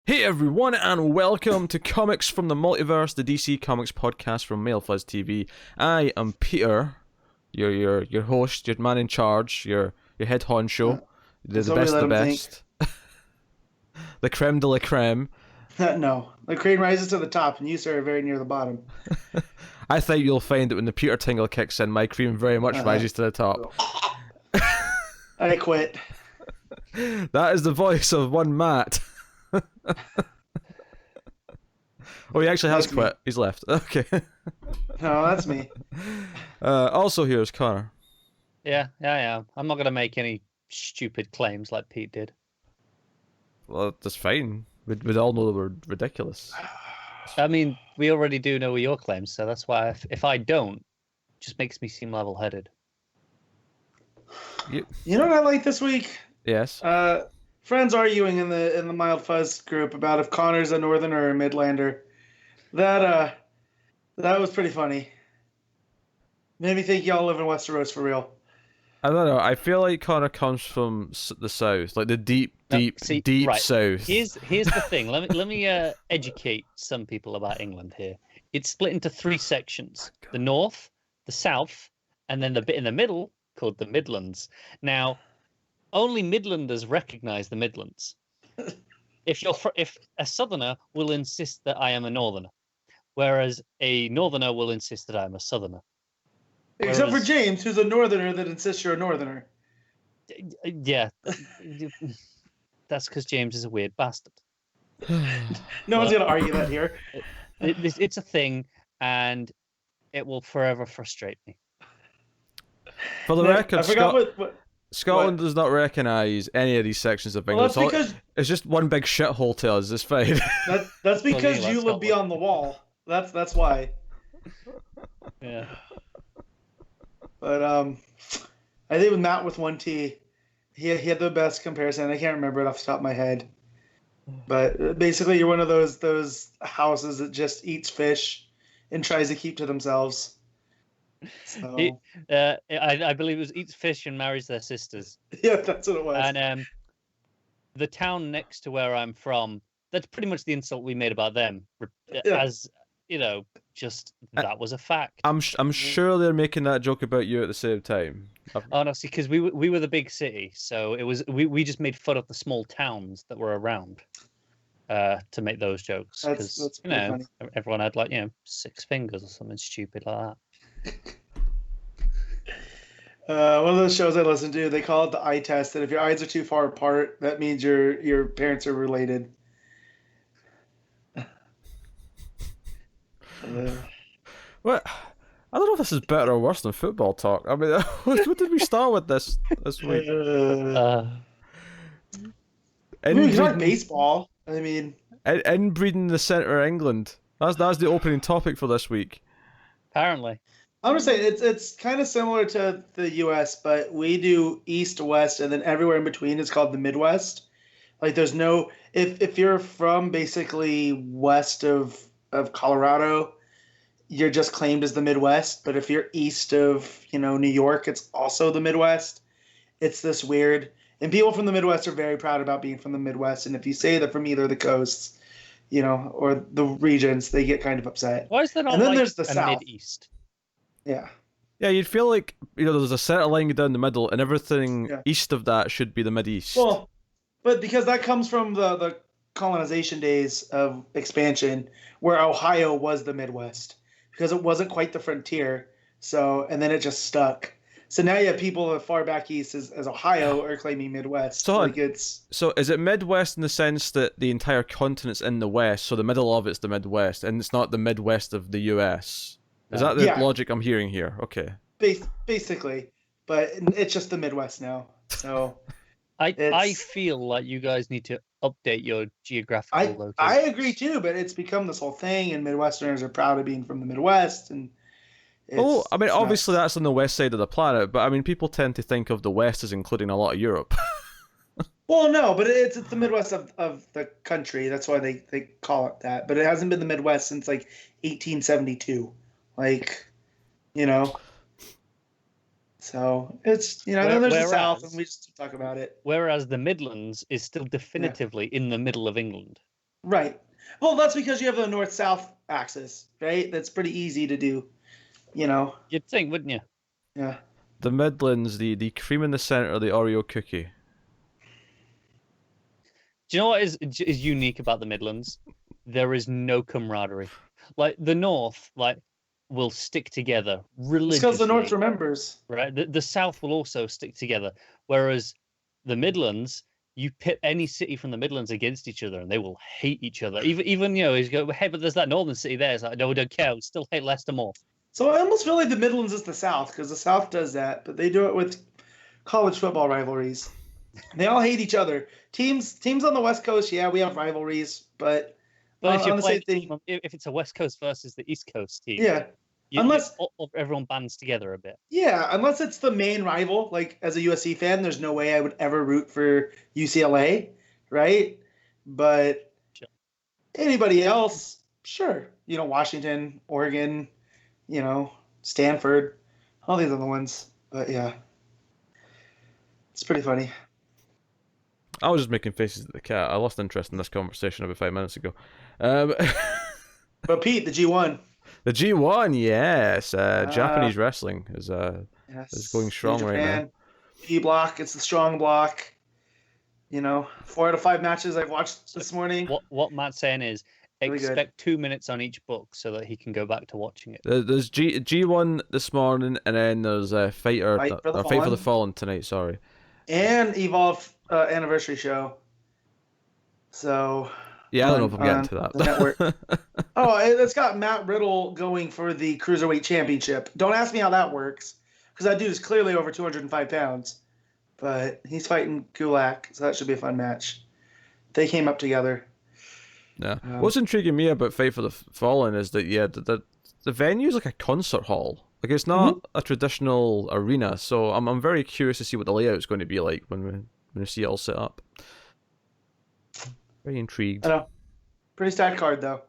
Hey everyone, and welcome to Comics from the Multiverse, the DC Comics podcast from Maleev TV. I am Peter, your host, your man in charge, your head honcho, the best of the best, the creme de la creme. No, the cream rises to the top, and you, sir, are very near the bottom. I think you'll find that when the Peter tingle kicks in, my cream very much rises to the top. I quit. That is the voice of one Matt. Oh, he actually has quit. He's left. Okay. No, that's me. Also here is Connor. Yeah, I am. I'm not going to make any stupid claims like Pete did. Well, that's fine. We'd all know they were ridiculous. I mean, we already do know your claims, so that's why if I don't, it just makes me seem level-headed. You know what I like this week? Yes. Friends arguing in the Mild Fuzz group about if Connor's a Northerner or a Midlander. That was pretty funny. Made me think y'all live in Westeros for real. I don't know. I feel like Connor comes from the south, like the deep right. south. Here's the thing. Let me educate some people about England here. It's split into three sections: the north, the south, and then the bit in the middle called the Midlands. Now, only Midlanders recognise the Midlands. If a Southerner will insist that I am a Northerner, whereas a Northerner will insist that I am a Southerner. Except for James, who's a Northerner that insists you're a Northerner. Yeah, that's because James is a weird bastard. No one's going to argue that here. It's a thing, and it will forever frustrate me. For the record, I forgot Scotland does not recognise any of these sections of England. Well, it's just one big shithole to us. It's fine. That's because you live beyond the wall. That's why. Yeah. But I think with Matt with 1T, he had the best comparison. I can't remember it off the top of my head. But basically, you're one of those houses that just eats fish and tries to keep to themselves. So. I believe it was eats fish and marries their sisters. Yeah, that's what it was. And the town next to where I'm from, that's pretty much the insult we made about them. Yeah. As you know, just that was a fact. I'm sure they're making that joke about you at the same time. Honestly, because we were the big city, so it was we just made fun of the small towns that were around to make those jokes. Because funny. Everyone had 6 fingers or something stupid like that. One of those shows I listen to, they call it the eye test, and if your eyes are too far apart, that means your parents are related. What? I don't know if this is better or worse than football talk. I mean, what did we start with this week? It's not baseball. I mean, inbreeding the centre of England. That's the opening topic for this week. Apparently. I'm gonna say it's kind of similar to the U.S., but we do east, west, and then everywhere in between is called the Midwest. Like there's no if you're from basically west of Colorado, you're just claimed as the Midwest. But if you're east of New York, it's also the Midwest. It's this weird, and people from the Midwest are very proud about being from the Midwest. And if you say they're from either of the coasts, or the regions, they get kind of upset. Why is that not and then there's the South. Mid-East? Yeah. Yeah, you'd feel like there's a center line down the middle, and everything east of that should be the Mid-East. Well, but because that comes from the colonization days of expansion, where Ohio was the Midwest, because it wasn't quite the frontier. So, and then it just stuck. So now you have people as far back east as Ohio are claiming Midwest. So is it Midwest in the sense that the entire continent's in the West, so the middle of it's the Midwest, and it's not the Midwest of the US? Is that the logic I'm hearing here? Okay. Basically, but it's just the Midwest now. So I feel like you guys need to update your geographical location. I agree too, but it's become this whole thing, and Midwesterners are proud of being from the Midwest. And obviously that's on the west side of the planet, but I mean, people tend to think of the West as including a lot of Europe. Well, no, but it's the Midwest of the country. That's why they call it that. But it hasn't been the Midwest since 1872. So it's, then there's the South, and we just talk about it. Whereas the Midlands is still definitively in the middle of England. Right. Well, that's because you have the north-south axis, right? That's pretty easy to do, you know. You'd think, wouldn't you? Yeah. The Midlands, the cream in the center, the Oreo cookie. Do you know what is unique about the Midlands? There is no camaraderie. Like the North, will stick together religiously. It's because the North remembers. Right. The South will also stick together, whereas the Midlands, you pit any city from the Midlands against each other, and they will hate each other. Even you go, hey, but there's that northern city there. It's like, no, we don't care. We still hate Leicester more. So I almost feel like the Midlands is the South, because the South does that, but they do it with college football rivalries. They all hate each other. Teams on the West Coast, yeah, we have rivalries, but if you're on the same playing, thing, if it's a West Coast versus the East Coast team, yeah. Unless everyone bands together a bit. Yeah, unless it's the main rival. Like as a USC fan, there's no way I would ever root for UCLA, right? But sure. Anybody else, sure. Washington, Oregon, Stanford, all these other ones. But yeah, it's pretty funny. I was just making faces at the cat. I lost interest in this conversation about 5 minutes ago. But Pete, the G1. The G1, yes. Japanese wrestling is going strong right now. E block, it's the strong block. 4 out of 5 matches I've watched this morning. What Matt's saying is really expect 2 minutes on each book so that he can go back to watching it. There's G1 this morning, and then there's Fight for the Fallen tonight. Sorry. And Evolve anniversary show. So. Yeah, I don't know if I'm getting to that. The network. It's got Matt Riddle going for the Cruiserweight Championship. Don't ask me how that works, because that dude is clearly over 205 pounds. But he's fighting Gulak, so that should be a fun match. They came up together. Yeah. What's intriguing me about Fight for the Fallen is that, the venue is like a concert hall. Like, it's not a traditional arena, so I'm very curious to see what the layout is going to be like when we see it all set up. Very intrigued. I know. Pretty stacked card, though.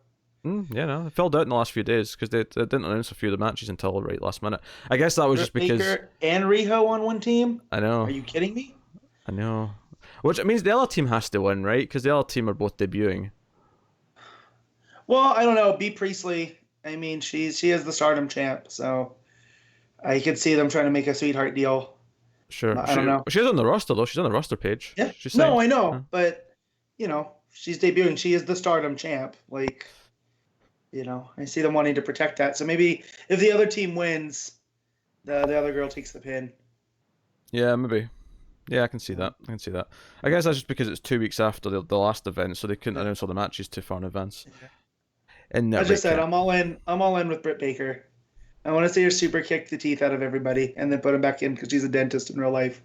It filled out in the last few days because they didn't announce a few of the matches until right last minute. I guess that was just because Baker and Riho on one team. I know. Are you kidding me? I know. Which means the other team has to win, right? Because the other team are both debuting. Well, I don't know. B. Priestley. I mean, she is the Stardom champ, so I could see them trying to make a sweetheart deal. Sure. I don't know. She's on the roster though. She's on the roster page. Yeah. She's no, I know, but she's debuting. She is the Stardom champ. Like, I see them wanting to protect that. So maybe if the other team wins, the other girl takes the pin. Yeah, maybe. Yeah, I can see that. I guess that's just because it's 2 weeks after the last event, so they couldn't announce all the matches too far in advance. Yeah. And I just said I'm all in. I'm all in with Britt Baker. I want to see her super kick the teeth out of everybody and then put him back in because she's a dentist in real life.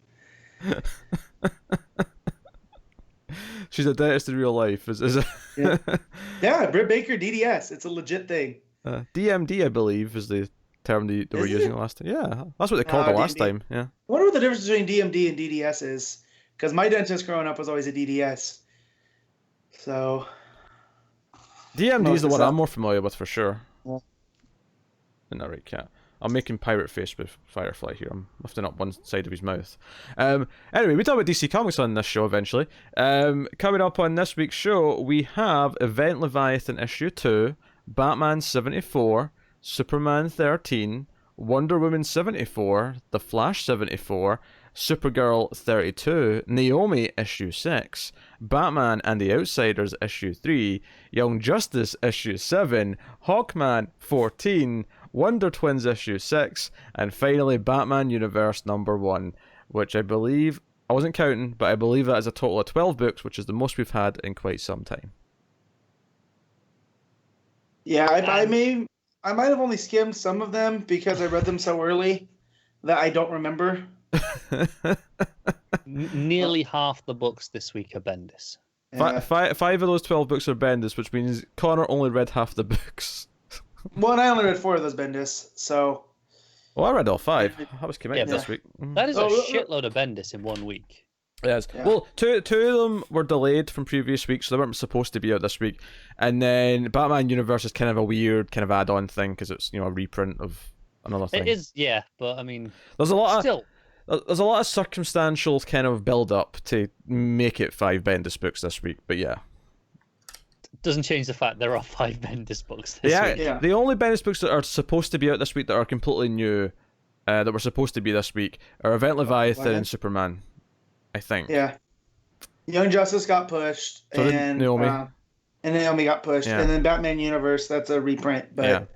She's a dentist in real life. Yeah, Britt Baker, DDS. It's a legit thing. DMD, I believe, is the term they were using last time. Yeah, that's what they called it last time. Yeah. I wonder what the difference between DMD and DDS is. Because my dentist growing up was always a DDS. So. DMD is the one I'm more familiar with for sure. Yeah. Isn't that right, Cat? I'm making pirate face with Firefly here. I'm lifting up one side of his mouth. Anyway, we talk about DC Comics on this show eventually. Coming up on this week's show, we have Event Leviathan issue 2, Batman 74, Superman 13, Wonder Woman 74, The Flash 74, Supergirl 32, Naomi issue 6, Batman and the Outsiders issue 3, Young Justice issue 7, Hawkman 14, Wonder Twins issue 6, and finally Batman Universe number 1, which I believe, I wasn't counting, but I believe that is a total of 12 books, which is the most we've had in quite some time. Yeah, I might have only skimmed some of them because I read them so early that I don't remember. Nearly half the books this week are Bendis. Yeah. Five of those 12 books are Bendis, which means Connor only read half the books. Well, and I only read 4 of those Bendis, so. Well, I read all 5. I was committed this week. That is a shitload of Bendis in 1 week. Yes. Yeah. Well, two of them were delayed from previous weeks, so they weren't supposed to be out this week. And then Batman Universe is kind of a weird kind of add-on thing because it's a reprint of another thing. It is, yeah, but I mean, there's a lot of circumstantial kind of build-up to make it 5 Bendis books this week. But yeah, doesn't change the fact there are 5 Bendis books this week. Yeah. The only Bendis books that are supposed to be out this week that are completely new, that were supposed to be this week, are Event Leviathan and Superman, I think. Yeah. Young Justice got pushed, So did and Naomi. And Naomi got pushed, Yeah. and then Batman Universe, that's a reprint, but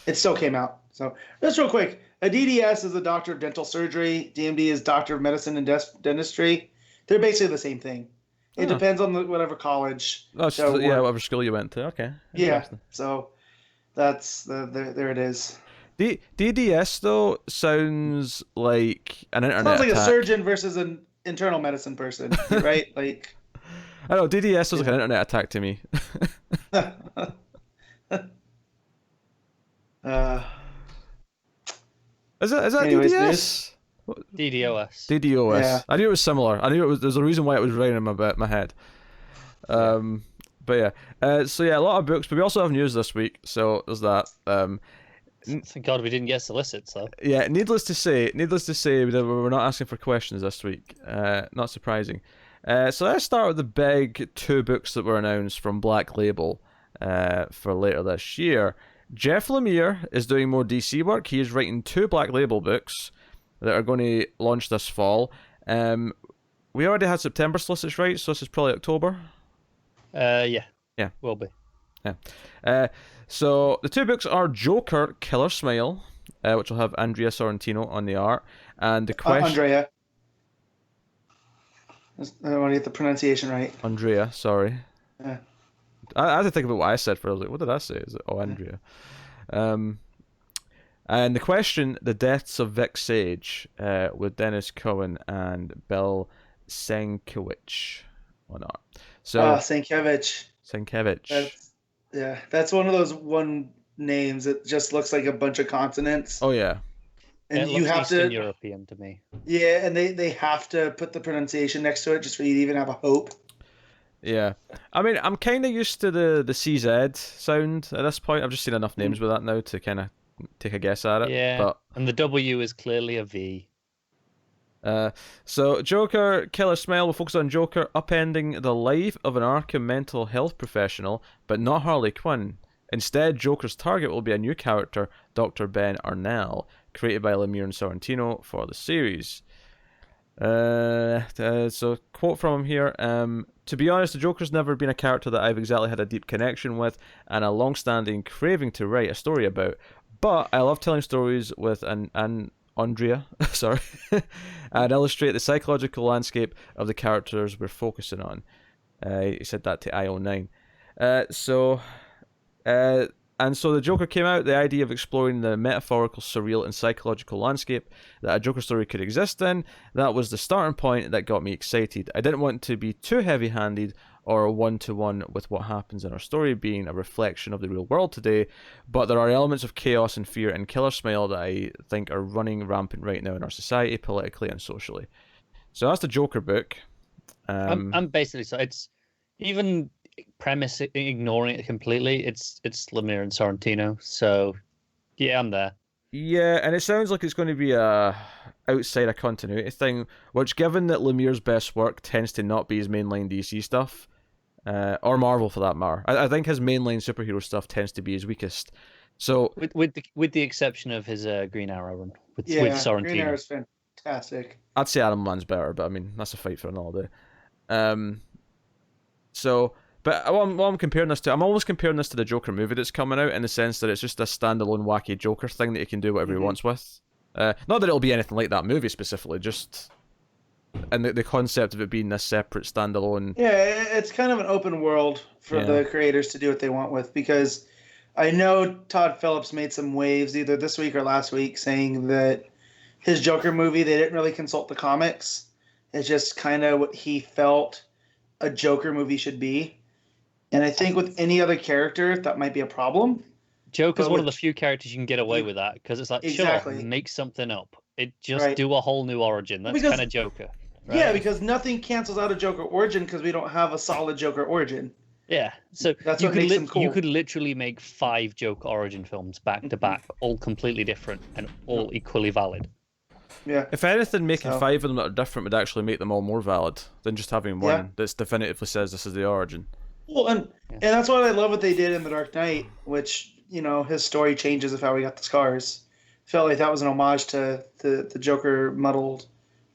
it still came out. So just real quick, a DDS is a doctor of dental surgery. DMD is doctor of medicine and dentistry. They're basically the same thing. It depends on whatever college. Whatever school you went to. Okay. Yeah. So that's there it is. DDS though sounds like an internet Sounds like attack. a surgeon versus an internal medicine person, right? Like. I don't know. DDS sounds like an internet attack to me. Is that anyways, DDS? DDoS. DDoS. Yeah. I knew it was similar. I knew it was. There's a reason why it was right in my head. But yeah. So yeah, a lot of books, but we also have news this week. So there's that. Thank God we didn't get solicits though. Yeah. Needless to say, we're not asking for questions this week. Not surprising. So let's start with the big 2 books that were announced from Black Label for later this year. Jeff Lemire is doing more DC work. He is writing 2 Black Label books that are going to launch this fall. We already had September solicits, right? So this is probably October. Yeah. Yeah. Will be. Yeah. So the 2 books are Joker, Killer Smile, which will have Andrea Sorrentino on the art, and the question. Andrea. I want to get the pronunciation right. Andrea, sorry. Yeah. I had to think about what I said for. I was like, what did I say? Is it Andrea? And the question, The Deaths of Vic Sage, with Dennis Cohen and Bill Sienkiewicz on art. So Sienkiewicz. Sienkiewicz. That's one of those names that just looks like a bunch of consonants. Oh yeah. And it you looks have Eastern to European to me. Yeah, and they have to put the pronunciation next to it just for you to even have a hope. Yeah. I mean, I'm kind of used to the CZ sound at this point. I've just seen enough names with that now to kind of take a guess at it. Yeah. But And the W is clearly a V. So Joker, Killer Smile will focus on Joker upending the life of an Arkham mental health professional, but not Harley Quinn. Instead, Joker's target will be a new character, Dr. Ben Arnell, created by Lemire and Sorrentino for the series. So quote from him here, to be honest, the Joker's never been a character that I've exactly had a deep connection with and a long-standing craving to write a story about, but I love telling stories with an Andrea, sorry, and illustrate the psychological landscape of the characters we're focusing on. He said that to IO9. And so the Joker came out, the idea of exploring the metaphorical, surreal, and psychological landscape that a Joker story could exist in. That was the starting point that got me excited. I didn't want to be too heavy-handed or one-to-one with what happens in our story being a reflection of the real world today, but there are elements of chaos and fear in Killer Smile that I think are running rampant right now in our society, politically and socially. So that's the Joker book. I'm basically, so it's even premise ignoring it completely. It's Lemire and Sorrentino, so yeah, I'm there. Yeah, and it sounds like it's going to be a outside a continuity thing, which, given that Lemire's best work tends to not be his mainline DC stuff, or Marvel for that matter, I think his mainline superhero stuff tends to be his weakest. So with the exception of his Green Arrow run with Sorrentino. Green Arrow's fantastic. I'd say Adam Man's better, but I mean that's a fight for another day. But what I'm comparing this to, I'm almost comparing this to the Joker movie that's coming out, in the sense that it's just a standalone wacky Joker thing that he can do whatever he wants with. Not that it'll be anything like that movie specifically, just and the concept of it being this separate standalone. Yeah, it's kind of an open world for the creators to do what they want with, because I know Todd Phillips made some waves either this week or last week saying that his Joker movie, they didn't really consult the comics. It's just kind of what he felt a Joker movie should be. And I think with any other character, that might be a problem. Joker's one of the few characters you can get away with that, because it's like, Exactly. sure, make something up. Do a whole new origin. That's kind of Joker. Right? Yeah, because nothing cancels out a Joker origin because we don't have a solid Joker origin. Yeah, so That's what makes him cool. You could literally make 5 Joker origin films back to back, all completely different and all equally valid. Yeah. If anything, making 5 of them that are different would actually make them all more valid than just having one that's definitively says this is the origin. Well, and that's what I love what they did in The Dark Knight, which, his story changes of how he got the scars. Felt like that was an homage to the Joker muddled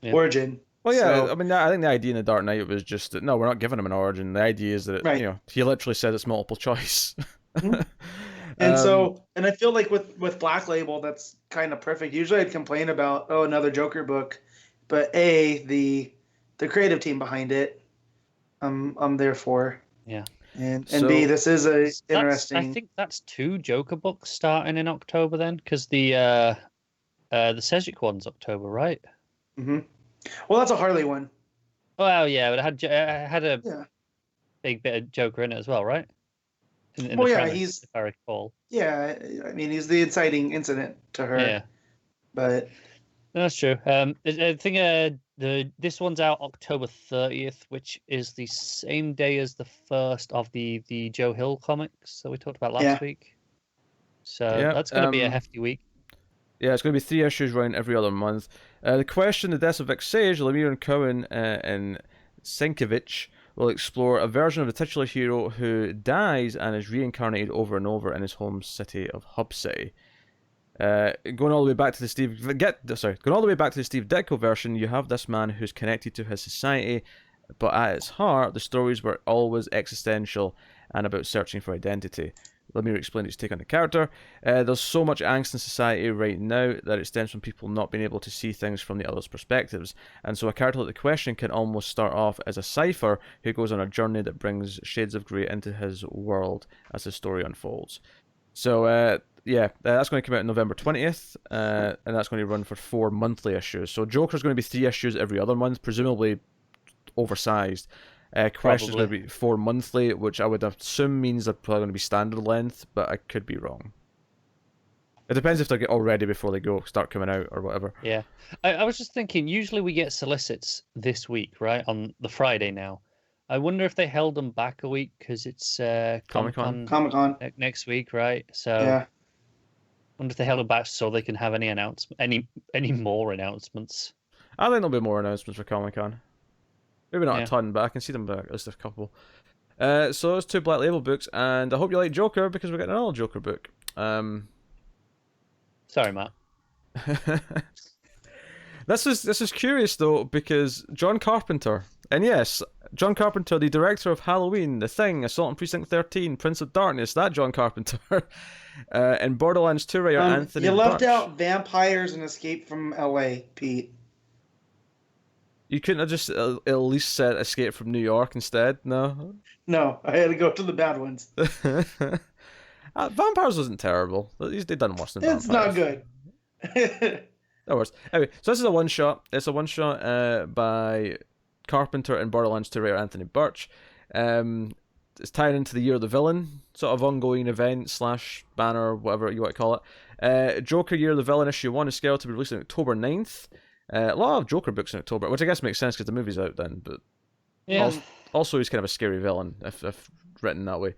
origin. Well, yeah, So, I mean, I think the idea in The Dark Knight was just that, no, we're not giving him an origin. The idea is that, right. He literally said it's multiple choice. Mm-hmm. And I feel like with Black Label, that's kind of perfect. Usually I'd complain about, another Joker book, but the creative team behind it, I'm there for. Yeah. And B, this is interesting. I think that's 2 Joker books starting in October then, because the Sejic one's October, right? Mm-hmm. Well, that's a Harley one. Well, yeah, but it had a big bit of Joker in it as well, right? In the premise, if I recall. Yeah, I mean, he's the inciting incident to her. Yeah, but that's true. I think this one's out October 30th, which is the same day as the first of the Joe Hill comics that we talked about last week. So that's going to be a hefty week. Yeah, it's going to be 3 issues running every other month. The Question, The Deaths of Vic Sage, Lemire and Cohen, and Sienkiewicz will explore a version of the titular hero who dies and is reincarnated over and over in his home city of Hub City. Going all the way back to the Steve Ditko version, you have this man who's connected to his society, but at its heart, the stories were always existential and about searching for identity. Let me explain his take on the character. There's so much angst in society right now that it stems from people not being able to see things from the other's perspectives. And so a character like The Question can almost start off as a cipher who goes on a journey that brings shades of grey into his world as the story unfolds. So, that's going to come out on November 20th, and that's going to run for 4 monthly issues. So Joker's going to be 3 issues every other month, presumably oversized. Question's going to be 4 monthly, which I would assume means they're probably going to be standard length, but I could be wrong. It depends if they get all ready before they start coming out or whatever. Yeah. I was just thinking, usually we get solicits this week, right? On the Friday now. I wonder if they held them back a week because it's Comic-Con next week, right? So I wonder if they held them back so they can have any more announcements. I think there'll be more announcements for Comic-Con. Maybe not a ton, but I can see them back. At least a couple. So those 2 Black Label books, and I hope you like Joker because we're getting another Joker book. Sorry, Matt. This is curious though because John Carpenter, and yes, John Carpenter, the director of Halloween, The Thing, Assault on Precinct 13, Prince of Darkness, that John Carpenter, and Borderlands 2 writer Anthony. You left out Vampires and Escape from L.A., Pete. You couldn't have just at least said Escape from New York instead? No? No, I had to go to the bad ones. Vampires wasn't terrible. They've done worse than Vampires. It's not good. No worse. Anyway, so this is a one-shot. It's a one-shot by Carpenter and Borderlands 2 writer Anthony Birch. It's tied into the Year of the Villain, sort of ongoing event / banner, whatever you want to call it. Joker Year of the Villain issue 1 is scheduled to be released on October 9th. A lot of Joker books in October, which I guess makes sense because the movie's out then, but also he's kind of a scary villain, if written that way.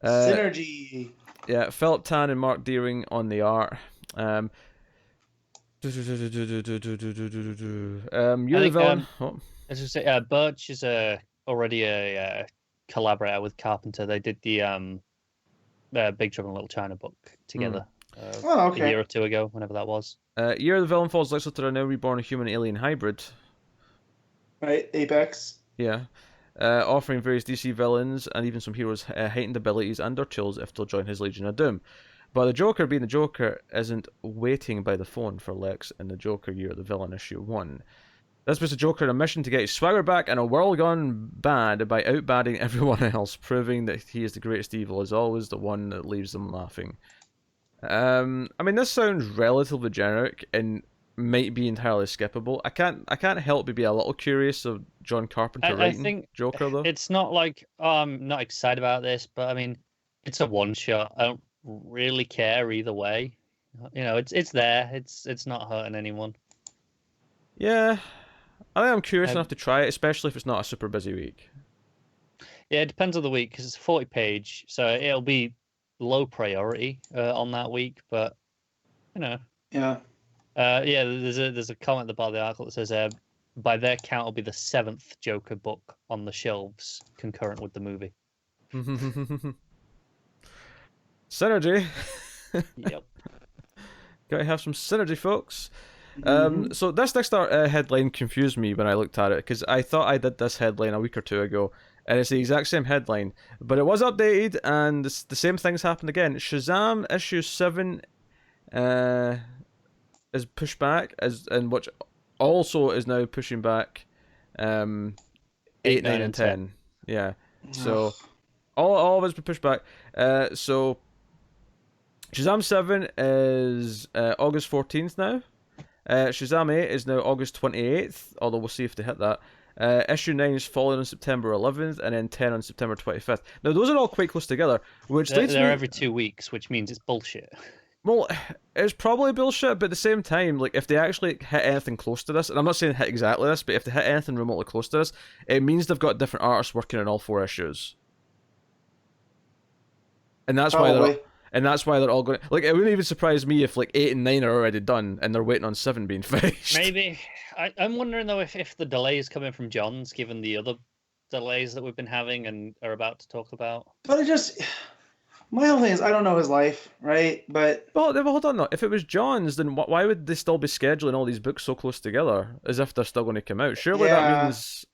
Synergy. Yeah, Philip Tan and Marc Deering on the art. You're the villain. As I say, Birch is already a collaborator with Carpenter. They did the Big Trouble in Little China book together. A year or 2 ago, whenever that was. Year of the Villain falls Lex Luthor, a now reborn human-alien hybrid. Right, Apex. Yeah. Offering various DC villains and even some heroes heightened abilities and or chills if they'll join his Legion of Doom. But the Joker, being the Joker, isn't waiting by the phone for Lex in the Joker Year of the Villain issue 1. This puts the Joker on a mission to get his swagger back in a world gone bad by outbadding everyone else, proving that he is the greatest evil, is always the one that leaves them laughing. I mean, this sounds relatively generic and might be entirely skippable. I can't help but be a little curious of John Carpenter writing Joker, though. It's not like, I'm not excited about this, but I mean, it's a one-shot. I don't really care either way. You know, it's there. It's not hurting anyone. Yeah. I think I'm curious enough to try it, especially if it's not a super busy week. Yeah, it depends on the week, because it's a 40-page, so it'll be low priority on that week, but, you know. Yeah. There's a comment at the bottom of the article that says, by their count, it'll be the 7th Joker book on the shelves concurrent with the movie. Synergy. Yep. Gotta have some synergy, folks. Mhm. So this Dexter headline confused me when I looked at it, because I thought I did this headline a week or two ago, and it's the exact same headline, but it was updated, and the same things happened again. Shazam issue 7 is pushed back, and which also is now pushing back 8, 9, and 10. Yeah. So all of it's been pushed back. So Shazam 7 is August 14th now. Shazam 8 is now August 28th, although we'll see if they hit that. Issue 9 is following on September 11th, and then 10 on September 25th. Now, those are all quite close together, which leads me... They're every 2 weeks, which means it's bullshit. Well, it's probably bullshit, but at the same time, like, if they actually hit anything close to this, and I'm not saying hit exactly this, but if they hit anything remotely close to this, it means they've got different artists working on all 4 issues. And that's why they're... And that's why they're all going. Like, it wouldn't even surprise me if like 8 and 9 are already done and they're waiting on 7 being finished. Maybe. I'm wondering though if the delay is coming from John's, given the other delays that we've been having and are about to talk about. But it just, my whole thing is I don't know his life, right? But well, hold on though. If it was John's, then why would they still be scheduling all these books so close together as if they're still going to come out? Surely that means.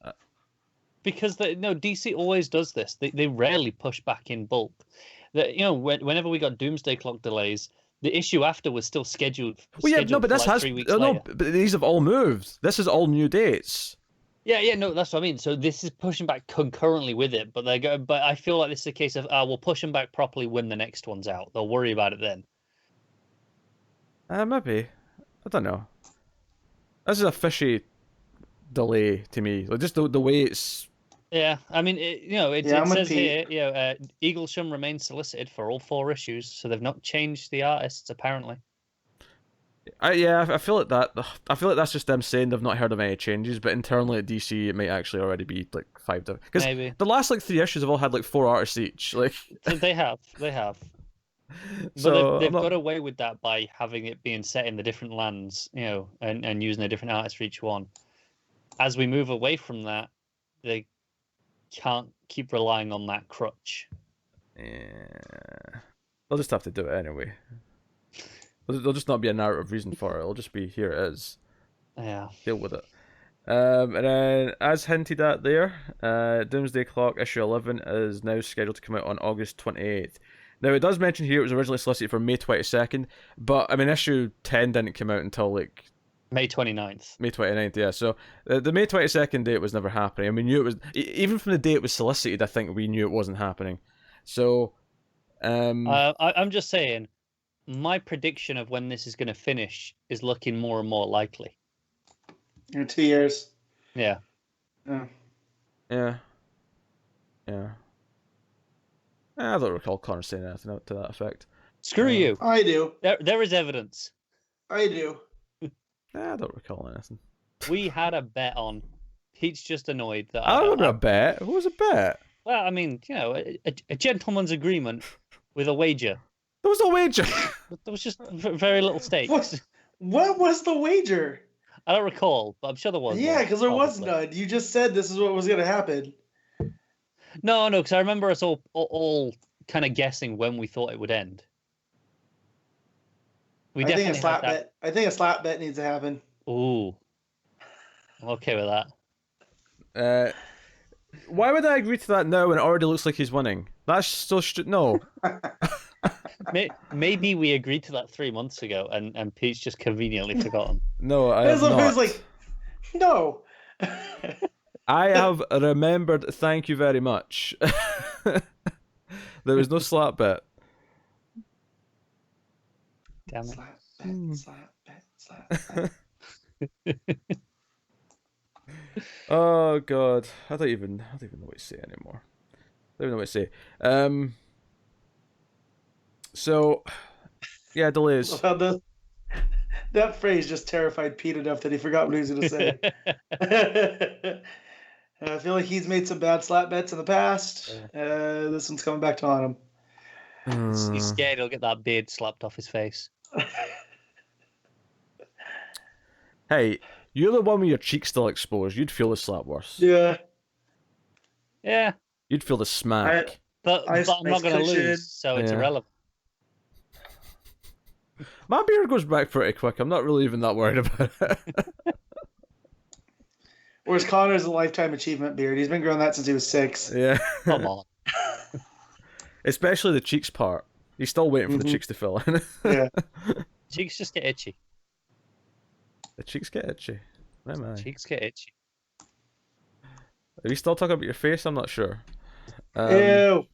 Because DC always does this. They rarely push back in bulk. That whenever we got Doomsday Clock delays, the issue after was still scheduled. Well, yeah, no, but this has 3 weeks later. but these have all moved. This is all new dates. Yeah, no, that's what I mean. So this is pushing back concurrently with it, but But I feel like this is a case of we'll push them back properly when the next one's out. They'll worry about it then. Maybe. I don't know. This is a fishy delay to me. Like, just the way it's. Yeah, I mean, it says here, Eaglesham remains solicited for all 4 issues, so they've not changed the artists apparently. I feel like that. I feel like that's just them saying they've not heard of any changes, but internally at DC, it might actually already be like 5 different. Because the last like 3 issues have all had like 4 artists each. Like they have. So but they've got away with that by having it being set in the different lands, and using a different artist for each one. As we move away from that, they can't keep relying on that crutch. Yeah, they'll just have to do it anyway. There'll just not be a narrative reason for it. It'll just be here it is. Yeah. Deal with it. And then, as hinted at there, Doomsday Clock issue 11 is now scheduled to come out on August 28th. Now, it does mention here it was originally solicited for May 22nd, but I mean, issue 10 didn't come out until like May 29th. May 29th, yeah. So the May 22nd date was never happening. And we knew it was... Even from the day it was solicited, I think we knew it wasn't happening. So... I'm just saying, my prediction of when this is going to finish is looking more and more likely. In 2 years. Yeah. Yeah. I don't recall Connor saying anything to that effect. Screw you. I do. There is evidence. I do. I don't recall anything. We had a bet on. Pete's just annoyed that I remember a bet. What was a bet? Well, I mean, a gentleman's agreement with a wager. There was no wager. There was just very little stakes. What was the wager? I don't recall, but I'm sure there was. Yeah, because there was probably. none. You just said this is what was going to happen. No, because I remember us all kind of guessing when we thought it would end. I think a slap bet. I think a slap bet needs to happen. Ooh. I'm okay with that. Why would I agree to that now when it already looks like he's winning? That's so no. Maybe we agreed to that 3 months ago, and Pete's just convenently forgotten. No, I have not. It's like, no. I have remembered. Thank you very much. There was no slap bet. Damn it. Slap bet. Oh god, I don't even know what to say anymore. I don't even know what to say. So, yeah, delays. Well, that phrase just terrified Pete enough that he forgot what he was going to say. I feel like he's made some bad slap bets in the past. This one's coming back to haunt him. He's scared he'll get that beard slapped off his face. Hey, you're the one with your cheeks still exposed. You'd feel the slap worse. Yeah. Yeah. You'd feel the smack. but I'm not going to cushion. lose, so it's Yeah. irrelevant. My beard goes back pretty quick. I'm not really even that worried about it. Whereas Connor's a lifetime achievement beard. He's been growing that since he was 6. Yeah. Come on. Especially the cheeks part. He's still waiting for the cheeks to fill in. Yeah. Cheeks just get itchy. The cheeks get itchy. Where am I? Cheeks get itchy. Are you still talking about your face? I'm not sure. Ew.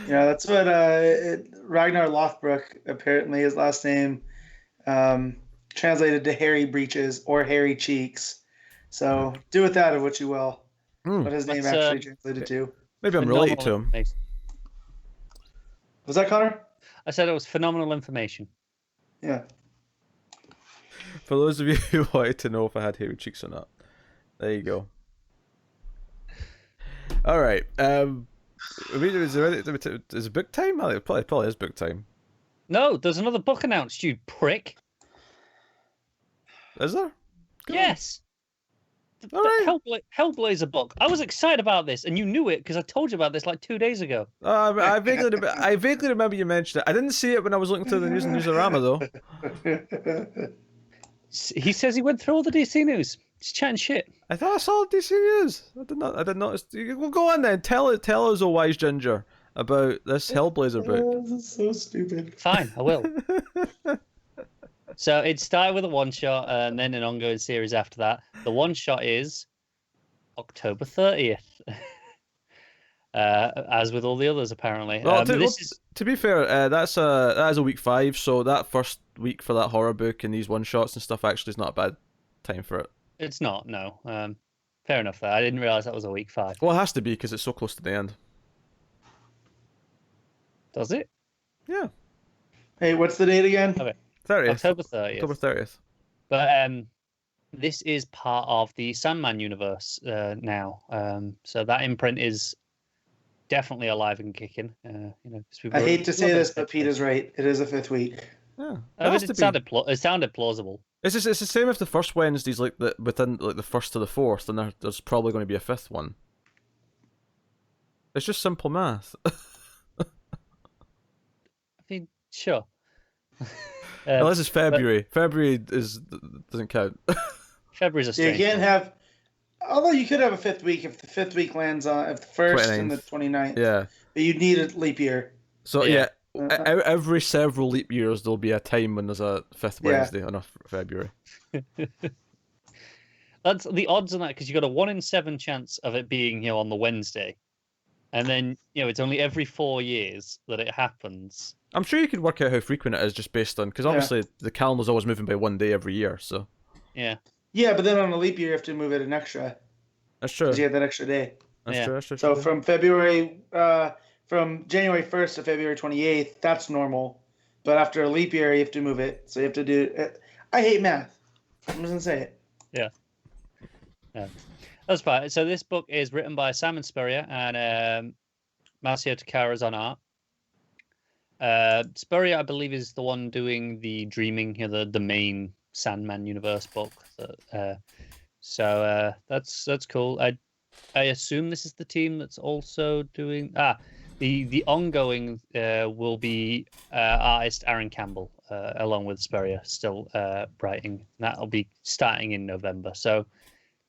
Yeah, that's what Ragnar Lothbrok, apparently his last name, translated to hairy breeches or hairy cheeks. So do with that of what you will. What his name actually translated to. Maybe I'm related to him. Was that Connor? I said it was phenomenal information. Yeah. For those of you who wanted to know if I had hairy cheeks or not, there you go. All right. Is it book time? It probably is book time. No, there's another book announced, you prick. Is there? Yes. All right. Hellblazer book. I was excited about this, and you knew it because I told you about this like 2 days ago. I vaguely remember you mentioned it. I didn't see it when I was looking through the news and Newsarama though. He says he went through all the DC news. He's chatting shit. I thought I saw DC news. I did not. Well, go on then. Tell us, a wise ginger, about this Hellblazer book. This is so stupid. Fine, I will. So it started with a one-shot and then an ongoing series after that. The one-shot is October 30th. As with all the others, apparently. Well, to be fair, that is a week 5, so that first week for that horror book and these one-shots and stuff actually is not a bad time for it. It's not, no. Fair enough there. I didn't realise that was a week 5. Well, it has to be because it's so close to the end. Does it? Yeah. Hey, what's the date again? Okay. 30th. October 30th. October 30th. But this is part of the Sandman universe now. So that imprint is definitely alive and kicking. I hate to say this, but Pete is right. It is a 5th week. Yeah. It sounded plausible. It's the same if the first Wednesday's within the 1st to the 4th, then there's probably going to be a 5th one. It's just simple math. I mean, sure. Well, this is February. February doesn't count. February's a strange. You can't have. Although you could have a 5th week if the 5th week lands on the 1st 29th. and the 29th. Yeah. But you'd need a leap year. So yeah, every several leap years there'll be a time when there's a 5th Wednesday on February. That's the odds on that because you got a 1 in 7 chance of it being on the Wednesday, and then it's only every 4 years that it happens. I'm sure you could work out how frequent it is just based on because obviously the calendar's always moving by 1 day every year. So yeah. Yeah, but then on a leap year you have to move it an extra. That's true. Because you have that extra day. That's true. So from January 1st to February 28th, that's normal. But after a leap year, you have to move it. So you have to do it. I hate math. I'm just going to say it. Yeah. That's fine. So this book is written by Simon Spurrier and Marcio Takara's on art. Spurrier, I believe, is the one doing the Dreaming, the main Sandman universe book. So that's cool. I assume this is the team that's also doing the ongoing will be artist Aaron Campbell along with Spurrier still writing. That'll be starting in November. So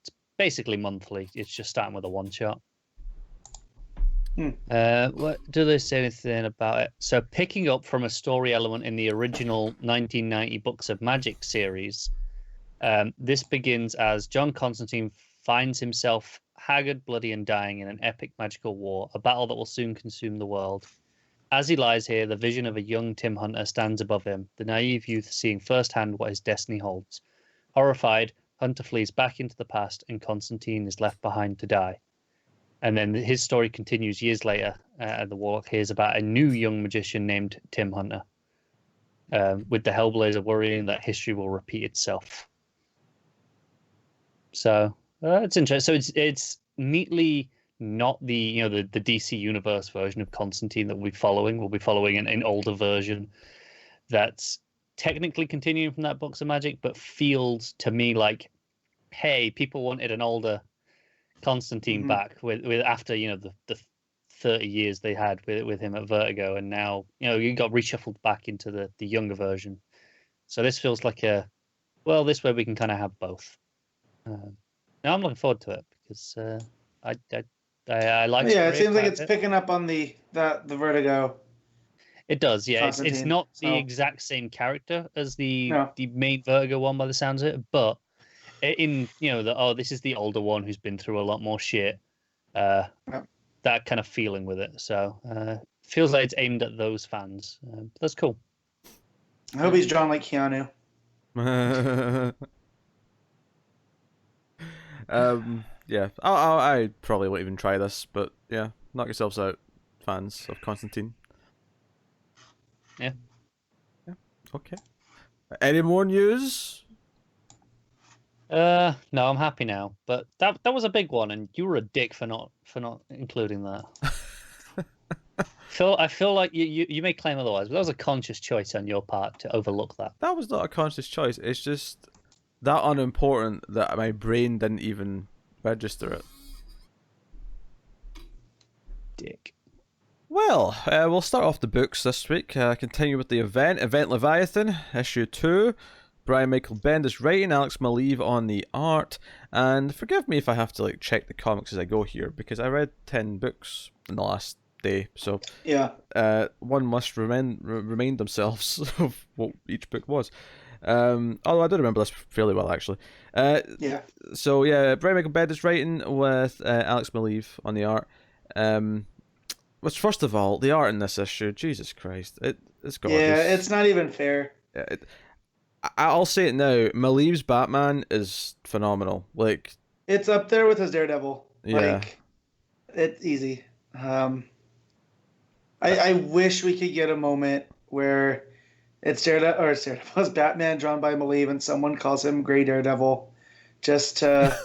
it's basically monthly. It's just starting with a one shot. What do they say anything about it? So picking up from a story element in the original 1990 Books of Magic series, this begins as John Constantine finds himself haggard, bloody, and dying in an epic magical war, a battle that will soon consume the world. As he lies here, the vision of a young Tim Hunter stands above him, the naive youth seeing firsthand what his destiny holds. Horrified, Hunter flees back into the past, and Constantine is left behind to die. And then his story continues years later. The Warlock hears about a new young magician named Tim Hunter, with the Hellblazer worrying that history will repeat itself. So it's interesting. So it's neatly not the the DC Universe version of Constantine that we'll be following. We'll be following an older version that's technically continuing from that Books of Magic, but feels to me like, hey, people wanted an older Constantine Mhm. back with after the 30 years they had with him at Vertigo, and now you got reshuffled back into the younger version. So this feels like this way we can kind of have both. Now I'm looking forward to it because I like Yeah, it Spirit seems like quite a it's bit. picking up on the Vertigo. It does, yeah. It's Constantine, not the so- exact same character as the No. main Vertigo one by the sounds of it, but in this is the older one who's been through a lot more shit. Yeah. That kind of feeling with it. So feels like it's aimed at those fans. That's cool. I hope he's drawn like Keanu. Yeah, I probably won't even try this, but yeah, knock yourselves out, fans of Constantine. Yeah. Okay. Any more news? No, I'm happy now. But that was a big one, and you were a dick for not including that. I feel like you may claim otherwise, but that was a conscious choice on your part to overlook that. That was not a conscious choice. It's just that unimportant that my brain didn't even register it. Dick. Well, we'll start off the books this week. Continue with the Event Leviathan, issue 2. Bryan Michael Bendis writing, Alex Maleev on the art. And forgive me if I have to check the comics as I go here, because I read 10 books in the last day. So Yeah. one must remind themselves of what each book was. Although I do remember this fairly well, actually. Yeah. So yeah, Bryan Michael Bendis writing with Alex Maleev on the art. Which, first of all, the art in this issue, Jesus Christ, it's gorgeous. Yeah, it's not even fair. I'll say it now. Maleev's Batman is phenomenal. It's up there with his Daredevil. Yeah. It's easy. I wish we could get a moment where it's Daredevil's Batman drawn by Maleev and someone calls him Grey Daredevil, just to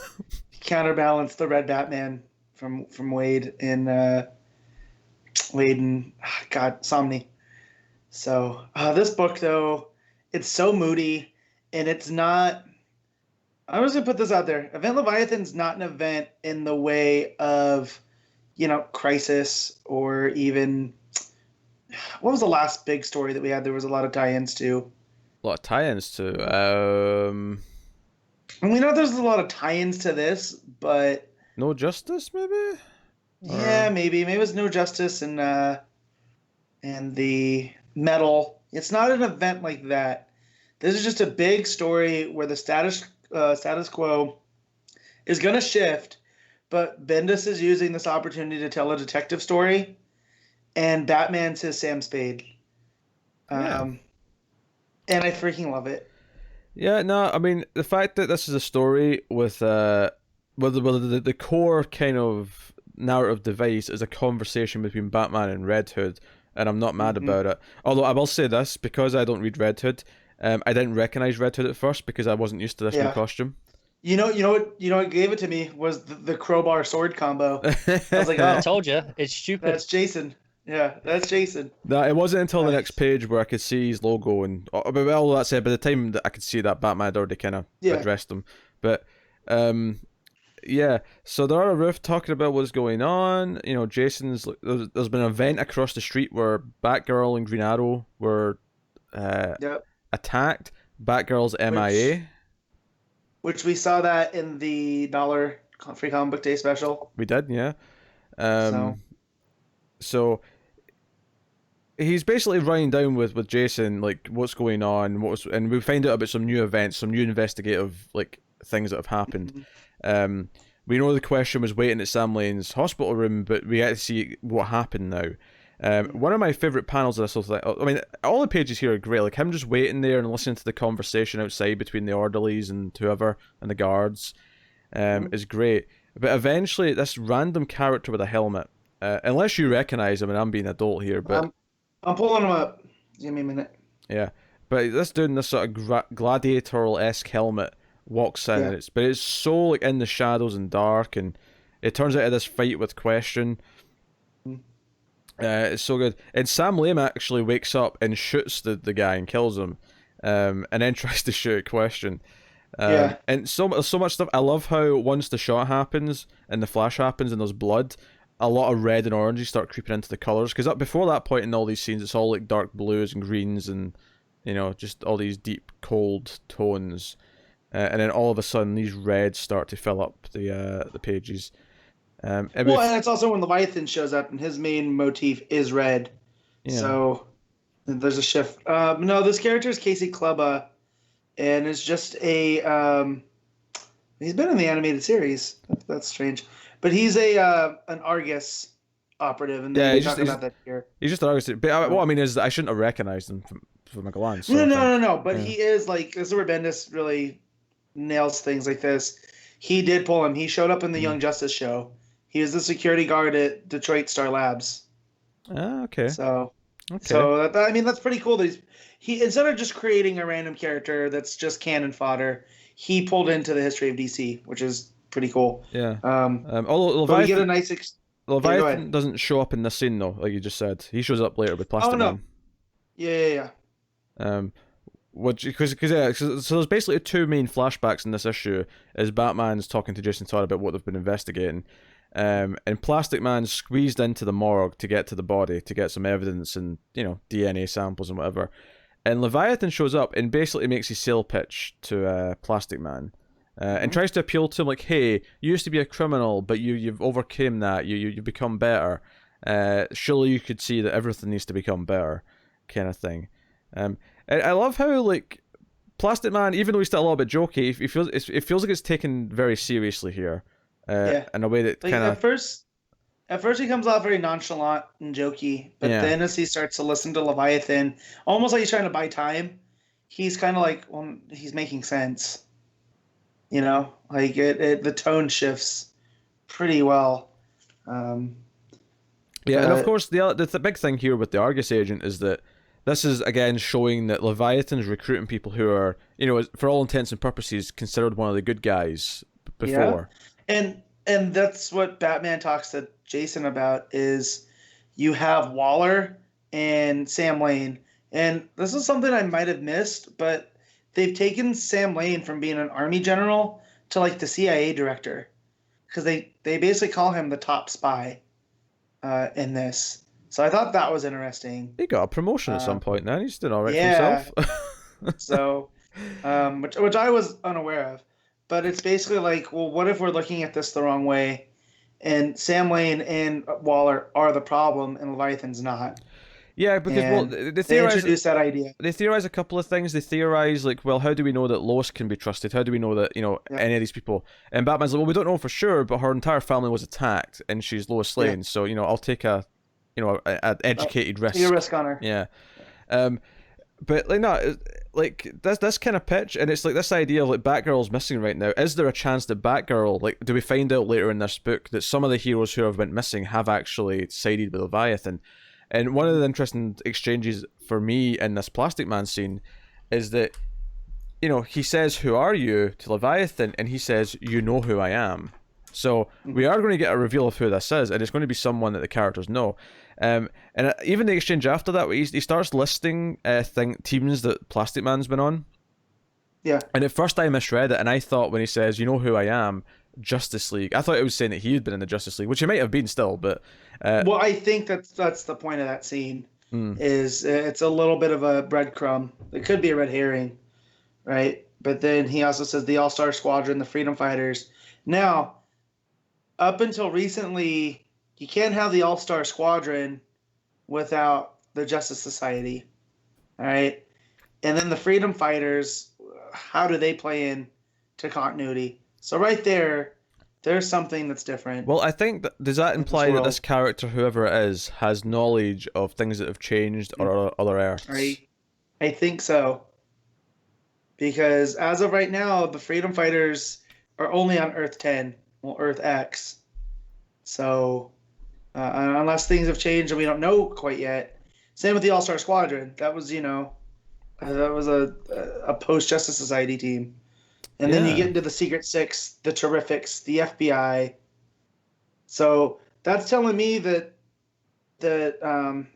counterbalance the red Batman from Wade and Somni. So this book, though, it's so moody, and it's not. I was gonna put this out there. Event Leviathan's not an event in the way of, Crisis, or even what was the last big story that we had? There was a lot of tie-ins to. A lot of tie-ins to. And we know there's a lot of tie-ins to this, but No Justice, maybe. yeah, maybe it was No Justice and the Metal. It's not an event like that. This is just a big story where the status quo is going to shift, but Bendis is using this opportunity to tell a detective story, and Batman's his Sam Spade. Yeah. And I freaking love it. Yeah, no, I mean, the fact that this is a story with the core kind of narrative device is a conversation between Batman and Red Hood, and I'm not mad about it. Although I will say this, because I don't read Red Hood, I didn't recognize Red Hood at first because I wasn't used to this new costume. You know what gave it to me was the crowbar sword combo. I was like, I oh, told you, it's stupid. that's Jason. Yeah, that's Jason. No, it wasn't until the next page where I could see his logo, and all that said, by the time that I could see that, Batman had already kind of addressed him. But yeah, so they're on a roof talking about what's going on. Jason's. There's been an event across the street where Batgirl and Green Arrow were attacked. Batgirl's MIA. Which we saw that in the $1 free comic book day special. We did, yeah. So he's basically running down with Jason, what's going on, and we find out about some new events, some new investigative things that have happened. We know the question was waiting at Sam Lane's hospital room, but we get to see what happened now. One of my favourite panels of this was I mean, all the pages here are great. Him just waiting there and listening to the conversation outside between the orderlies and whoever and the guards is great. But eventually, this random character with a helmet, unless you recognise him, and I'm being adult here, but I'm pulling him up. Give me a minute. Yeah, but this dude in this sort of gladiatorial-esque helmet walks in, and it's so in the shadows and dark, and it turns out this fight with Question. It's so good. And Sam Lame actually wakes up and shoots the guy and kills him, and then tries to shoot Question. And so much stuff. I love how once the shot happens and the flash happens and there's blood, a lot of red and oranges start creeping into the colors. Because before that point in all these scenes, it's all like dark blues and greens and just all these deep cold tones. And then all of a sudden, these reds start to fill up the pages. And it's also when Leviathan shows up, and his main motif is red. Yeah. So there's a shift. No, this character is Casey Kleba, and is just a. He's been in the animated series. That's strange, but he's an Argus operative, and they talk about that here. He's just an Argus. But what I mean is, I shouldn't have recognized him from a glance. No. But he is like, this is where Bendis really nails things like this. He did pull him. He showed up in the Young Justice show. He was the security guard at Detroit Star Labs. Okay. So that's pretty cool that he instead of just creating a random character that's just cannon fodder, he pulled into the history of DC, which is pretty cool. Yeah. Although but we get a nice Leviathan doesn't show up in this scene though, like you just said. He shows up later with Plastic Man. Yeah. So there's basically two main flashbacks in this issue. Is Batman's talking to Jason Todd about what they've been investigating, and Plastic Man squeezed into the morgue to get to the body to get some evidence and DNA samples and whatever. And Leviathan shows up and basically makes his sale pitch to Plastic Man, and tries to appeal to him like, "Hey, you used to be a criminal, but you've overcame that. You've become better. Surely you could see that everything needs to become better," kind of thing. I love how like Plastic Man, even though he's still a little bit jokey, it feels like it's taken very seriously here, in a way that kind of. At first he comes off very nonchalant and jokey, but then as he starts to listen to Leviathan, almost like he's trying to buy time, he's kind of like, well, he's making sense. Like the tone shifts pretty well. And of course the big thing here with the Argus agent is that this is again showing that Leviathan is recruiting people who are, for all intents and purposes, considered one of the good guys before. Yeah. And that's what Batman talks to Jason about is you have Waller and Sam Lane. And this is something I might have missed, but they've taken Sam Lane from being an army general to like the CIA director. Because they basically call him the top spy in this. So I thought that was interesting. He got a promotion at some point now. He's doing all right for himself. So, which I was unaware of. But it's basically like, well, what if we're looking at this the wrong way? And Sam Lane and Waller are the problem, and Leviathan's not. Yeah, because they introduced that idea. They theorize a couple of things. They theorize like, well, how do we know that Lois can be trusted? How do we know that any of these people? And Batman's like, well, we don't know for sure, but her entire family was attacked, and she's Lois Lane. Yeah. So I'll take an educated risk. Take a risk on her. Yeah. But like no, like this kind of pitch, and it's like this idea of like Batgirl's missing right now. Is there a chance that Batgirl, like, do we find out later in this book that some of the heroes who have went missing have actually sided with Leviathan? And one of the interesting exchanges for me in this Plastic Man scene is that, he says, "Who are you?" to Leviathan, and he says, "You know who I am." So we are going to get a reveal of who this is, and it's going to be someone that the characters know. And even the exchange after that, he starts listing teams that Plastic Man's been on. Yeah. And at first I misread it, and I thought when he says, "You know who I am," Justice League, I thought it was saying that he had been in the Justice League, which he might have been still, but... well, I think that's the point of that scene, is it's a little bit of a breadcrumb. It could be a red herring, right? But then he also says the All-Star Squadron, the Freedom Fighters. Now, up until recently, you can't have the All-Star Squadron without the Justice Society, all right? And then the Freedom Fighters, how do they play in to continuity? So right there's something that's different. Well, I think does that imply that this character, whoever it is, has knowledge of things that have changed or other Earths? I think so. Because as of right now, the Freedom Fighters are only on Earth 10, well, Earth X. So unless things have changed and we don't know quite yet. Same with the All-Star Squadron. That was, a post-Justice Society team. And then you get into the Secret Six, the Terrifics, the FBI. So that's telling me that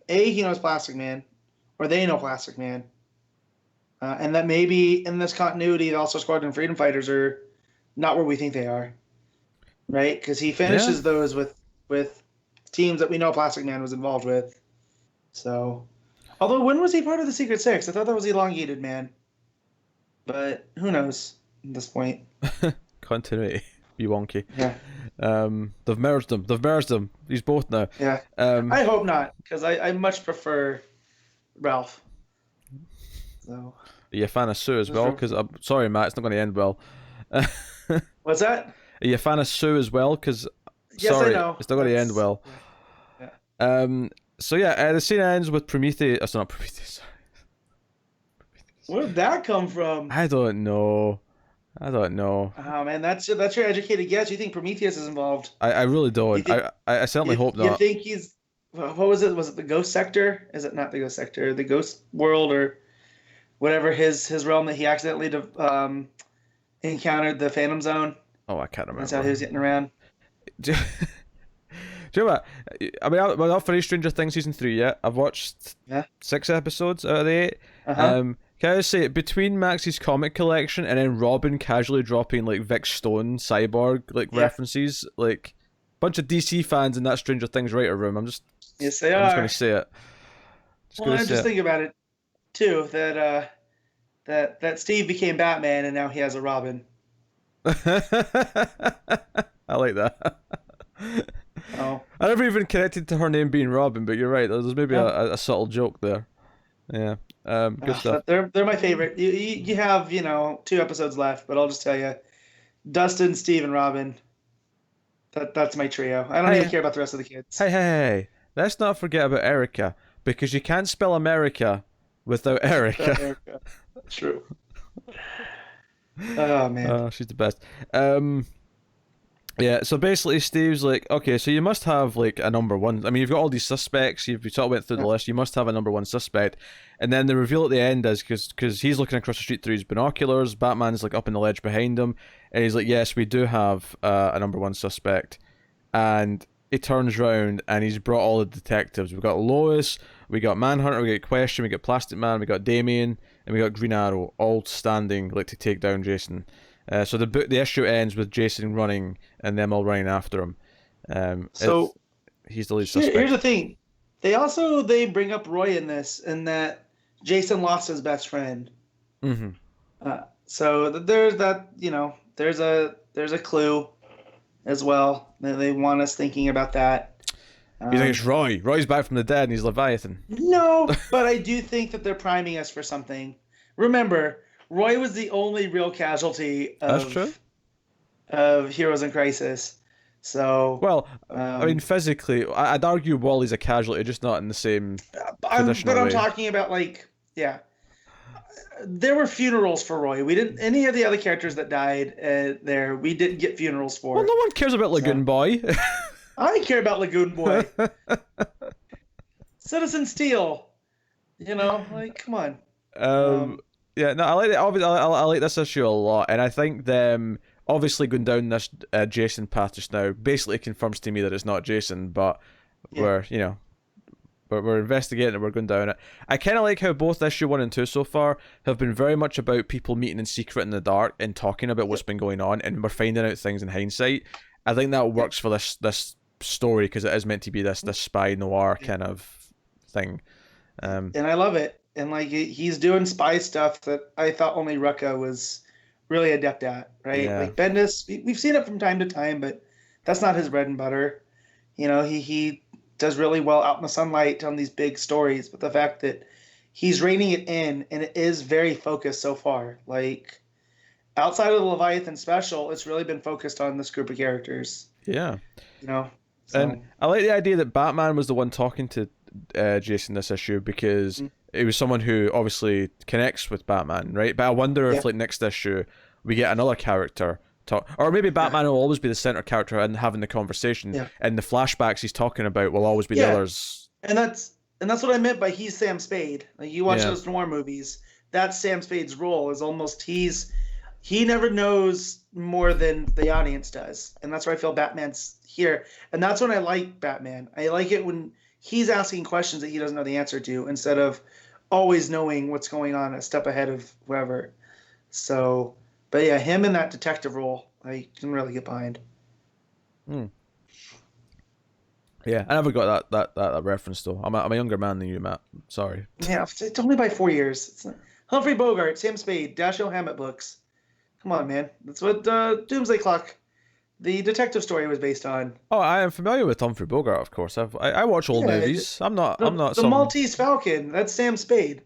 he knows Plastic Man, or they know Plastic Man. and that maybe in this continuity, the All-Star Squadron Freedom Fighters are not where we think they are, right? Because he finishes those with teams that we know Plastic Man was involved with. So, although when was he part of the Secret Six? I thought that was Elongated Man, but who knows at this point. Continuity, be wonky. Yeah. They've merged them. He's both now. Yeah. I hope not, because I much prefer Ralph. So. Are you a fan of Sue as well? Because I'm sorry, Matt, it's not going to end well. What's that? Are you a fan of Sue as well? Because yes, sorry, I know. it's not going to end well. Yeah. So yeah, the scene ends with Prometheus. Not Prometheus. Sorry. Where did that come from? I don't know. Oh man, that's your educated guess. You think Prometheus is involved? I really don't. I certainly hope not. You think he's? What was it? Was it the Ghost Sector? Is it not the Ghost Sector? The Ghost World or whatever his realm that he accidentally encountered the Phantom Zone. Oh, I can't remember. That's how he was getting around. Do you know what? I mean, I'm not finished Stranger Things season 3 yet. I've watched 6 episodes out of the 8. Can I just say, between Max's comic collection and then Robin casually dropping like Vic Stone Cyborg references, like bunch of DC fans in that Stranger Things writer room. I'm just going to say it. Just think about it too. That Steve became Batman and now he has a Robin. I like that. Oh. I never even connected to her name being Robin, but you're right. There's maybe a subtle joke there. Yeah. Good stuff. They're my favorite. You have 2 episodes left, but I'll just tell you, Dustin, Steve, and Robin. That's my trio. I don't even care about the rest of the kids. Hey! Let's not forget about Erica, because you can't spell America without Erica. True. Oh man. She's the best. Yeah, so basically Steve's like, okay, so you must have like a number one. I mean, you've got all these suspects, you sort of went through the list, you must have a number one suspect. And then the reveal at the end is, because he's looking across the street through his binoculars, Batman's like up in the ledge behind him, and he's like, yes, we do have a number one suspect. And he turns round and he's brought all the detectives. We've got Lois, we got Manhunter, we got Question, we got Plastic Man, we got Damian, and we got Green Arrow, all standing like to take down Jason. So the issue ends with Jason running and them all running after him. So he's the lead suspect. Here's the thing: they bring up Roy in this, and that Jason lost his best friend. Mm-hmm. So there's that. There's a clue as well. They want us thinking about that. You think it's Roy? Roy's back from the dead, and he's Leviathan. No, but I do think that they're priming us for something. Remember, Roy was the only real casualty of Heroes in Crisis. So, well, I mean, physically, I'd argue Wally's a casualty, just not in the same traditional way. I'm talking about, there were funerals for Roy. We didn't, any of the other characters that died there, we didn't get funerals for. Well, no one cares about Lagoon Boy. I care about Lagoon Boy. Citizen Steel. Come on. Yeah, no, I like it. Obviously, I like this issue a lot, and I think them obviously going down this Jason path just now basically confirms to me that it's not Jason, but we're investigating it, we're going down it. I kind of like how both issue 1 and 2 so far have been very much about people meeting in secret in the dark and talking about what's been going on, and we're finding out things in hindsight. I think that works for this story because it is meant to be this spy noir kind of thing. And I love it. And he's doing spy stuff that I thought only Rucka was really adept at, right? Yeah. Like Bendis, we've seen it from time to time, but that's not his bread and butter. He does really well out in the sunlight on these big stories, but the fact that he's reining it in and it is very focused so far. Like outside of the Leviathan special, it's really been focused on this group of characters. Yeah. So. And I like the idea that Batman was the one talking to Jason this issue because it was someone who obviously connects with Batman, right? But I wonder if next issue we get another character talk, or maybe Batman will always be the center character and having the conversation, and the flashbacks he's talking about will always be the others. And that's what I meant by he's Sam Spade. Like you watch those noir movies, that's Sam Spade's role is almost he never knows more than the audience does, and that's where I feel Batman's here, and that's when I like Batman. I like it when he's asking questions that he doesn't know the answer to, instead of always knowing what's going on, a step ahead of whoever. So, but yeah, him in that detective role, I can really get behind. Yeah, I never got that reference though. I'm a younger man than you, Matt. Sorry. Yeah, it's only by 4 years. It's Humphrey Bogart, Sam Spade, Dashiell Hammett books. Come on, man. That's what Doomsday Clock, the detective story, was based on. Oh, I am familiar with Humphrey Bogart, of course. I watch old movies. I'm not. The Maltese Falcon. That's Sam Spade.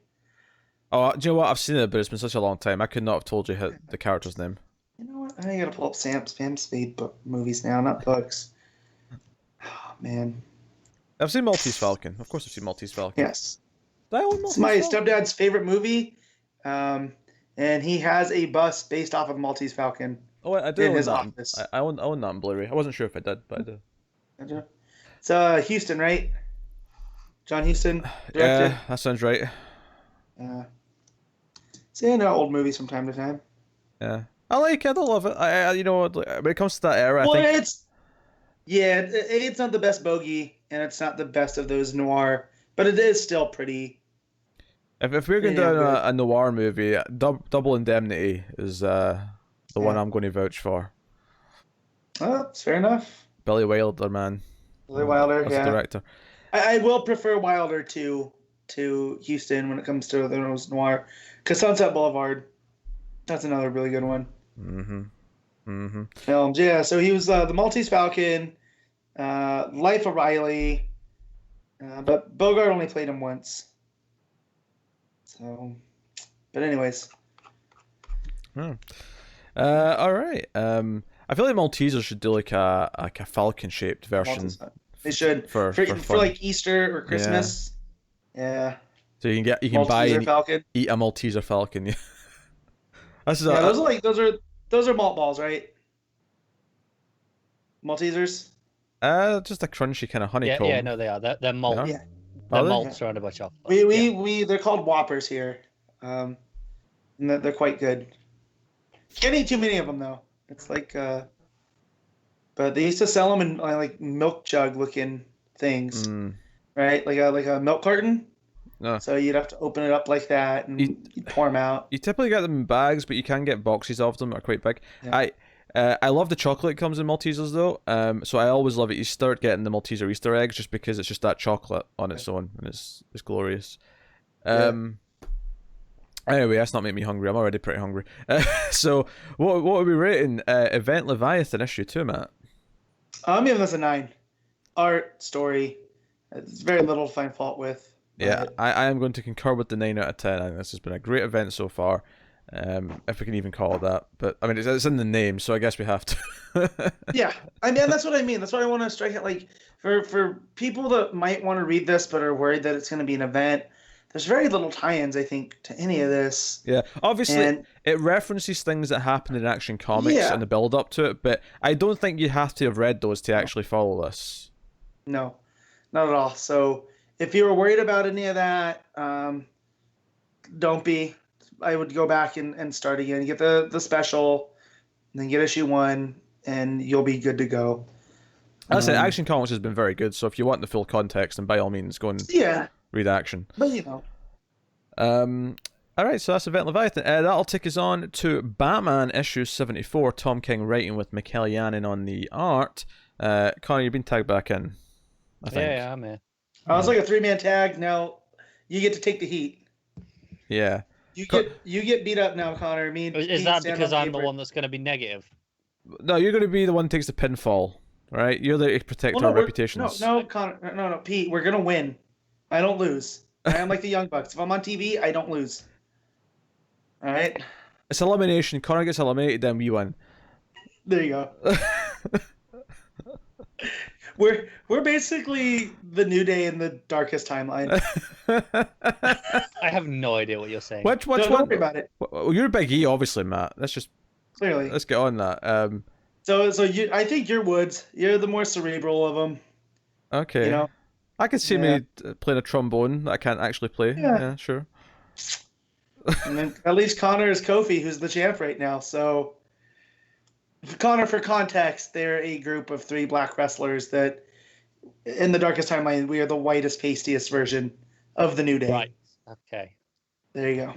Oh, do you know what? I've seen it, but it's been such a long time. I could not have told you the character's name. You know what? I gotta pull up Sam Spade movies now, not books. Oh man. I've seen Maltese Falcon. Of course, I've seen Maltese Falcon. Yes. It's my stepdad's favorite movie, and he has a bus based off of Maltese Falcon. Oh, I do in own his that. office. I own that on Blu-ray. I wasn't sure if I did, but I do. It's Houston, right? John Huston directed. Yeah, that sounds right. See, I know old movies from time to time. Yeah, I like it. I love it. When it comes to that era, Well, I think it's not the best bogey, and it's not the best of those noir, but it is still pretty. if we're going to do a noir movie, Double Indemnity is the one I'm going to vouch for. Oh, it's fair enough. Billy Wilder, man. Billy Wilder, That's the director. I will prefer Wilder to Houston when it comes to the noir, because Sunset Boulevard, that's another really good one. Films, yeah. So he was the Maltese Falcon, Life of Riley, but Bogart only played him once. So, but anyways. All right. I feel like Maltesers should do like a falcon-shaped version. They should for like Easter or Christmas. Yeah. So you can buy and Falcon. Eat a Malteser Falcon. Yeah. Those are malt balls, right? Maltesers. Just a crunchy kind of honeycomb. Yeah, no, they are. They're malt. Yeah. They're malt surrounded by chocolate. They're called Whoppers here. And they're quite good. Can't eat too many of them though. It's like but they used to sell them in like milk jug looking things, right? Like a milk carton. No. So you'd have to open it up like that and you'd pour them out. You typically get them in bags, but you can get boxes of them. Are quite big. Yeah. I love the chocolate that comes in Maltesers though. So I always love at Easter getting the Malteser Easter eggs, just because it's just that chocolate on its own, and it's glorious. Anyway, that's not making me hungry. I'm already pretty hungry. So what are we rating Event Leviathan issue 2, Matt? I'm giving this a 9. Art, story, it's very little to find fault with. Yeah, I am going to concur with the 9 out of 10. I think this has been a great event so far, if we can even call it that. But I mean, it's in the name, so I guess we have to. Yeah, I mean, that's what I mean. That's why I want to strike it. Like for people that might want to read this but are worried that it's going to be an event, there's very little tie-ins, I think, to any of this. Yeah, obviously, it references things that happened in Action Comics and the build-up to it, but I don't think you have to have read those to actually follow this. No, not at all. So if you were worried about any of that, don't be. I would go back and start again. Get the special, and then get issue 1, and you'll be good to go. That's it. Action Comics has been very good, so if you want the full context, then by all means, go and read Action. But you know. Alright, so that's Event Leviathan. That'll take us on to Batman issue 74. Tom King writing with Mikel Janin on the art. Connor, you've been tagged back in, I think. Yeah, I'm here. Oh, it's like a 3-man tag. Now you get to take the heat. Yeah. You get beat up now, Connor. Is that because I'm the one that's going to be negative? No, you're going to be the one who takes the pinfall, right? You're there to protect our reputations. No, Connor. No, Pete. We're going to win. I don't lose. I am like the Young Bucks. If I'm on TV, I don't lose. All right? It's elimination. Connor gets eliminated, then we win. There you go. We're basically the New Day in the darkest timeline. I have no idea what you're saying. Which one? Don't worry about it. Well, you're Big E, obviously, Matt. Let's get on that. So I think you're Woods. You're the more cerebral of them. Okay. You know? I could see me playing a trombone that I can't actually play. Yeah, sure. And then at least Connor is Kofi, who's the champ right now. So, Connor, for context, they're a group of 3 black wrestlers that, in the darkest timeline, we are the whitest, pastiest version of the New Day. Right. Okay. There you go.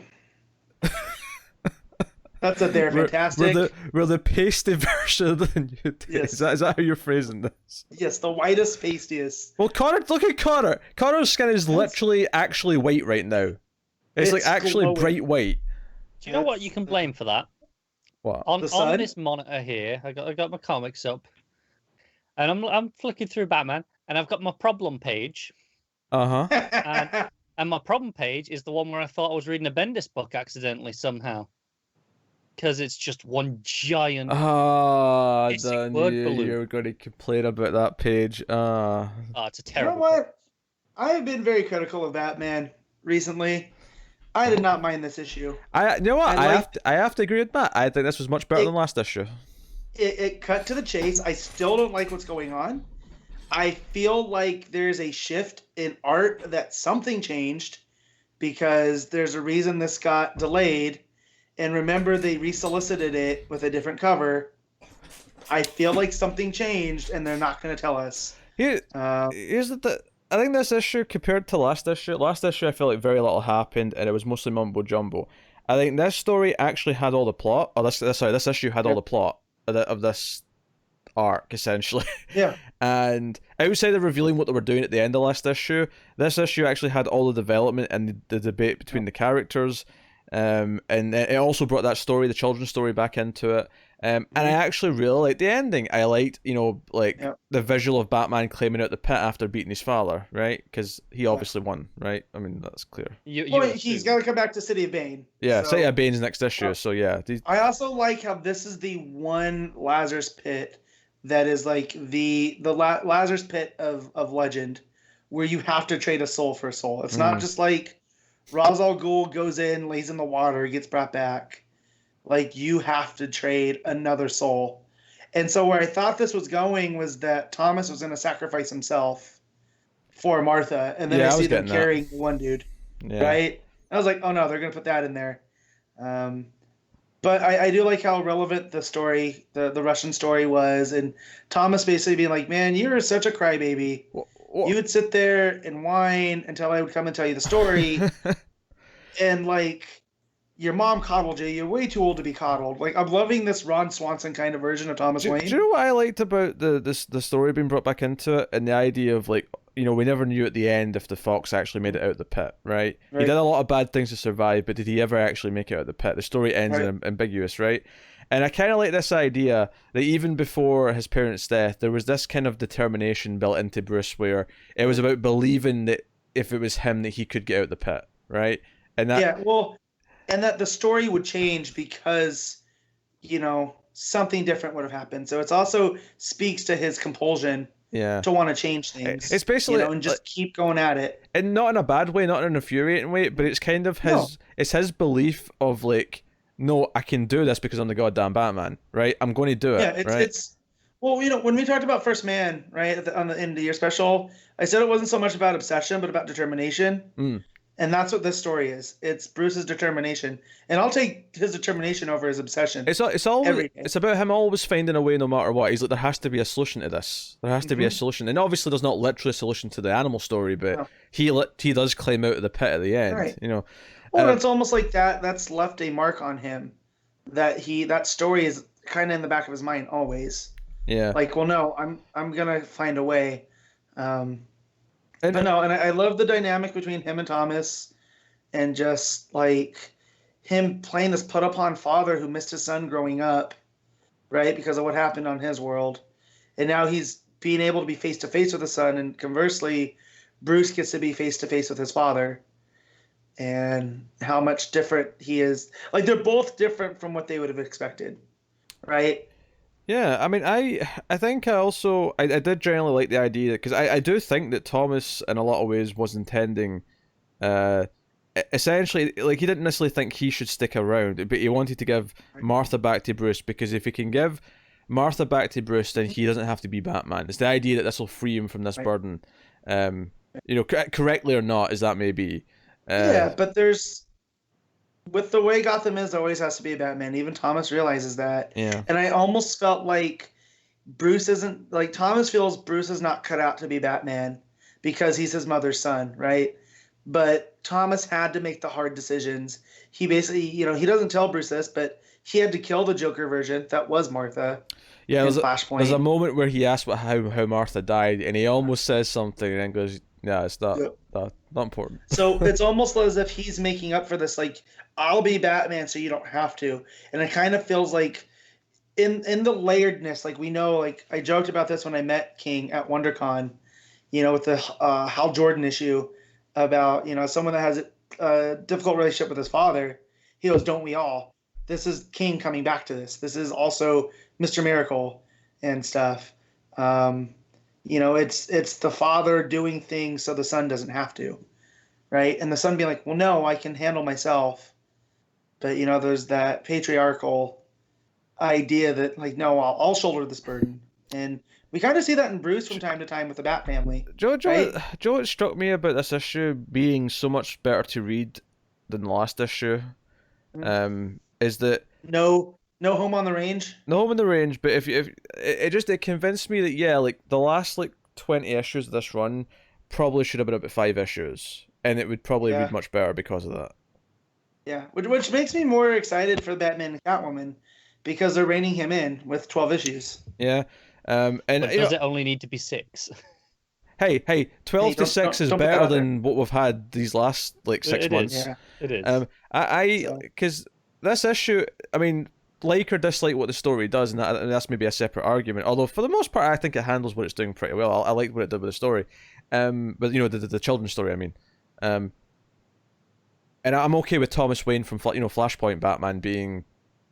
That's it. They're fantastic. We're the pasty version of the New Day. Yes. Is that how you're phrasing this? Yes, the whitest, pastiest. Well, Connor, look at Connor. Connor's skin is literally actually white right now. It's like actually glowing. bright white. Do you know what you can blame for that? What? On The sun? this monitor here, I got my comics up, and I'm flicking through Batman, and I've got my problem page, Uh huh. and my problem page is the one where I thought I was reading a Bendis book accidentally somehow, because it's just one giant. Ah, basic I word knew balloon. you were going to complain about that page. Oh, it's a You know terrible. book. what? I have been very critical of Batman recently. I did not mind this issue. You know what? And I have to agree with Matt. I think this was much better than last issue. It cut to the chase. I still don't like what's going on. I feel like there's a shift in art, that something changed, because there's a reason this got delayed. And remember, they resolicited it with a different cover. I feel like something changed, and they're not going to tell us. Here's I think this issue, compared to last issue, I feel like very little happened, and it was mostly mumbo jumbo. I think this story actually had all the plot. This issue had all the plot of this arc, essentially. Yeah. And outside of revealing what they were doing at the end of last issue, this issue actually had all the development and the debate between the characters. And it also brought that story, the children's story, back into it. And I actually really liked the ending. I liked, the visual of Batman climbing out the pit after beating his father, right? Because he obviously won, right? I mean, that's clear. He's got to come back to City of Bane. Yeah, so. City of Bane's next issue, so yeah. I also like how this is the one Lazarus Pit that is like the Lazarus Pit of legend, where you have to trade a soul for a soul. It's not just like Ra's al Ghul goes in, lays in the water, gets brought back. Like, you have to trade another soul. And so where I thought this was going was that Thomas was going to sacrifice himself for Martha, and then I see them carrying one dude, right? I was like, oh no, they're going to put that in there. But I do like how relevant the story, the Russian story was, and Thomas basically being like, man, you're such a crybaby. You would sit there and whine until I would come and tell you the story, and like, your mom coddled you. You're way too old to be coddled. Like, I'm loving this Ron Swanson kind of version of Thomas Wayne. Do you know what I liked about the story being brought back into it, and the idea of, like, we never knew at the end if the fox actually made it out of the pit, right? He did a lot of bad things to survive, but did he ever actually make it out of the pit? The story ends ambiguous, right? And I kind of like this idea that even before his parents' death, there was this kind of determination built into Bruce where it was about believing that if it was him, that he could get out of the pit, right? And that, and that the story would change because, something different would have happened. So it also speaks to his compulsion to want to change things. It's basically, and just keep going at it. And not in a bad way, not in an infuriating way, but it's kind of it's his belief of, like, no, I can do this because I'm the goddamn Batman, right? I'm going to do it. Yeah, it's well, when we talked about First Man, right, on the end of the year special, I said it wasn't so much about obsession, but about determination. And that's what this story is. It's Bruce's determination, and I'll take his determination over his obsession. It's about him always finding a way, no matter what. He's like, there has to be a solution to this. There has to be a solution, and obviously, there's not literally a solution to the animal story, but he does climb out of the pit at the end. Right. Well, it's almost like that's left a mark on him. That story is kind of in the back of his mind always. Yeah. Like, well, no, I'm gonna find a way. And I love the dynamic between him and Thomas, and just like him playing this put upon father who missed his son growing up, right, because of what happened on his world, and now he's being able to be face to face with his son, and conversely, Bruce gets to be face to face with his father, and how much different he is. Like, they're both different from what they would have expected, right? Yeah, I mean, I think I did generally like the idea, because I do think that Thomas, in a lot of ways, was intending, essentially, like, he didn't necessarily think he should stick around, but he wanted to give Martha back to Bruce, because if he can give Martha back to Bruce, then he doesn't have to be Batman. It's the idea that this will free him from this burden, correctly or not, as that may be. But with the way Gotham is, there always has to be a Batman. Even Thomas realizes that. Yeah. And I almost felt like Thomas feels Bruce is not cut out to be Batman because he's his mother's son, right? but Thomas had to make the hard decisions. He basically, he doesn't tell Bruce this, but he had to kill the Joker version. That was Martha. Yeah, in there's a moment where he asks how Martha died, and he almost says something and then goes, "Yeah, it's not important." So it's almost as if he's making up for this, like, I'll be Batman so you don't have to. And it kind of feels like in the layeredness, like we know, like I joked about this when I met King at WonderCon, with the Hal Jordan issue about, someone that has a difficult relationship with his father. He goes, don't we all? This is King coming back to this. This is also Mr. Miracle and stuff. It's the father doing things so the son doesn't have to, right? And the son being like, well, no, I can handle myself. But, there's that patriarchal idea that, like, no, I'll shoulder this burden. And we kind of see that in Bruce from time to time with the Bat family. Joe, right? It struck me about this issue being so much better to read than the last issue. Is that no Home on the Range? No Home on the Range, but if it convinced me that, like, the last, like, 20 issues of this run probably should have been about 5 issues, and it would probably read much better because of that. Yeah, which makes me more excited for Batman and Catwoman, because they're reining him in with 12 issues. Yeah, and does it only need to be 6? Hey, 12 to 6 is better than what we've had these last, like, 6 months. Yeah, it is. Because this issue, I mean, like or dislike what the story does, and that's maybe a separate argument. Although for the most part, I think it handles what it's doing pretty well. I like what it did with the story, but the children's story. I mean, and I'm okay with Thomas Wayne from Flashpoint Batman being,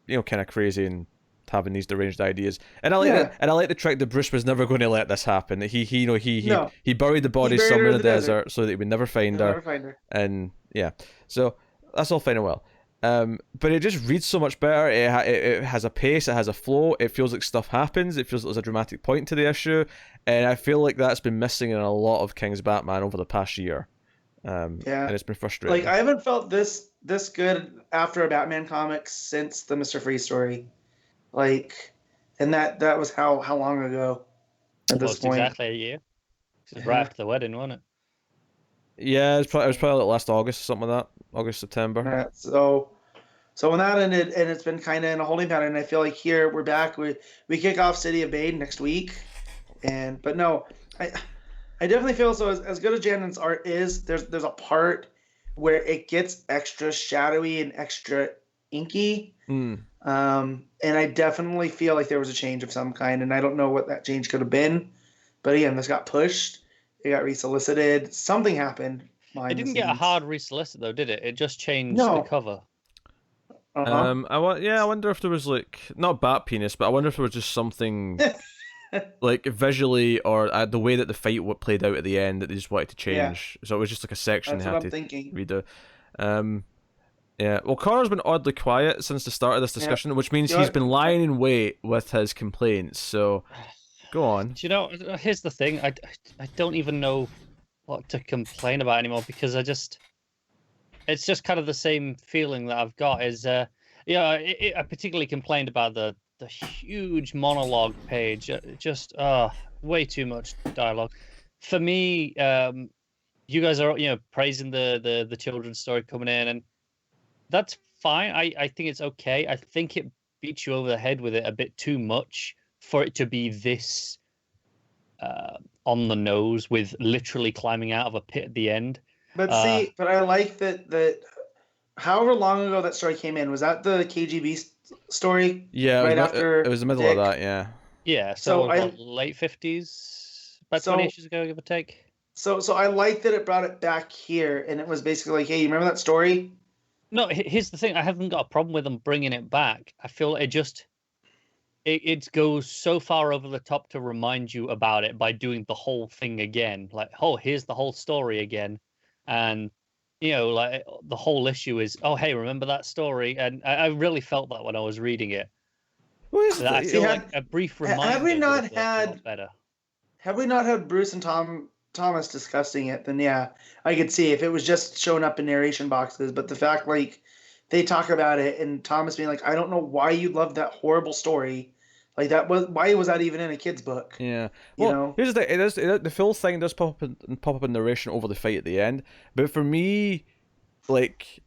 kind of crazy and having these deranged ideas. And I like the trick that Bruce was never going to let this happen. That he buried the body somewhere in the desert so that he would never find her. And yeah, so that's all fine and well. But it just reads so much better. It has a pace, it has a flow, it feels like stuff happens, it feels like there's a dramatic point to the issue, and I feel like that's been missing in a lot of King's Batman over the past year. And it's been frustrating. Like, I haven't felt this good after a Batman comic since the Mr. Freeze story. Like, and that was how long ago at this point? Exactly a year. It was right after the wedding, wasn't it? Yeah, it was probably like last August, something like that. August, September. Yeah, so when that ended, and it's been kind of in a holding pattern, I feel like here we're back. We kick off City of Bane next week, but no, I definitely feel so. As good as Janin's art is, there's a part where it gets extra shadowy and extra inky. And I definitely feel like there was a change of some kind, and I don't know what that change could have been. But again, this got pushed. It got resolicited. Something happened. It didn't get a hard resolicit though, did it? It just changed the cover. Uh-huh. I wonder if there was, like, not bat penis, but I wonder if there was just something like visually or the way that the fight played out at the end that they just wanted to change. So it was just like a section That's they what had I'm to thinking. redo. Yeah, well, Connor's been oddly quiet since the start of this discussion, which means he's been lying in wait with his complaints. So, go on. Do you know, here's the thing. I don't even know what to complain about anymore, because it's just kind of the same feeling that I've got. I particularly complained about the huge monologue page. Just way too much dialogue. For me, you guys are praising the children's story coming in, and that's fine. I think it's okay. I think it beats you over the head with it a bit too much for it to be this on the nose, with literally climbing out of a pit at the end. But but I like that however long ago that story came in, was that the KGB story? Yeah, after it was the middle of that, yeah. Yeah, so late 50s, about 20 issues ago, give or take. So I like that it brought it back here, and it was basically like, hey, you remember that story? No, here's the thing. I haven't got a problem with them bringing it back. I feel it goes so far over the top to remind you about it by doing the whole thing again. Like, oh, here's the whole story again. And, like, the whole issue is, oh, hey, remember that story? And I really felt that when I was reading it. I feel like a brief reminder. Have we not had Bruce and Thomas discussing it? Then yeah, I could see if it was just showing up in narration boxes. But the fact, like, they talk about it and Thomas being like, I don't know why you loved that horrible story, Like why was that even in a kid's book? Yeah. You Well, know? here's the thing. The full thing does pop up in narration over the fight at the end. But for me, like,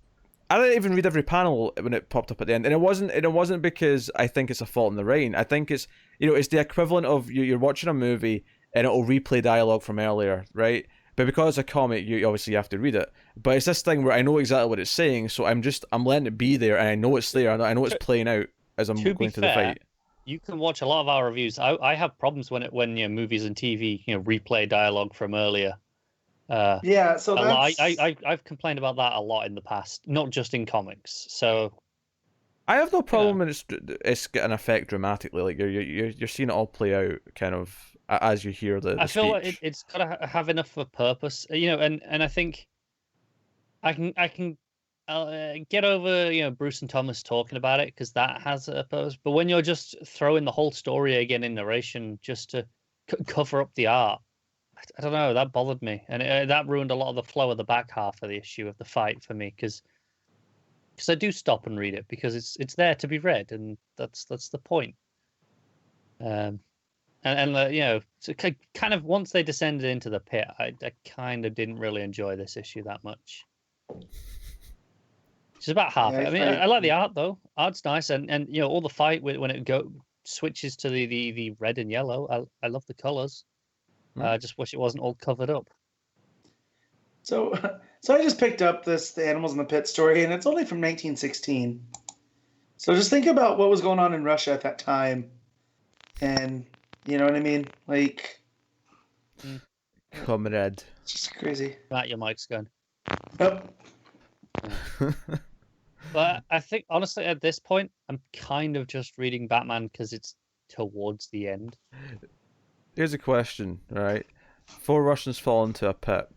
I didn't even read every panel when it popped up at the end, and it wasn't because I think it's a fault in the writing. I think it's it's the equivalent of you're watching a movie and it'll replay dialogue from earlier, right? But because it's a comic, you obviously have to read it. But it's this thing where I know exactly what it's saying, so I'm letting it be there, and I know it's there. I know it's playing out as I'm going to the fight. You can watch a lot of our reviews. I have problems when movies and TV replay dialogue from earlier. Yeah, so that's... I've complained about that a lot in the past, not just in comics. So I have no problem when it's got an effect dramatically. Like you're seeing it all play out kind of as you hear the I feel speech. like it's got to have enough of a purpose, and I think I can get over Bruce and Thomas talking about it because that has a purpose. But when you're just throwing the whole story again in narration just to cover up the art, I don't know, that bothered me, and that ruined a lot of the flow of the back half of the issue of the fight for me because I do stop and read it because it's there to be read, and that's the point. So kind of once they descended into the pit, I kind of didn't really enjoy this issue that much. It's about half. Yeah, I mean, I like the art though. Art's nice, and all the fight when it switches to the red and yellow. I love the colors. I just wish it wasn't all covered up. So I just picked up the Animals in the Pit story, and it's only from 1916. So just think about what was going on in Russia at that time, and you know what I mean, like. Comrade. It's just crazy. Right, your mic's going. Oh. But I think honestly, at this point, I'm kind of just reading Batman because it's towards the end. Here's a question, right? 4 Russians fall into a pit,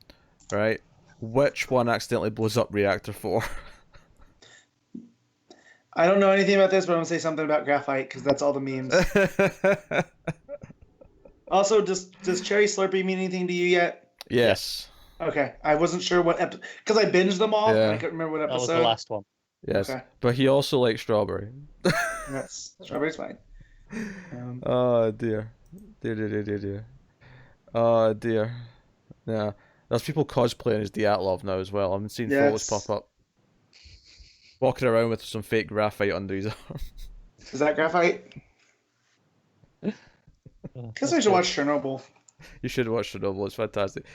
right? Which one accidentally blows up Reactor 4? I don't know anything about this, but I'm going to say something about graphite because that's all the memes. Also, does Cherry Slurpee mean anything to you yet? Yes. Okay. I wasn't sure what episode, because I binged them all, Yeah. and I couldn't remember what episode. That was the last one. Yes. Okay. But he also likes strawberry. Yes. Strawberry's fine. Oh, dear. Dear. Oh, dear. Yeah. There's people cosplaying as Dyatlov now as well. I've seen photos pop up. Walking around with some fake graphite under his arm. Is that graphite? Guess I should watch Chernobyl. You should watch Chernobyl. It's fantastic.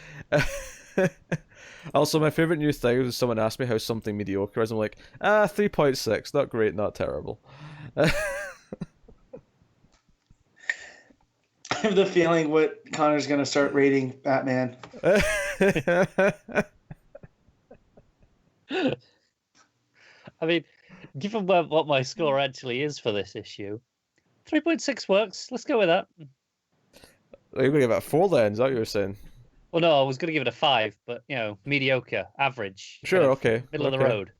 Also, my favorite new thing was someone asked me how something mediocre is. I'm like, 3.6. Not great, not terrible. I have the feeling what Connor's going to start rating Batman. I mean, given what my score actually is for this issue, 3.6 works. Let's go with that. You're going to give it a 4 then, is that what you were saying? Well, no, I was going to give it a 5, but, mediocre, average. Sure, okay. Middle of the road.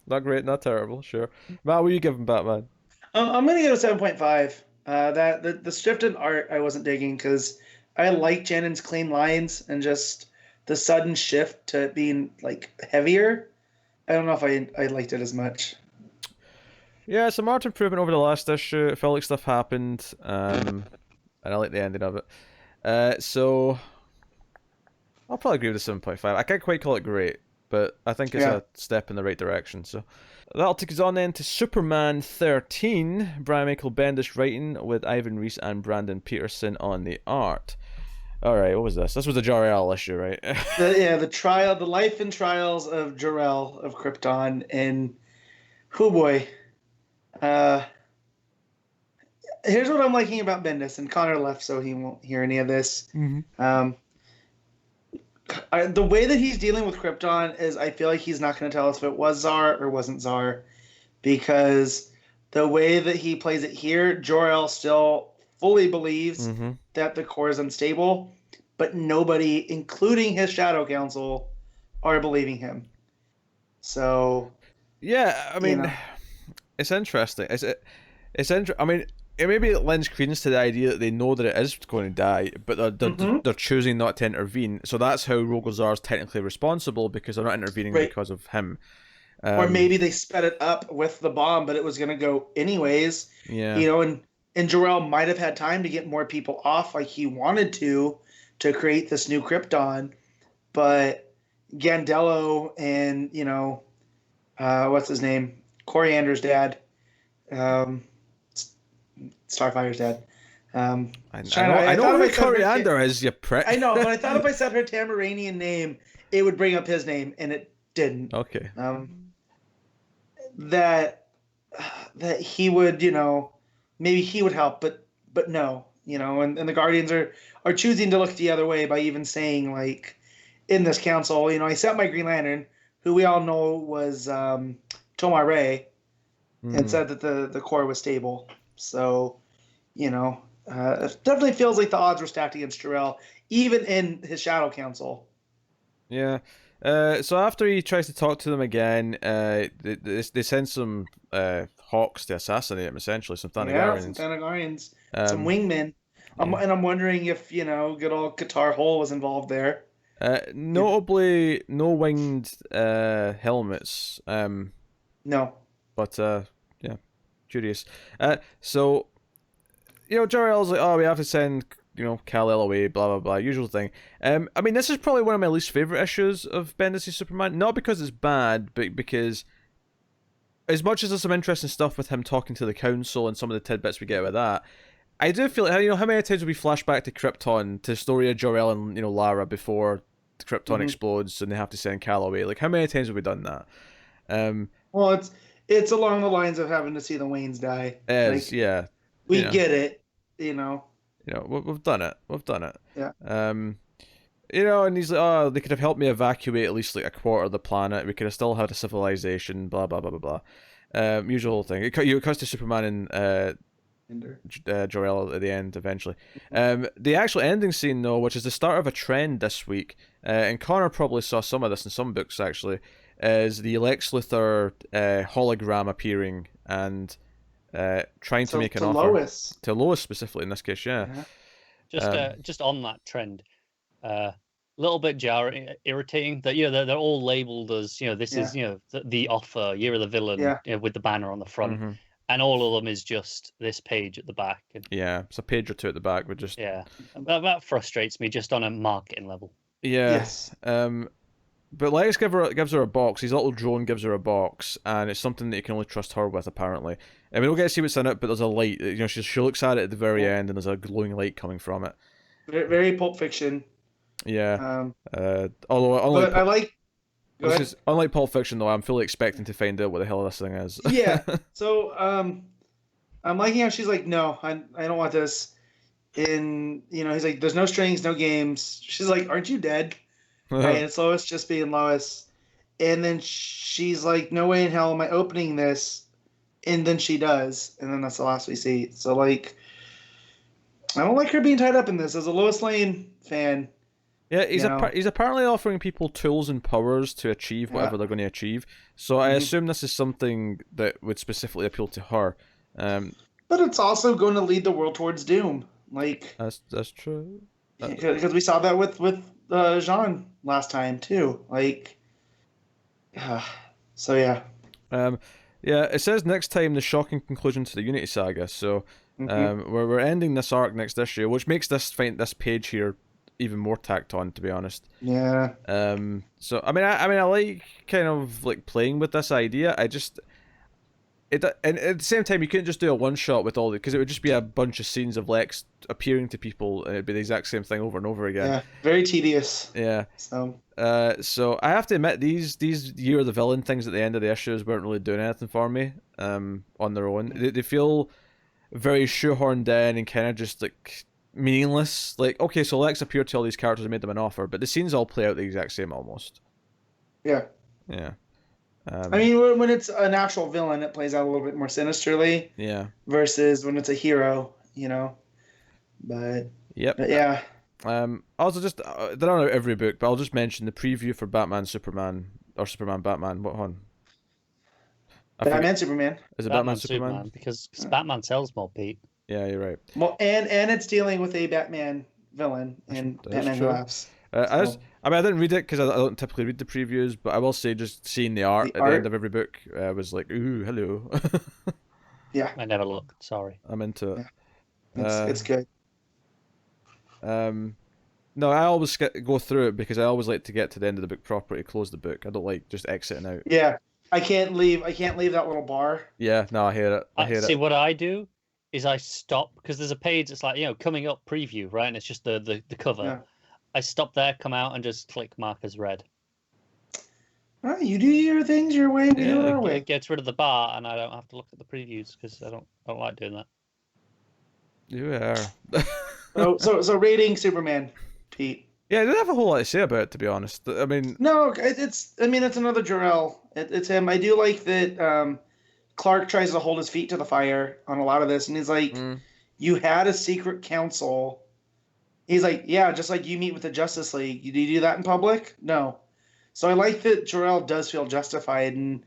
Not great, not terrible, sure. Matt, what are you giving Batman? I'm going to give it a 7.5. The shift in art I wasn't digging because I like Janin's clean lines and just the sudden shift to it being, like, heavier. I don't know if I liked it as much. Yeah, it's a marked improvement over the last issue. It felt like stuff happened, and I like the ending of it. So I'll probably agree with the 7.5. I can't quite call it great, but I think it's a step in the right direction. So that'll take us on then to Superman 13. Bryan Mikel Bendis writing with Ivan Reis and Brandon Peterson on the art. All right, what was this? This was the Jor-El issue, right? the life and trials of Jor-El of Krypton, and oh boy. Here's what I'm liking about Bendis, and Connor left, so he won't hear any of this. Mm-hmm. The way that he's dealing with Krypton is, I feel like he's not going to tell us if it was Tsar or wasn't Tsar, because the way that he plays it here, Jor-El still fully believes that the core is unstable, but nobody, including his Shadow Council, are believing him. So, yeah, I mean, it's interesting. I mean, maybe it lends credence to the idea that they know that it is going to die, but they're choosing not to intervene. So that's how Rogozar is technically responsible, because they're not intervening because of him. Or maybe they sped it up with the bomb, but it was going to go anyways. Yeah. You know, and and Jor-El might have had time to get more people off like he wanted to create this new Krypton, but Gandello and what's his name, Coriander's dad, Starfire's dad. I know who Coriander is, you prick. I know, but I thought if I said her Tamaranian name, it would bring up his name, and it didn't. Okay. That he would, maybe he would help, but no, and the Guardians are choosing to look the other way by even saying, like, in this council, I sent my Green Lantern, who we all know was Tomar Ray, and said that the core was stable. So, it definitely feels like the odds were stacked against Jor-El, even in his Shadow Council. Yeah. So after he tries to talk to them again, they send some Hawks to assassinate him, essentially, some Thanagarians. Some Thanagarians, some wingmen. And I'm wondering if, good old Qatar Hole was involved there. Notably, no winged helmets. No. But, yeah, curious. So, Jor-El's like, we have to send, Kal-El away, blah, blah, blah, usual thing. I mean, this is probably one of my least favourite issues of Bendis' Superman. Not because it's bad, but because as much as there's some interesting stuff with him talking to the council and some of the tidbits we get with that, I do feel like, how many times we flash back to Krypton, to the story of Jor-El and, Lara before Krypton explodes and they have to send Kal away. Like, how many times have we done that? Well, it's along the lines of having to see the Waynes die. Yeah. We get it, we've done it. We've done it. Yeah. And he's like, they could have helped me evacuate at least like a quarter of the planet. We could have still had a civilization. Blah blah blah blah blah. Usual thing. It comes to Superman and Jor-El at the end eventually. The actual ending scene though, which is the start of a trend this week, and Connor probably saw some of this in some books actually, is the Lex Luthor hologram appearing and trying to make an offer to Lois specifically in this case. Yeah. Just on that trend, little bit irritating that they're all labeled as this is the offer, year of the villain, with the banner on the front, and all of them is just this page at the back. And, it's a page or two at the back. But just that frustrates me just on a marketing level. Yeah. Yes. But Lex gives her a box. His little drone gives her a box, and it's something that you can only trust her with, apparently. I mean, we don't get to see what's in it, but there's a light. She looks at it at the very end, and there's a glowing light coming from it. Very Pulp Fiction. Yeah. Although I like. Unlike Pulp Fiction, though, I'm fully expecting to find out what the hell this thing is. Yeah. So, I'm liking how she's like, no, I don't want this. And he's like, there's no strings, no games. She's like, aren't you dead? Right, and it's Lois just being Lois. And then she's like, no way in hell am I opening this. And then she does. And then that's the last we see. So, like, I don't like her being tied up in this. As a Lois Lane fan. Yeah, he's apparently offering people tools and powers to achieve whatever they're going to achieve. So I assume this is something that would specifically appeal to her. But it's also going to lead the world towards doom. Like that's true. Because we saw that with Jean last time too. Like, so yeah. It says next time the shocking conclusion to the Unity Saga. So we're ending this arc next issue, which makes this page here even more tacked on, to be honest. Yeah. So I mean I like kind of like playing with this idea. And at the same time, you couldn't just do a one shot with all because it would just be a bunch of scenes of Lex appearing to people, and it'd be the exact same thing over and over again. Yeah, very tedious. Yeah. So I have to admit these Year of the Villain things at the end of the issues weren't really doing anything for me. On their own, they feel very shoehorned in and kind of just like meaningless. Like, okay, so Lex appeared to all these characters and made them an offer, but the scenes all play out the exact same almost. Yeah. Yeah. I mean, when it's an actual villain, it plays out a little bit more sinisterly. Yeah. Versus when it's a hero, But yeah. Also, just they're not out every book, but I'll just mention the preview for Batman Superman or Superman Batman. What one? Batman Superman. Is it Batman Superman? Because Batman sells more, Pete. Yeah, you're right. Well, and it's dealing with a Batman villain in Batman Collapse. I didn't read it because I don't typically read the previews, but I will say just seeing the art at the end of every book was like, ooh, hello. Yeah. I never look. Sorry. I'm into it. It's good. No, I always go through it because I always like to get to the end of the book properly, close the book. I don't like just exiting out. Yeah, I can't leave that little bar. Yeah, no, I hear it. I hear See, it. what I do is I stop because there's a page that's like, coming up preview, right? And it's just the cover. Yeah. I stop there, come out, and just click mark as read. Well, you do your things your way, we do it our way. It gets rid of the bar, and I don't have to look at the previews because I don't like doing that. You are. so rating Superman, Pete. Yeah, I don't have a whole lot to say about it, to be honest. I mean, no, it's another Jor-El. It's him. I do like that. Clark tries to hold his feet to the fire on a lot of this, and he's like, "You had a secret council." He's like, "Yeah, just like you meet with the Justice League. Do you do that in public?" No. So I like that Jor-El does feel justified, and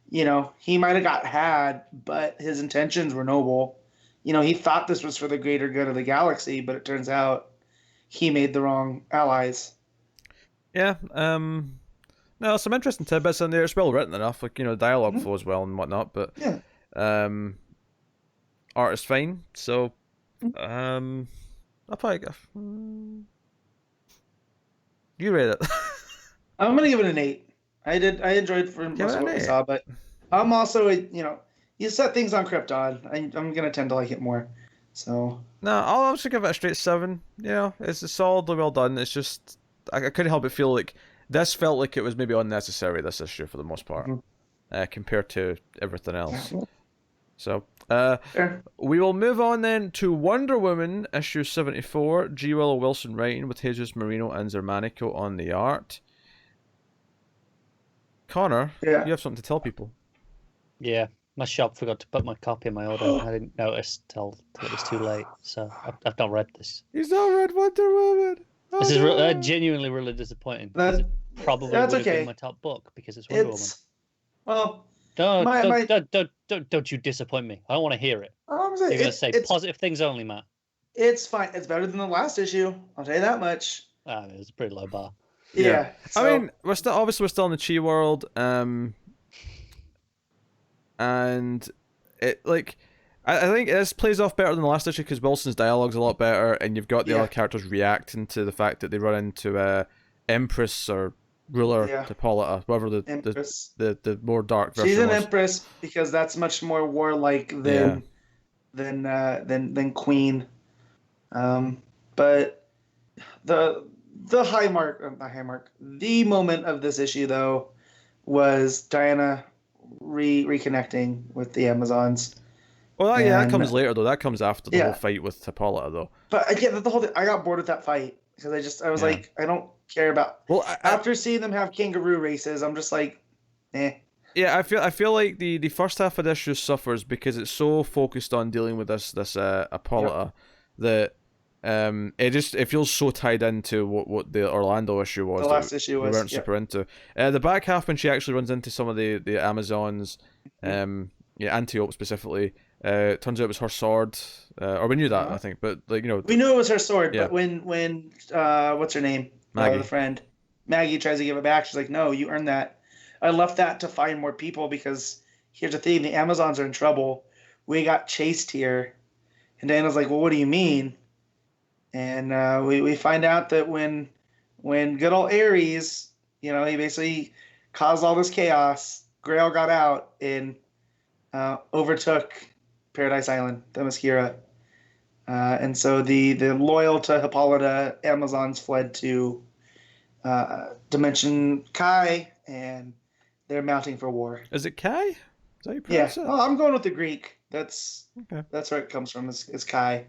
he might have got had, but his intentions were noble. He thought this was for the greater good of the galaxy, but it turns out he made the wrong allies. Yeah. No, some interesting tidbits in there. It's well written enough, like dialogue flows well and whatnot. But yeah, art is fine. So, I'll probably go. You rate it. I'm gonna give it an 8. I enjoyed for most of what we saw, but I'm also you set things on Krypton. I'm gonna tend to like it more. So no, I'll also give it a straight 7. It's solidly well done. It's just I couldn't help but feel like this felt like it was maybe unnecessary, this issue, for the most part, compared to everything else. So we will move on then to Wonder Woman issue 74. G. Willow Wilson writing with Jesus Merino and Xermanico on the art. Connor, you have something to tell people. Yeah. My shop forgot to put my copy in my order. I didn't notice till it was too late, so I've not read this. He's not read Wonder Woman. This is genuinely really disappointing. It probably would have been my top book because it's Wonder Woman. Well, don't you disappoint me. I don't want to hear it. You're going to say positive things only, Matt. It's fine. It's better than the last issue. I'll tell you that much. It was a pretty low bar. Yeah. So, I mean, we're still in the Chi world. And it I think this plays off better than the last issue because Wilson's dialogue's a lot better, and you've got the other characters reacting to the fact that they run into Empress or Ruler Hippolyta, whatever the more dark version. She's an was. Empress because that's much more warlike than Queen. But the moment of this issue though was Diana reconnecting with the Amazons. Well, that comes later though. That comes after the whole fight with Hippolyta though. But I get the whole thing. I got bored with that fight because I was like, I don't care about. Well, after seeing them have kangaroo races, I'm just like, eh. Yeah, I feel like the first half of this issue suffers because it's so focused on dealing with this Hippolyta that it feels so tied into what the Orlando issue was. The last issue was. We weren't super into. The back half when she actually runs into some of the Amazons, Antiope specifically. Turns out it was her sword, or we knew that I think, but we knew it was her sword. But when what's her name, Maggie, the friend, Maggie tries to give it back, she's like, "No, you earned that. I left that to find more people because here's the thing: the Amazons are in trouble. We got chased here." And Diana's like, "Well, what do you mean?" And we find out that when good old Ares, he basically caused all this chaos. Grail got out and overtook Paradise Island, Themyscira. And so the loyal to Hippolyta Amazons fled to Dimension Chi, and they're mounting for war. Is it Chi? Is that how you pronounce it? Oh, I'm going with the Greek. That's where it comes from. Is Chi.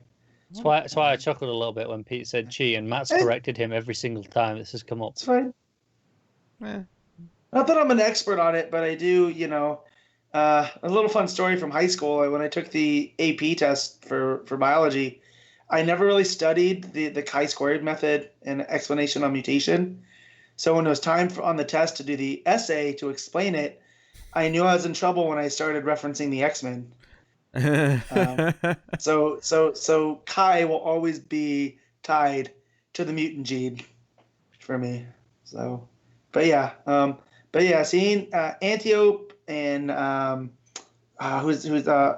That's why I chuckled a little bit when Pete said Chi, and Matt's corrected him every single time this has come up. It's fine. Yeah. Not that I'm an expert on it, but I do, a little fun story from high school. When I took the AP test for biology, I never really studied the chi-squared method and explanation on mutation. So when it was time on the test to do the essay to explain it, I knew I was in trouble when I started referencing the X-Men. So Kai will always be tied to the mutant gene for me. So, seeing Antiope and who's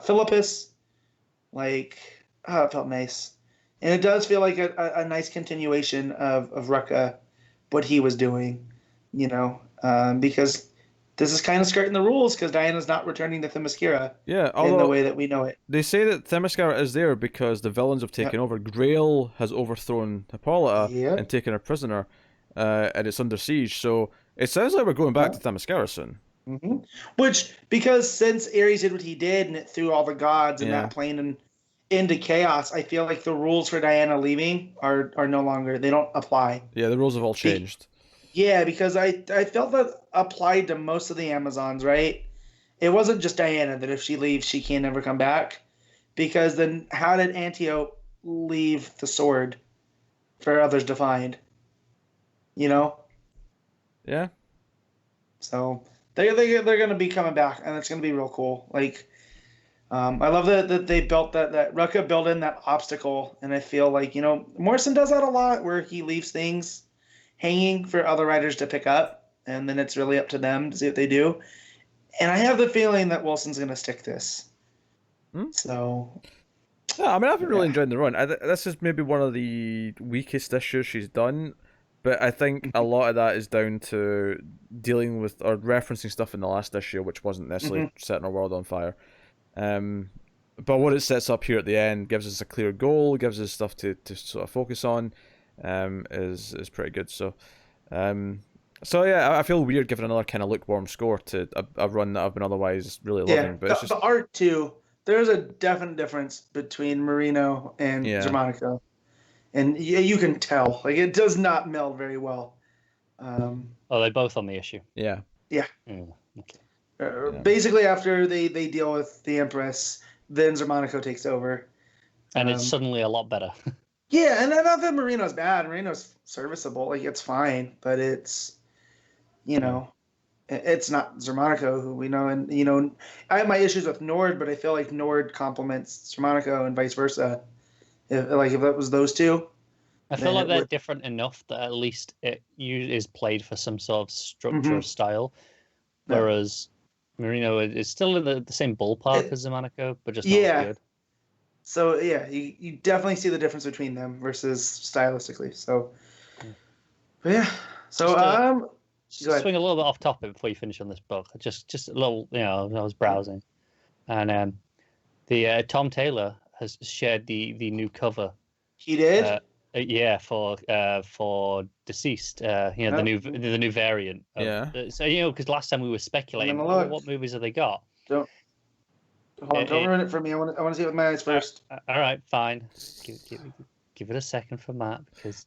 Philippus, it felt nice. And it does feel like a nice continuation of Rucka, what he was doing, because this is kind of skirting the rules because Diana's not returning to Themyscira Yeah, in the way that we know it. they say that Themyscira is there because the villains have taken over. Grail has overthrown Hippolyta and taken her prisoner, and it's under siege. So it sounds like we're going back to Themyscira soon. Mm-hmm. Which, because since Ares did what he did and it threw all the gods in that plane into chaos, I feel like the rules for Diana leaving are no longer, they don't apply. Yeah, the rules have all changed. Yeah, because I felt that applied to most of the Amazons, right? It wasn't just Diana that if she leaves, she can't ever come back. Because then how did Antiope leave the sword for others to find? Yeah. So they're going to be coming back, and it's going to be real cool. Like, I love that they built that Rucka built in that obstacle, and I feel like, Morrison does that a lot where he leaves things hanging for other writers to pick up, and then it's really up to them to see what they do. And I have the feeling that Wilson's going to stick this. So, yeah, I mean, I've been really enjoying the run. This is maybe one of the weakest issues she's done, but I think a lot of that is down to dealing with or referencing stuff in the last issue, which wasn't necessarily setting our world on fire. But what it sets up here at the end gives us a clear goal, gives us stuff to sort of focus on, is pretty good. So yeah, I feel weird giving another kind of lukewarm score to a run that I've been otherwise really loving. But it's just the art too. There's a definite difference between Merino and Xermanico, and you can tell. Like, it does not meld very well. They're both on the issue. Yeah. Okay. Basically, after they deal with the Empress, then Xermanico takes over. And it's suddenly a lot better. Yeah, and not that Merino's bad. Merino's serviceable. Like, it's fine, but it's, it's not Xermanico, who we know. And, I have my issues with Nord, but I feel like Nord complements Xermanico and vice versa. If that was those two. I feel like they're different enough that at least it is played for some sort of structure or style. Whereas Merino is still in the same ballpark as Xermanico, but just not as good. So, you definitely see the difference between them versus stylistically. So, but yeah. So, swing a little bit off topic before you finish on this book. Just a little, I was browsing. And the Tom Taylor has shared the new cover. He did? For Deceased, the new variant. So because last time we were speculating, what movies have they got? Don't ruin it for me. I want to see it with my eyes first. All right, fine. Give it a second for Matt because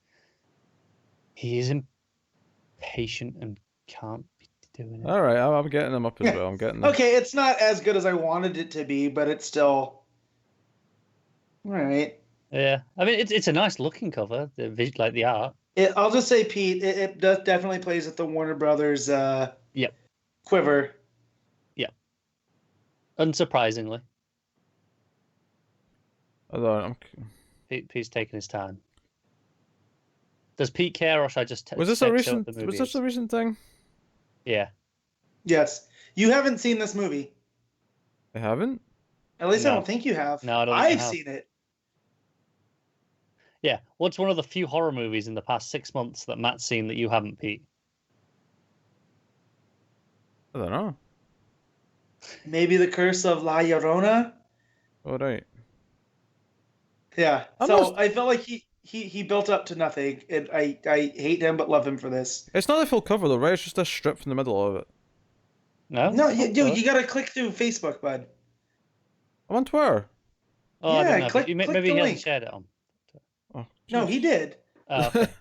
he is impatient and can't be doing it. All right, I'm getting them up as well. I'm getting them. Okay, it's not as good as I wanted it to be, but it's still all right. Yeah, I mean it's a nice looking cover. Like the art. I'll just say, Pete, it does definitely plays with the Warner Brothers. Quiver. Yeah. Unsurprisingly. Although Pete's taking his time. Does Pete care, or should I just? Was this a recent thing? Yeah. Yes. You haven't seen this movie. I haven't. At least I don't think you have. No, I don't. I've seen it. Yeah. What's one of the few horror movies in the past 6 months that Matt's seen that you haven't, Pete? I don't know. Maybe The Curse of La Llorona? Oh, right. Yeah. I felt like he built up to nothing, and I hate him but love him for this. It's not the full cover, though, right? It's just a strip from the middle of it. No, you gotta click through Facebook, bud. I'm on Twitter. Oh, yeah, I don't know. Maybe he hasn't link. shared it on. Oh, no, he did. Oh, okay.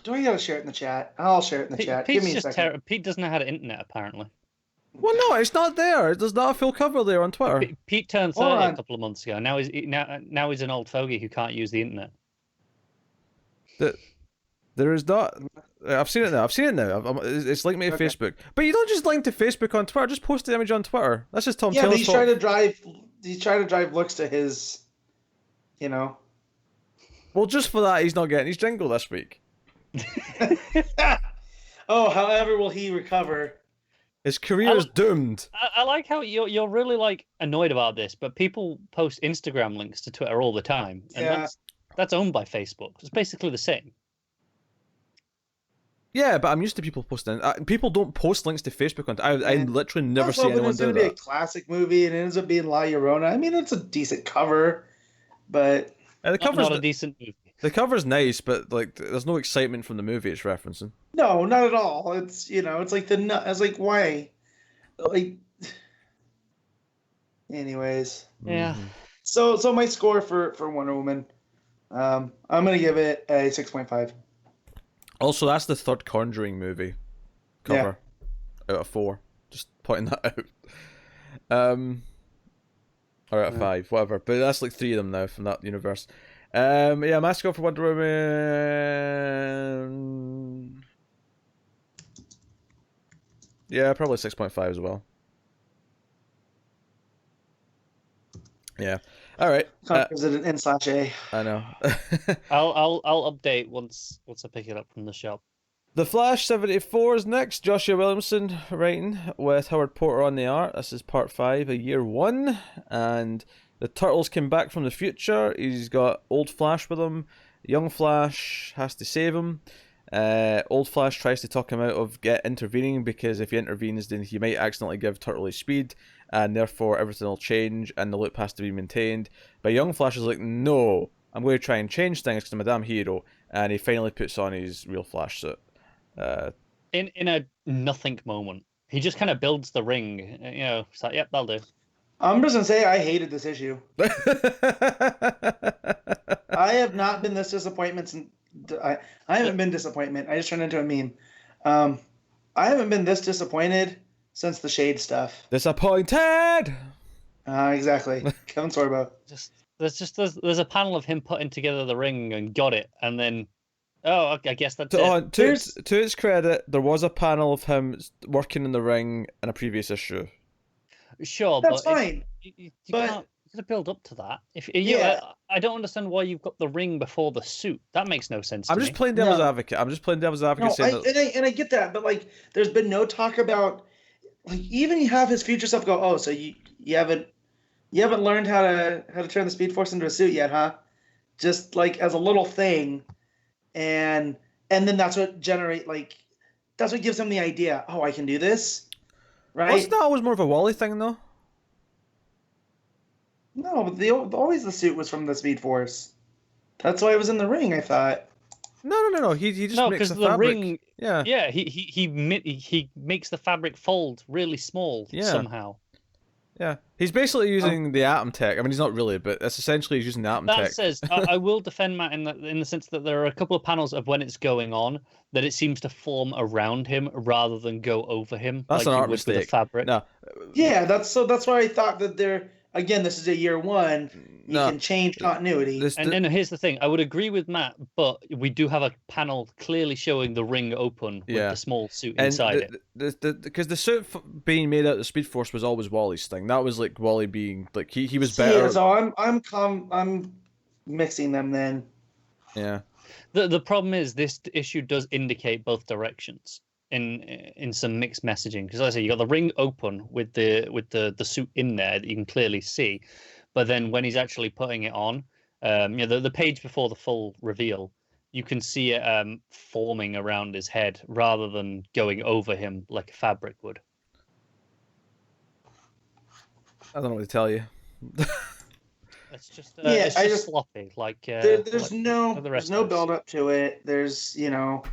Do I gotta share it in the chat? I'll share it in the chat. Give me a second. Pete doesn't know how to internet, apparently. Well, no, it's not there. There's not a full cover there on Twitter. Pete turned 30 a couple of months ago. Now he's an old fogey who can't use the internet. There is not. I've seen it now. It's linked me to Facebook. But you don't just link to Facebook on Twitter. Just post the image on Twitter. That's just Tom Taylor's fault. He's trying to drive looks to his, Well, just for that, he's not getting his jingle this week. Oh, however will he recover His career is doomed. I like how you're really like annoyed about this, but people post Instagram links to Twitter all the time, and Yeah. that's owned by Facebook. It's basically the same. Yeah, but I'm used to people posting. People don't post links to Facebook. I literally never see anyone It's do going to be a that. classic movie, and it ends up being La Llorona. I mean, it's a decent cover, but The Not cover's a decent movie. the cover's nice, but like, there's no excitement from the movie it's referencing. no, not at all. It's it's like it's like why, like. Anyways, Yeah. Mhm. so my score for Wonder Woman, I'm gonna give it a 6.5. Also, that's the third Conjuring movie cover out of 4. Just pointing that out. Or out of 5, whatever. But that's like 3 of them now from that universe. Yeah, my score for Wonder Woman. Yeah, probably 6.5 as well. Yeah. All right. Is it an N/A? I know. I'll update once I pick it up from the shop. The Flash 74 is next. Joshua Williamson writing with Howard Porter on the art. This is part 5 of year 1. And the Turtles came back from the future. He's got old Flash with him. Young Flash has to save him. Old Flash tries to talk him out of intervening, because if he intervenes, then he might accidentally give Turtle his speed, and therefore everything will change and the loop has to be maintained. But Young Flash is like, no, I'm going to try and change things because I'm a damn hero. And he finally puts on his real Flash suit. In a nothing moment, he just kind of builds the ring. It's like, yep, that'll do. I'm just gonna say I hated this issue. I have not been this disappointment since I haven't been disappointment. I just turned into a meme. I haven't been this disappointed since the Shade stuff. Disappointed! Exactly. Kevin Sorbo. There's a panel of him putting together the ring and got it, and then I guess that's it. To its credit, there was a panel of him working in the ring in a previous issue. Sure, That's but fine. You But- can't. You gotta build up to that. Yeah. I don't understand why you've got the ring before the suit. That makes no sense. I'm to just me. playing devil's No. advocate. No, saying that... and I get that, but like, there's been no talk about, like, even you have his future stuff go. Oh, so you haven't learned how to turn the Speed Force into a suit yet, huh? Just like as a little thing, and then that's what that's what gives him the idea. Oh, I can do this, right? Wasn't that always more of a Wally thing, though? No, but always the suit was from the Speed Force. That's why it was in the ring, I thought. No. He just makes because the the fabric. ring. Yeah. Yeah, he makes the fabric fold really small somehow. Yeah. He's basically using the atom tech. I mean, he's not really, but that's essentially he's using the atom That tech. says, I will defend Matt in the sense that there are a couple of panels of when it's going on that it seems to form around him rather than go over him. That's like an you art would with the mistake. fabric. No. Yeah, that's why I thought that again, this is a year 1. You can change continuity. And here's the thing: I would agree with Matt, but we do have a panel clearly showing the ring open with the small suit inside it. Because the suit being made out of the Speed Force was always Wally's thing. That was like Wally being like he was better. Yeah, so I'm mixing them then. Yeah. The problem is this issue does indicate both directions in some mixed messaging, because like I say, you got the ring open with the suit in there that you can clearly see, but then when he's actually putting it on, the page before the full reveal, you can see it forming around his head rather than going over him like a fabric would. I don't know what to tell you. It's just sloppy. Like there's like no the rest no of us. build up to it. There's Well,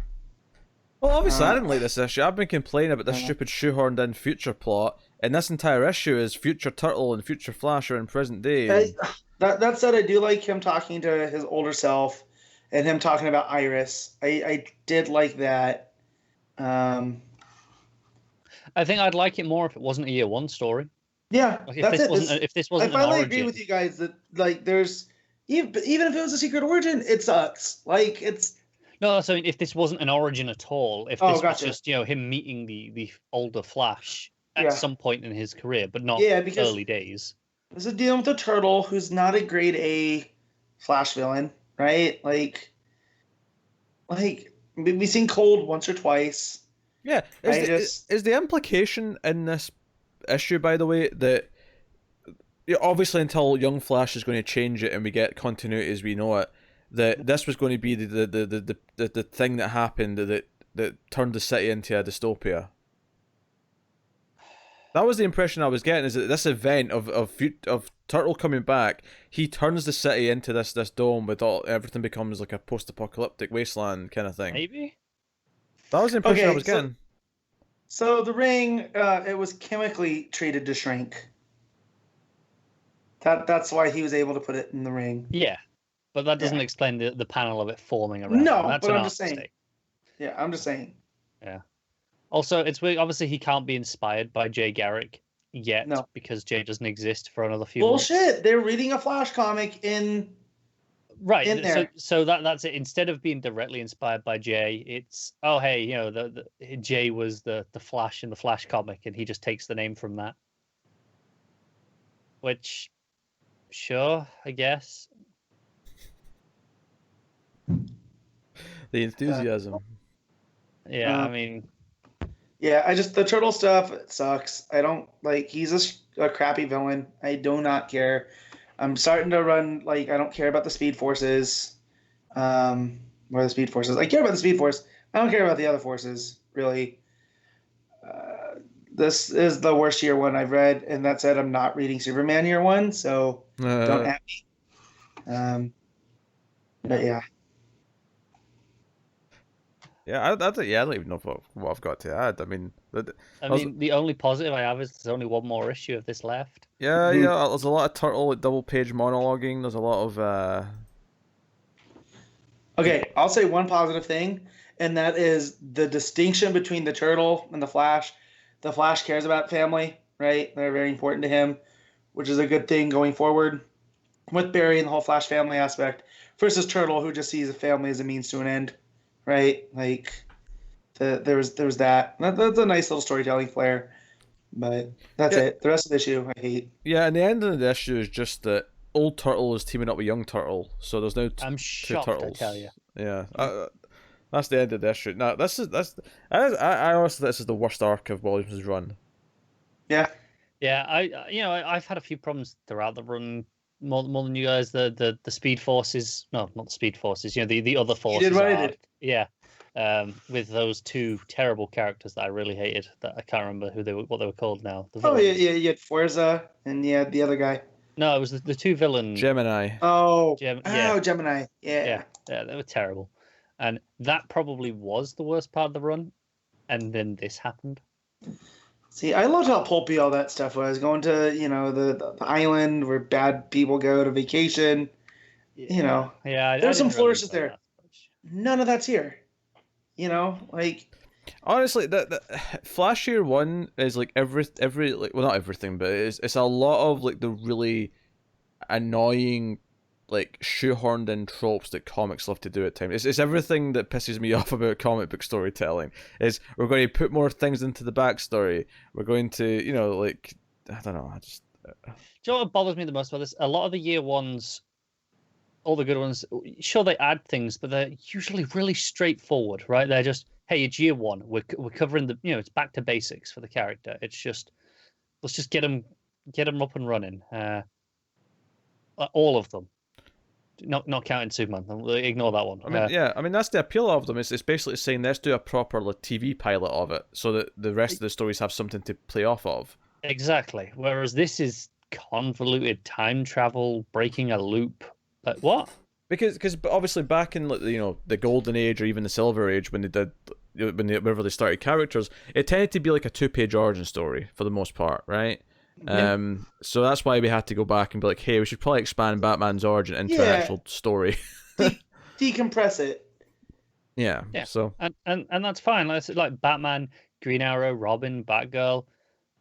obviously, I didn't like this issue. I've been complaining about this stupid shoehorned in future plot, and this entire issue is future Turtle and future Flash are in present day. That said, I do like him talking to his older self, and him talking about Iris. I did like that. I think I'd like it more if it wasn't a year 1 story. Yeah, Like that's it. if this wasn't I an finally origin. agree with you guys that like there's even if it was a secret origin, it sucks. Like it's. No, so if this wasn't an origin at all, if this was gotcha. just him meeting the older Flash at Yeah. some point in his career, but not because early days. this is dealing with a turtle who's not a grade A Flash villain, right? Like we've seen Cold once or twice. Yeah, is the implication in this issue, by the way, that obviously until Young Flash is going to change it and we get continuity as we know it, that this was going to be the thing that happened that turned the city into a dystopia? That was the impression I was getting, is that this event of Turtle coming back, he turns the city into this dome with everything becomes like a post-apocalyptic wasteland kind of thing. Maybe? That was the impression I was getting. So the ring, it was chemically treated to shrink. That's why he was able to put it in the ring. Yeah, but that doesn't explain the panel of it forming around. No, That's but I'm just saying. Yeah, I'm just saying. Yeah. Also, it's weird. Obviously, he can't be inspired by Jay Garrick yet because Jay doesn't exist for another few months. Bullshit! They're reading a Flash comic in there. So that's it. Instead of being directly inspired by Jay, it's hey, the Jay was the Flash in the Flash comic, and he just takes the name from that. Which, sure, I guess. The enthusiasm. Yeah, I mean. Yeah, the Turtle stuff sucks. I don't like. He's a crappy villain. I do not care. I'm starting to run I don't care about the Speed Forces. Where the Speed Forces? I care about the Speed Force. I don't care about the other forces really. This is the worst year one I've read, and that said, I'm not reading Superman year one, so don't at me. But yeah. Yeah, I don't even know what I've got to add. I mean, the only positive I have is there's only one more issue of this left. Yeah, there's a lot of Turtle double-page monologuing. There's a lot of. Okay, I'll say one positive thing, and that is the distinction between the Turtle and the Flash. The Flash cares about family, right? They're very important to him, which is a good thing going forward with Barry and the whole Flash family aspect, versus Turtle, who just sees a family as a means to an end. Right, there was that. That's a nice little storytelling flair, but that's it. The rest of the issue, I hate. Yeah, and the end of the issue is just that old Turtle is teaming up with young Turtle, so there's now I'm shocked, two Turtles. I tell you. Yeah, that's the end of the issue. Now, I honestly think this is the worst arc of Williamson's run. Yeah. Yeah, I've had a few problems throughout the run. More than you guys, the Speed Forces. No, not the Speed Forces. The other forces. You did what I did. Yeah, with those two terrible characters that I really hated. That I can't remember what they were called now. You had Forza and you had the other guy. No, it was the two villains. Gemini. Gemini. Yeah, they were terrible, and that probably was the worst part of the run, and then this happened. See, I loved how pulpy all that stuff was. Going to, the island where bad people go to vacation. Yeah, there's some flourishes there. None of that's here. Honestly, the Flash Year One is every not everything, but it's a lot of the really annoying shoehorned in tropes that comics love to do at times. It's everything that pisses me off about comic book storytelling. Is we're going to put more things into the backstory. We're going to, I don't know. Do you know what bothers me the most about this? A lot of the year ones, all the good ones, sure they add things, but they're usually really straightforward, right? They're just, hey, it's year one. We're covering it's back to basics for the character. It's just, let's just get them up and running. All of them. Not counting Superman. Ignore that one. I mean that's the appeal of them. It's basically saying let's do a proper TV pilot of it, so that the rest of the stories have something to play off of. Exactly. Whereas this is convoluted time travel, breaking a loop. What? Because obviously back in the Golden Age or even the Silver Age whenever they started characters, it tended to be a 2-page origin story for the most part, right? Yeah. So that's why we had to go back and be hey, we should probably expand Batman's origin into an actual story. Decompress it. Yeah. So and that's fine. Like Batman, Green Arrow, Robin, Batgirl,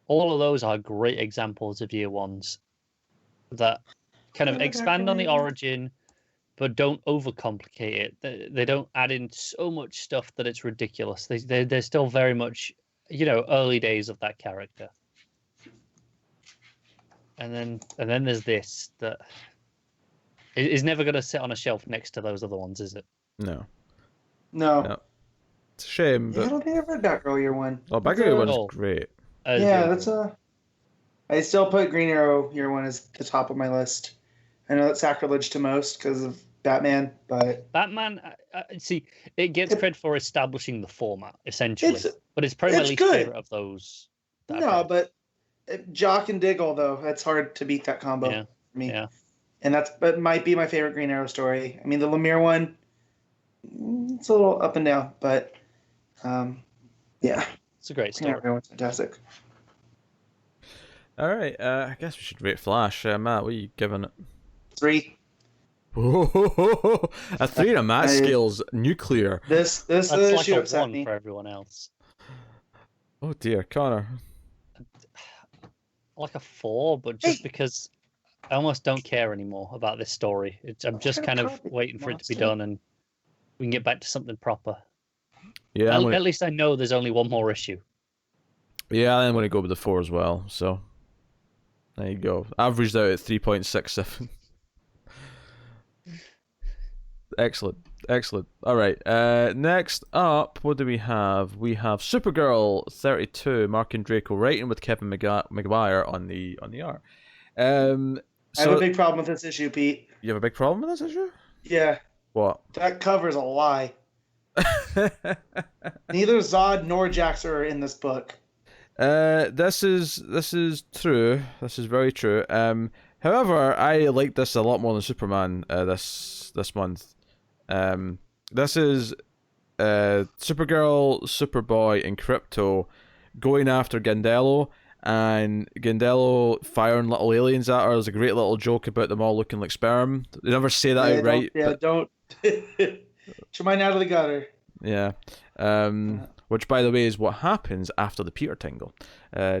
all of those are great examples of year ones that kind of expand on the origin, but don't overcomplicate it. They don't add in so much stuff that it's ridiculous. They're still very much, early days of that character. And then there's this that is never going to sit on a shelf next to those other ones, is it? No. It's a shame, Yeah, I but don't think I've read Batgirl Year One. oh, Batgirl Year One is Oh. great. Yeah, that's a. I still put Green Arrow Year One as the top of my list. I know that's sacrilege to most because of Batman, but Batman. See, it gets credit for establishing the format essentially, but it's probably my it's least good. favorite of those. that I've no, read. but Jock and Diggle though, that's hard to beat that combo Yeah, for me. yeah. And but might be my favorite Green Arrow story. I mean, the Lemire one, it's a little up and down, but yeah, It's a great Green story. Arrow one's fantastic. All right, I guess we should rate Flash. Matt, what are you giving it? 3. A 3 on a Matt scale's nuclear. This That's like issue a upset 1 me. for everyone else. Oh dear, Connor. Like a 4, but just because I almost don't care anymore about this story. I'm just kind of waiting for it to be done and we can get back to something proper. Yeah, At least I know there's only one more issue. yeah, I'm gonna go with the 4 as well. So there you go. Averaged out at 3.67. Excellent, excellent. All right. Next up, what do we have? We have Supergirl 32, Marc Andreyko writing with Kevin Maguire on the art. I have a big problem with this issue, Pete. You have a big problem with this issue? Yeah, What? that cover's a lie. Neither Zod nor Jax are in this book. This is true. This is very true. However, I like this a lot more than Superman. This month. This is Supergirl, Superboy, and Crypto going after Gandello, and Gandello firing little aliens at her. There's a great little joke about them all looking like sperm. They never say that outright. Don't. Get your mind out of the gutter. Yeah. Which, by the way, is what happens after the Peter tingle.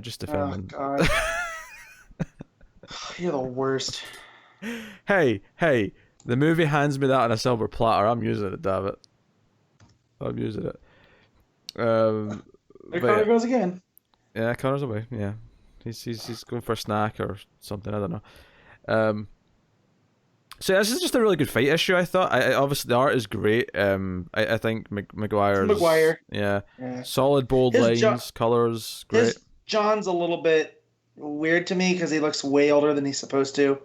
Just defending. Oh, God. You're the worst. Hey, the movie hands me that on a silver platter. I'm using it, damn it. I'm using it. There But Connor goes again. yeah, Connor's away. Yeah, he's going for a snack or something. I don't know. So yeah, this is just a really good fight issue. I thought. Obviously the art is great. I think Maguire's Maguire. Yeah, Yeah. solid bold His lines, colors, great. His John's a little bit weird to me because he looks way older than he's supposed to.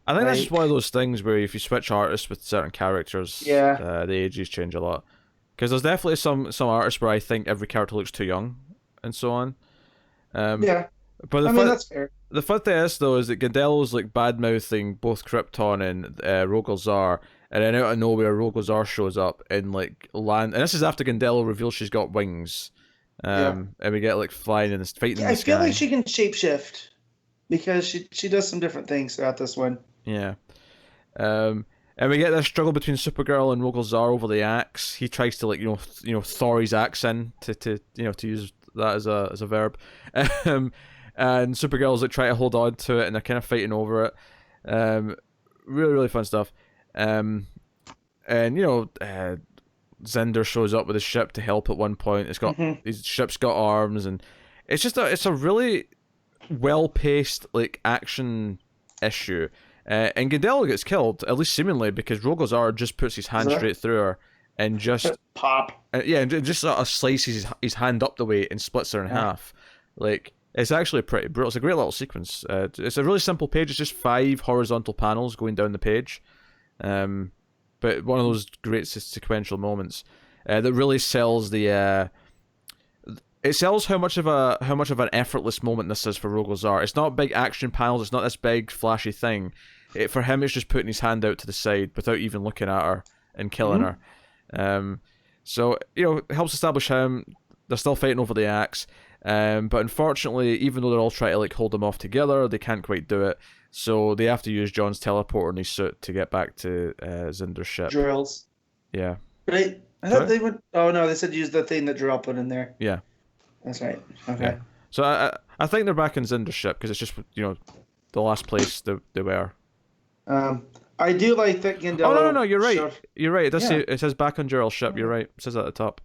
I think that's like- just one of those things where if you switch artists with certain characters, Yeah. the ages change a lot. Because there's definitely some artists where I think every character looks too young, and so on. Yeah, But I mean that's fair. the fun thing is though is that Gandello's like bad mouthing both Krypton and Rogol Zar, and then out of nowhere Rogol Zar shows up and like land, and this is after Gandello reveals she's got wings, and we get like flying and fighting in the I feel sky. like she can shapeshift because she does some different things throughout this one. Yeah. And we get this struggle between Supergirl and Rogol Zar over the axe. He tries to like Thor his axe in to use that as a verb. And Supergirl's like trying to hold on to it and they're kind of fighting over it. Really, really fun stuff. And Zender shows up with his ship to help at one point. It's got his ship's got arms, and it's just it's a really well paced like action issue. And Gandello gets killed, at least seemingly, because Rogol Zar just puts his hand straight through her and just Pop. and just sort of slices his hand up the way and splits her in half. Like, it's actually pretty brutal. It's a great little sequence. It's a really simple page. It's just 5 horizontal panels going down the page. But one of those great sequential moments that really sells the. It sells how much of an effortless moment this is for Rogol Zar. It's not big action panels. It's not this big flashy thing. For him, it's just putting his hand out to the side without even looking at her and killing her. So it helps establish him. They're still fighting over the axe, but unfortunately, even though they're all trying to like hold them off together, they can't quite do it. So they have to use John's teleporter in his suit to get back to Zinder's ship. Drills. Yeah. Right. I thought they would. Oh no, they said use the thing that Drell put in there. Yeah. That's right. Okay. Yeah. So I think they're back in Zinder's ship because it's just the last place they were. I do like that Gandello. Oh no, you're right. You're right. It says back on Jarrell's ship. You're right. It says that at the top.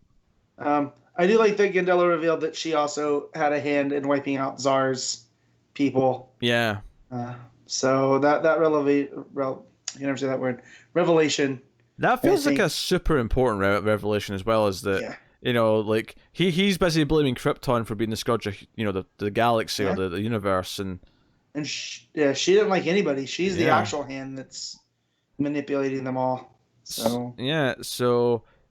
I do like that Gandello revealed that she also had a hand in wiping out Zar's people. Yeah. So that you never say that word. Revelation. That feels like a super important revelation as well as that. Yeah. like he's busy blaming Krypton for being the scourge of the galaxy or the universe, and she didn't like anybody. She's the Yeah. actual hand that's manipulating them all. So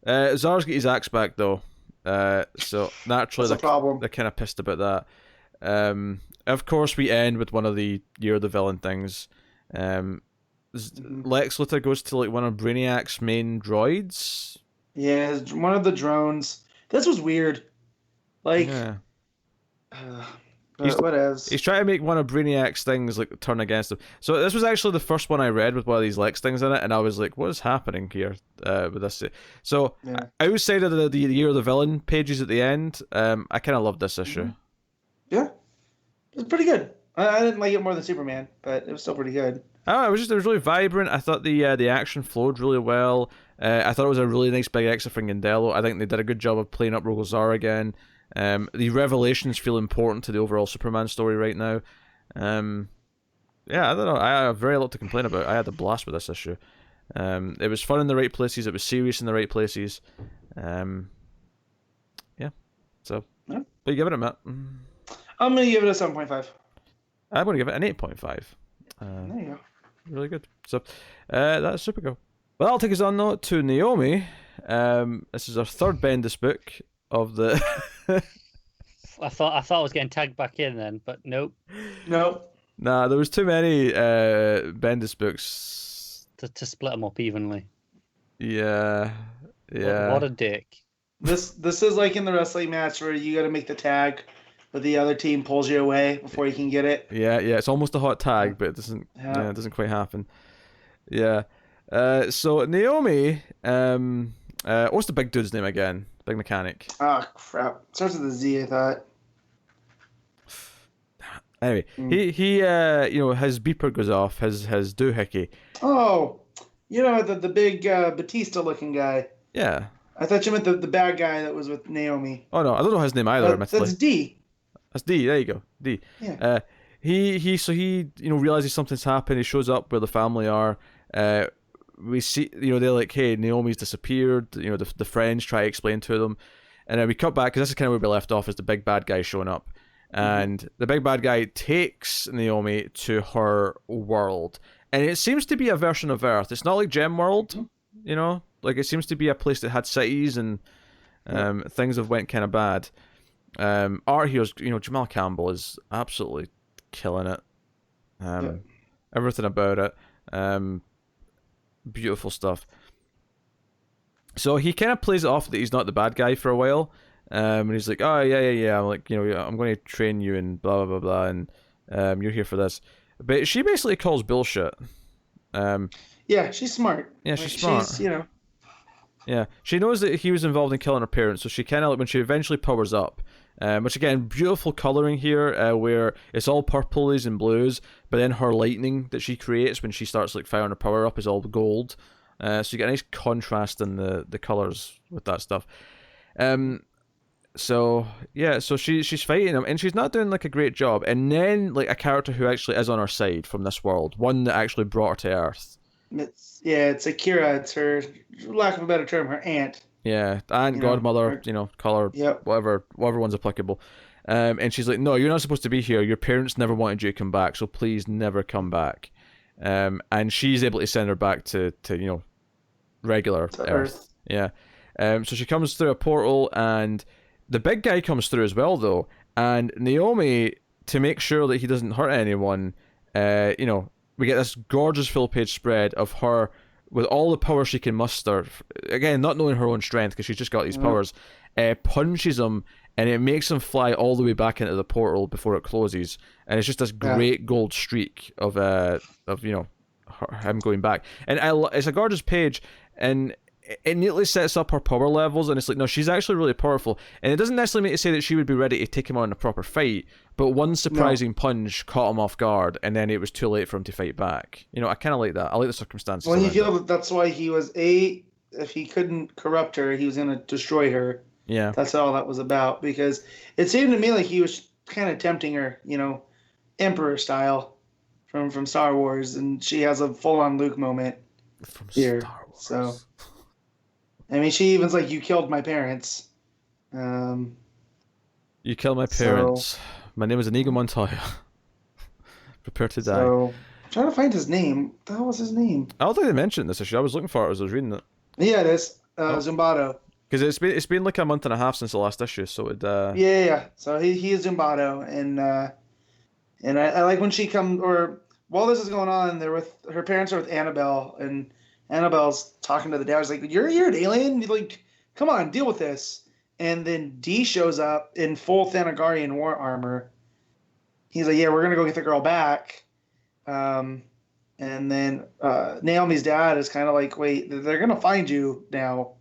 Zar's got his axe back though, so naturally that's a problem. they're kind of pissed about that. Of course, we end with one of the Year of the Villain things. Lex Luthor goes to like one of Brainiac's main droids. Yeah, one of the drones. This was weird. Like, whatevs. He's trying to make one of Brainiac's things like turn against him. So this was actually the first one I read with one of these Lex things in it, and I was like, "What is happening here with this?" So outside of the Year of the Villain pages at the end, I kind of loved this issue. Yeah, it was pretty good. I didn't like it more than Superman, but it was still pretty good. Oh, it was really vibrant. I thought the action flowed really well. I thought it was a really nice big extra from Gandello. I think they did a good job of playing up Rogozar again. The revelations feel important to the overall Superman story right now. I don't know. I have very little to complain about. I had a blast with this issue. It was fun in the right places. It was serious in the right places. So, what are you giving it, Matt? I'm going to give it a 7.5. I'm going to give it an 8.5. There you go. Really good. So, that's Supergirl. Well, I'll take us on now to Naomi. This is our third Bendis book of the. I thought I was getting tagged back in then, but nope. Nope. Nah, there was too many Bendis books to split them up evenly. Yeah. What a dick. This is like in the wrestling match where you got to make the tag, but the other team pulls you away before you can get it. Yeah. It's almost a hot tag, but it doesn't. Yeah, it doesn't quite happen. Yeah. So Naomi, what's the big dude's name again? Big mechanic. Oh crap! Starts with a Z, I thought. Anyway, he his beeper goes off, his doohickey. Oh, the big Batista looking guy. Yeah. I thought you meant the bad guy that was with Naomi. Oh no, I don't know his name either. That's D. That's D. There you go, D. Yeah. He realizes something's happened. He shows up where the family are. We see, they're like, hey, Naomi's disappeared. The friends try to explain to them, and then we cut back because this is kind of where we left off, is the big bad guy showing up, and the big bad guy takes Naomi to her world, and it seems to be a version of Earth. It's not like Gem World, like it seems to be a place that had cities and things have went kind of bad. Art here's, Jamal Campbell is absolutely killing it. Everything about it. Beautiful stuff. So he kind of plays it off that he's not the bad guy for a while, and he's like, oh yeah, I'm like, I'm going to train you and blah blah blah blah, and you're here for this. But she basically calls bullshit. Yeah, she's smart. Yeah, she's smart. Yeah, she knows that he was involved in killing her parents, so she kind of, when she eventually powers up, which again, beautiful coloring here, where it's all purplies and blues, but then her lightning that she creates when she starts like firing her power up is all gold. So you get a nice contrast in the colors with that stuff. So she's fighting him, and she's not doing like a great job. And then like a character who actually is on her side from this world, one that actually brought her to Earth. It's Akira. It's her, lack of a better term, her aunt. Yeah, aunt, godmother, call her, whatever one's applicable. And she's like, no, you're not supposed to be here. Your parents never wanted you to come back, so please never come back. And she's able to send her back to regular Earth. Yeah. So she comes through a portal, and the big guy comes through as well, though. And Naomi, to make sure that he doesn't hurt anyone, we get this gorgeous full-page spread of her with all the power she can muster. Again, not knowing her own strength because she's just got these powers. Punches him, and it makes him fly all the way back into the portal before it closes. And it's just this great gold streak of him going back. And it's a gorgeous page, and it neatly sets up her power levels, and it's like, no, she's actually really powerful. And it doesn't necessarily mean to say that she would be ready to take him on in a proper fight, but one surprising punch caught him off guard, and then it was too late for him to fight back. I kind of like that. I like the circumstances. Well, you feel that's why he was if he couldn't corrupt her, he was going to destroy her. Yeah. That's all that was about, because it seemed to me like he was kind of tempting her, Emperor style from Star Wars, and she has a full-on Luke moment from here. Star Wars. So, I mean, she even's like, you killed my parents. You kill my parents. My name is Inigo Montoya. Prepare to die. So, I'm trying to find his name. What the hell was his name? I don't think they mentioned this issue. I was looking for it as I was reading it. Yeah, it is. Zumbato. Because it's been like a month and a half since the last issue, so it. Yeah. So he is Zumbato, and I like when she comes, or while this is going on, they're with her parents are with Annabelle, and Annabelle's talking to the dad. She's like, "You're an alien. Like, come on, deal with this." And then D shows up in full Thanagarian war armor. He's like, "Yeah, we're gonna go get the girl back." And then Naomi's dad is kind of like, "Wait, they're gonna find you now."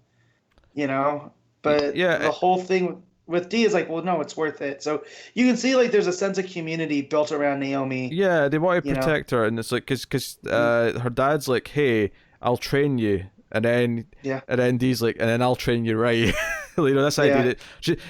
But the whole thing with D is like, well, no, it's worth it. So you can see like there's a sense of community built around Naomi. Yeah, they want to protect her, and it's like because her dad's like, hey, I'll train you, and then D's like, and then I'll train you right. This idea that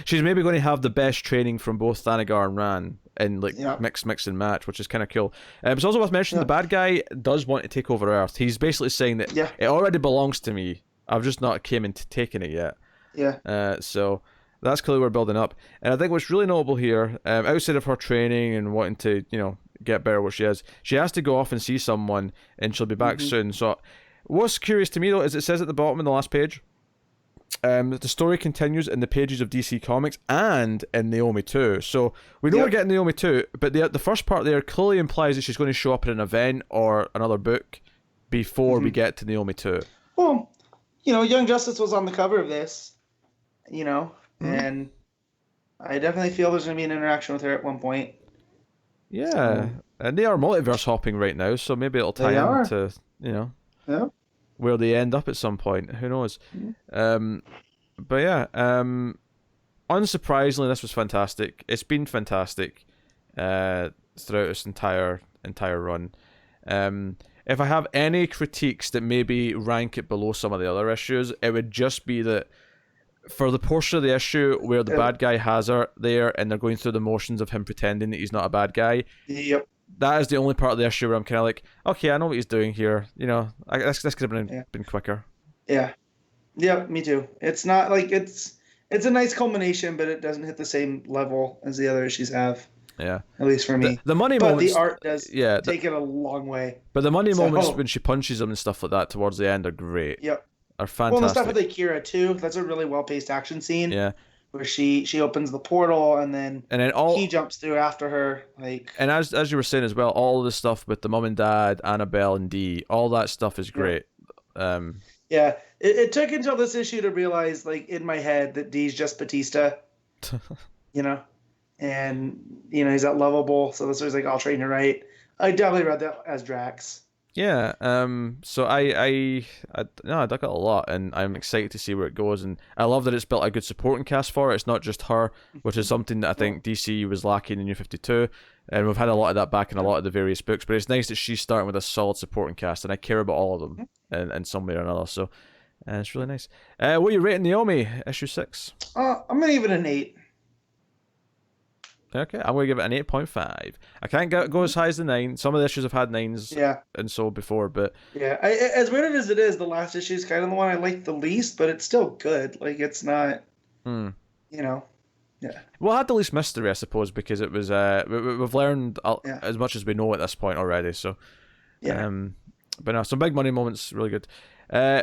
she's maybe going to have the best training from both Thanagar and Ran and like mix and match, which is kind of cool. It's also worth mentioning the bad guy does want to take over Earth. He's basically saying that it already belongs to me. I've just not came into taking it yet. Yeah. So that's clearly we're building up. And I think what's really notable here, outside of her training and wanting to, get better what she has to go off and see someone, and she'll be back soon. So what's curious to me though is it says at the bottom in the last page, that the story continues in the pages of DC Comics and in Naomi 2. So we know we're getting Naomi 2, but the first part there clearly implies that she's going to show up in an event or another book before we get to Naomi 2. Well, Young Justice was on the cover of this, and I definitely feel there's going to be an interaction with her at one point. Yeah, so, and they are multiverse hopping right now, so maybe it'll tie into, where they end up at some point. Who knows? But yeah, unsurprisingly, this was fantastic. It's been fantastic throughout this entire run. If I have any critiques that maybe rank it below some of the other issues, it would just be that for the portion of the issue where the bad guy has her there and they're going through the motions of him pretending that he's not a bad guy, that is the only part of the issue where I'm kind of like, okay, I know what he's doing here. This could have been quicker. Yeah, me too. It's not like it's a nice culmination, but it doesn't hit the same level as the other issues have. Yeah, at least for me. The money moments, the art does take it a long way. But the money moments when she punches him and stuff like that towards the end are great. Are fantastic. Well, the stuff with Akira too. That's a really well-paced action scene. Yeah, where she opens the portal and then he jumps through after her. And as you were saying as well, all of the stuff with the mom and dad, Annabelle and Dee, all that stuff is great. It took until this issue to realize, like in my head, that Dee's just Batista. And he's that lovable. So this was like, I'll train you right. I definitely read that as Drax. Yeah. So I dug it a lot, and I'm excited to see where it goes. And I love that it's built a good supporting cast for it. It's not just her, which is something that I think DC was lacking in New 52, and we've had a lot of that back in a lot of the various books. But it's nice that she's starting with a solid supporting cast, and I care about all of them in some way or another. So it's really nice. What are you rating Naomi issue 6? I'm gonna give it an 8. Okay, I'm going to give it an 8.5. I can't go as high as the 9. Some of the issues have had 9s and so before, but... Yeah, as weird as it is, the last issue is kind of the one I like the least, but it's still good. Like, it's not, Yeah. Well, I had the least mystery, I suppose, because it was... we've learned as much as we know at this point already, so... Yeah. But no, some big money moments, really good.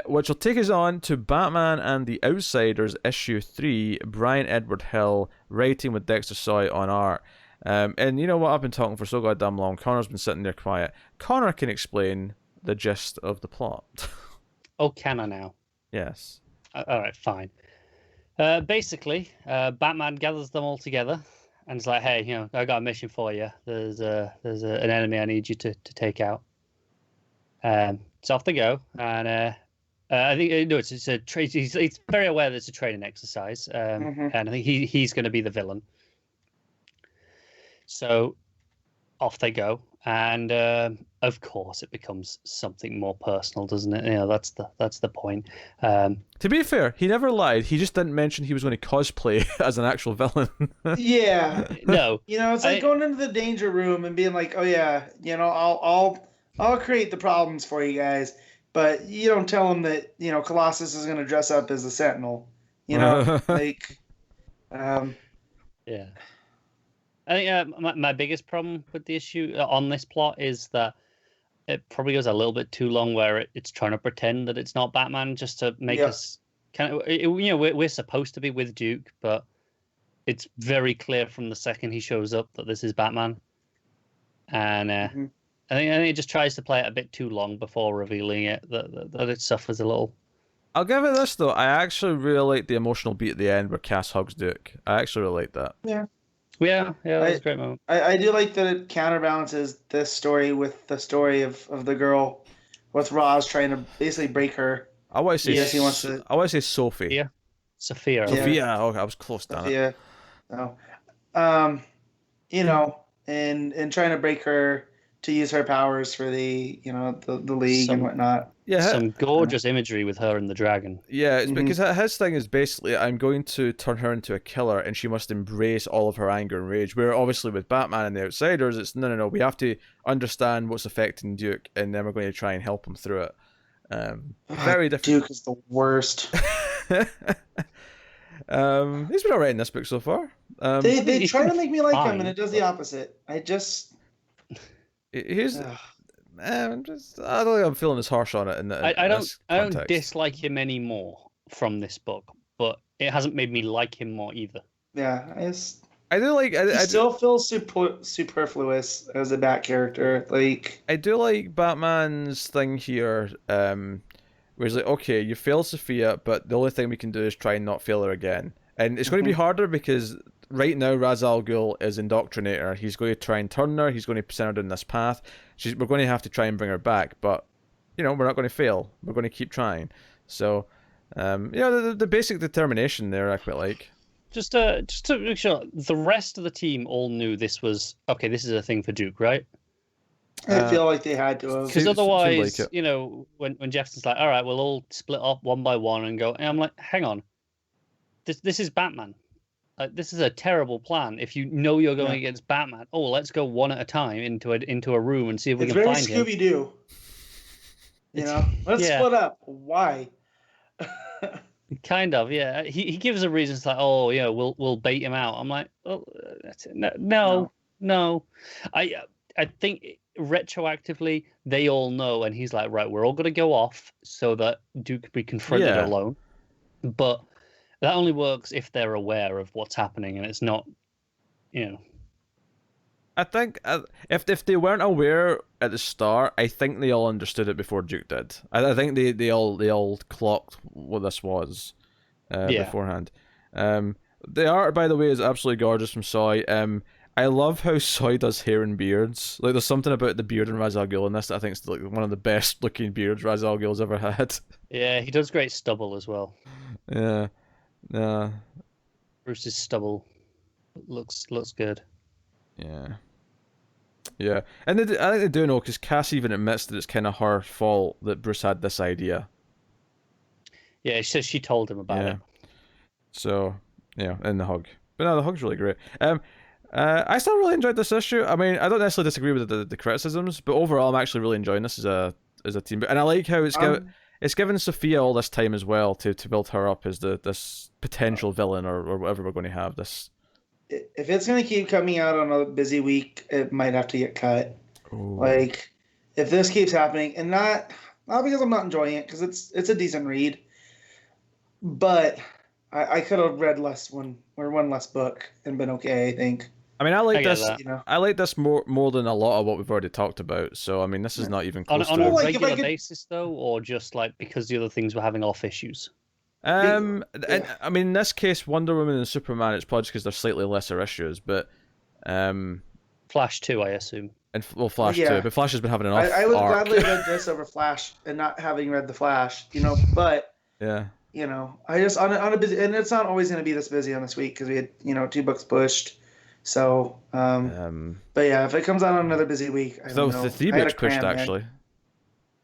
Which will take us on to Batman and the Outsiders issue 3, Bryan Edward Hill writing with Dexter Soy on art. And you know what, I've been talking for so goddamn long. Connor's been sitting there quiet. Connor can explain the gist of the plot. Oh, can I now? Yes. All right, fine. Basically, Batman gathers them all together and it's like, hey, I got a mission for you. There's an enemy I need you to take out. So off they go, and I think it's a trade. He's very aware that it's a training exercise, and I think he's going to be the villain. So off they go, and of course it becomes something more personal, doesn't it? That's the point. To be fair, he never lied. He just didn't mention he was going to cosplay as an actual villain. Yeah. No. It's like going into the danger room and being like, oh yeah, I'll create the problems for you guys, but you don't tell them that, Colossus is going to dress up as a Sentinel, like, Yeah. I think my biggest problem with the issue on this plot is that it probably goes a little bit too long, where it's trying to pretend that it's not Batman just to make us kind of, we're supposed to be with Duke, but it's very clear from the second he shows up that this is Batman, and I think it just tries to play it a bit too long before revealing it, that it suffers a little. I'll give it this though. I actually really like the emotional beat at the end where Cass hugs Duke. I actually really like that. Yeah, that was a great moment. I do like that it counterbalances this story with the story of the girl, with Roz trying to basically break her. I want to say Yes, he wants to. I want to say Sophie. Yeah, Sophia. Sophia. Oh, I was close down. Yeah. No. And trying to break her to use her powers for the league and whatnot. Yeah, some gorgeous imagery with her and the dragon. Yeah, it's because his thing is basically, I'm going to turn her into a killer, and she must embrace all of her anger and rage. Where obviously with Batman and the Outsiders, it's no. We have to understand what's affecting Duke, and then we're going to try and help him through it. Very different. Duke is the worst. He's been alright in this book so far. They try to make me like him, and it does the opposite. I don't think I'm feeling as harsh on it. I don't dislike him anymore from this book, but it hasn't made me like him more either. Yeah, I do like. I still feel superfluous as a Bat character. Like, I do like Batman's thing here, where he's like, okay, you failed Sophia, but the only thing we can do is try and not fail her again. And it's going to be harder because right now Ra's al Ghul is Indoctrinator. He's going to try and turn her. He's going to send her down this path. We're going to have to try and bring her back, but we're not going to fail. We're going to keep trying. So, the basic determination there I quite like. Just to make sure, the rest of the team all knew this was okay. This is a thing for Duke, right? I feel like they had to have. Because otherwise, when Jefferson's like, all right, we'll all split up one by one and go, and I'm like, hang on. This is Batman. This is a terrible plan. If you know you're going against Batman, let's go one at a time into a room and see if we can find him. It's very Scooby-Doo. Let's split up. Why? Kind of, yeah. He gives a reason. It's like, we'll bait him out. I'm like, that's it. No. I think retroactively they all know, and he's like, right, we're all going to go off so that Duke can be confronted alone. But that only works if they're aware of what's happening, and it's not, I think if they weren't aware at the start, I think they all understood it before Duke did. I think they all clocked what this was beforehand. The art, by the way, is absolutely gorgeous from Soy. I love how Soy does hair and beards. Like, there's something about the beard in Ra's al Ghul in this that I think is like one of the best looking beards Ra's al Ghul's ever had. Yeah, he does great stubble as well. Yeah. Bruce's stubble looks good. Yeah, and I think they do know, because Cass even admits that it's kind of her fault that Bruce had this idea. Yeah, she says she told him about it. So, and the hug. But no, the hug's really great. I still really enjoyed this issue. I mean, I don't necessarily disagree with the criticisms, but overall I'm actually really enjoying this as a team. And I like how it's given Sophia all this time as well to build her up as this potential villain or whatever we're going to have. This. If it's going to keep coming out on a busy week, it might have to get cut. Ooh. Like, if this keeps happening, and not because I'm not enjoying it, because it's a decent read, but I could have read one less book and been okay, I think. I mean, I like this. I like this more than a lot of what we've already talked about. So, I mean, this is not even close on a regular basis, though, or just like because the other things were having off issues. And I mean, in this case, Wonder Woman and Superman, it's probably because they're slightly lesser issues, but Flash 2, I assume. And Flash 2, but Flash has been having an off. I would gladly read this over Flash and not having read the Flash, but I just on a busy, and it's not always going to be this busy on this week because we had 2 books pushed. So, but yeah, if it comes out on another busy week, I don't know. The 3 books pushed actually.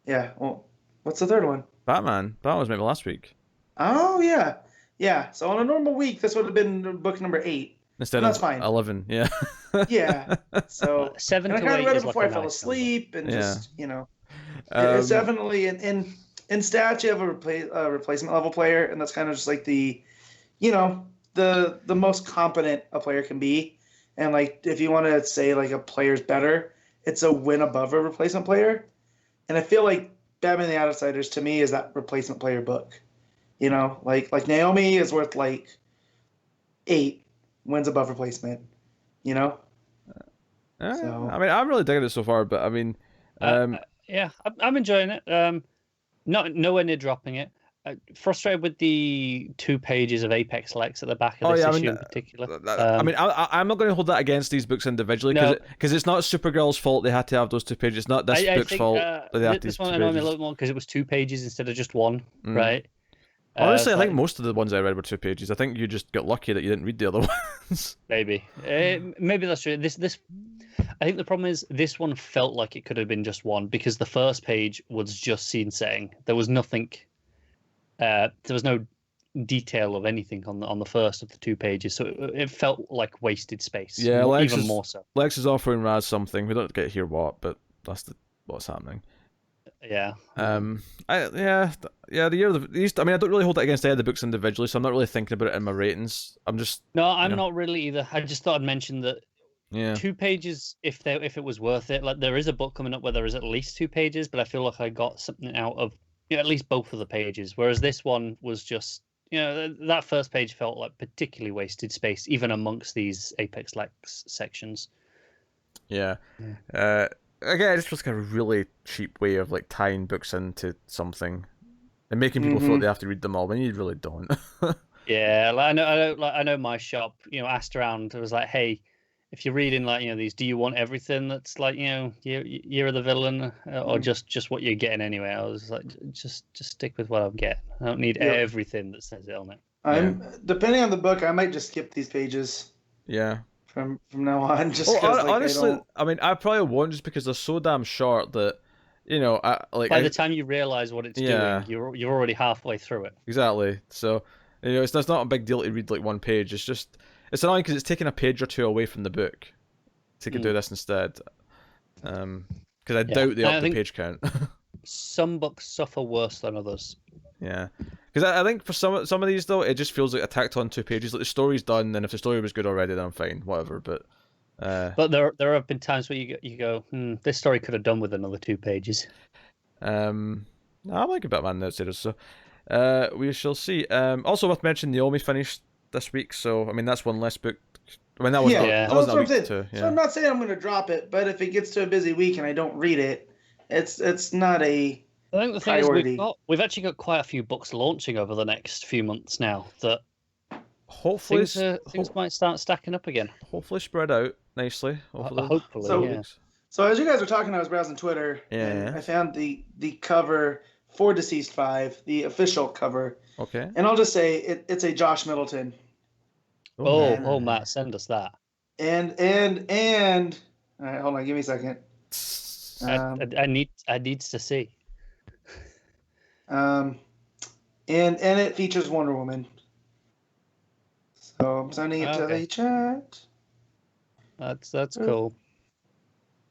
Yeah. Well, what's the third one? Batman. That was maybe last week. Oh yeah. So on a normal week, this would have been book number 8. Instead of 11, yeah. Yeah. So 7 to 8. And I kind of read it before I fell asleep, and just it's definitely in stats you have a replacement level player, and that's kind of just like the, the most competent a player can be, and like if you want to say like a player's better, it's a win above a replacement player, and I feel like Batman the Outsiders to me is that replacement player book. You know, like Naomi is worth like 8 wins above replacement. You know. So. I mean, I'm really digging it so far, but I mean, yeah, I'm enjoying it. Not nowhere near dropping it. Frustrated with the 2 pages of Apex Lex at the back of this issue in particular. I mean, I'm not going to hold that against these books individually because it's not Supergirl's fault they had to have those 2 pages. It's not this book's fault that they have this these one 2 annoyed me pages. a little more because it was 2 pages instead of just 1, right? Honestly, I think most of the ones I read were 2 pages. I think you just got lucky that you didn't read the other ones. Maybe that's true. This, I think the problem is this one felt like it could have been just 1 because the first page was just scene setting. There was nothing. There was no detail of anything on the first of the 2 pages, so it felt like wasted space. Yeah, even more so. Lex is offering Raz something. We don't get to hear what, but that's what's happening. Yeah. The year of the East. I mean, I don't really hold it against any of the books individually, so I'm not really thinking about it in my ratings. I'm just. No, I'm not really either. I just thought I'd mention that. Yeah. 2 pages, if it was worth it. Like there is a book coming up where there is at least 2 pages, but I feel like I got something out of at least both of the pages. Whereas this one was just, that first page felt like particularly wasted space, even amongst these Apex Lex sections. Yeah. Again, it's just like a really cheap way of like tying books into something and making people feel like they have to read them all when you really don't. Yeah, like I know my shop, asked around. It was like, hey, if you're reading like these, do you want everything that's like you're the villain or just what you're getting anyway? I was like, just stick with what I'm getting. I don't need everything that says it on it. Depending on the book, I might just skip these pages. Yeah. From now on, just because honestly, I mean, I probably won't just because they're so damn short that by the time you realize what it's doing, you're already halfway through it. Exactly. So it's not a big deal to read like 1 page. It's annoying because it's taking a page or 2 away from the book. So you could do this instead. Because I doubt they up the page count. Some books suffer worse than others. Yeah. Because I think for some of these though, it just feels like a tacked on 2 pages. Like the story's done, and if the story was good already, then I'm fine, whatever. But there have been times where you go, this story could have done with another 2 pages. I like a Batman the Outsiders, so we shall see. Also worth mentioning, Naomi finished this week, so I mean that's 1 less book. I mean that was that's what I'm saying. So I'm not saying I'm going to drop it, but if it gets to a busy week and I don't read it, it's not a. I think the thing is we've actually got quite a few books launching over the next few months now that hopefully things might start stacking up again. Hopefully spread out nicely. Hopefully. So as you guys were talking, I was browsing Twitter and I found the cover for Deceased 5, the official cover. Okay. And I'll just say it's a Josh Middleton. Oh, Matt, send us that. And all right, hold on, give me a second. I need to see. And it features Wonder Woman. So I'm sending it to the chat. That's cool.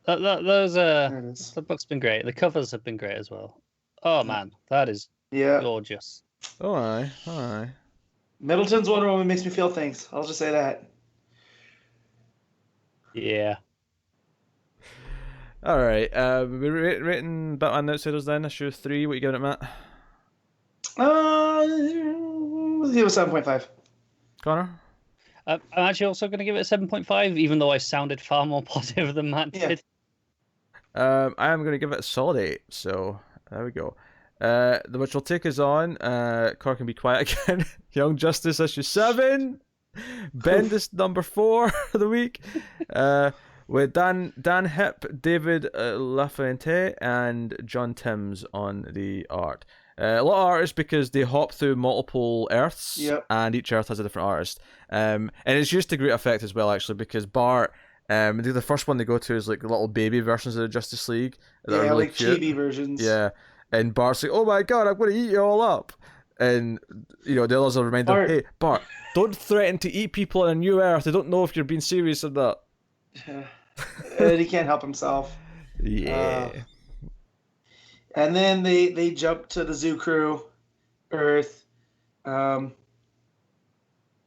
The book's been great. The covers have been great as well. Oh man, that is gorgeous. Oh aye. Middleton's Wonder Woman makes me feel things. I'll just say that. Yeah. All right. We're rating Batman Outsiders then, issue 3. What are you giving it, Matt? Let's give it 7.5. Connor? I'm actually also going to give it a 7.5, even though I sounded far more positive than Matt did. I am going to give it a solid 8. So there we go. Which will take us on. Connor can be quiet again. Young Justice issue 7. Bendis number 4 of the week. With Dan Hipp, David Lafuente, and John Timms on the art. A lot of artists because they hop through multiple Earths, and each Earth has a different artist. And it's used to great effect as well, actually, because Bart, the first one they go to is like little baby versions of the Justice League. That are really like cute. chibi versions. Yeah, and Bart's like, oh my god, I'm going to eat you all up. And, the others will remind him, hey, Bart, don't threaten to eat people on a new Earth. They don't know if you're being serious or not. He can't help himself. Yeah. And then they jump to the Zoo Crew, Earth, and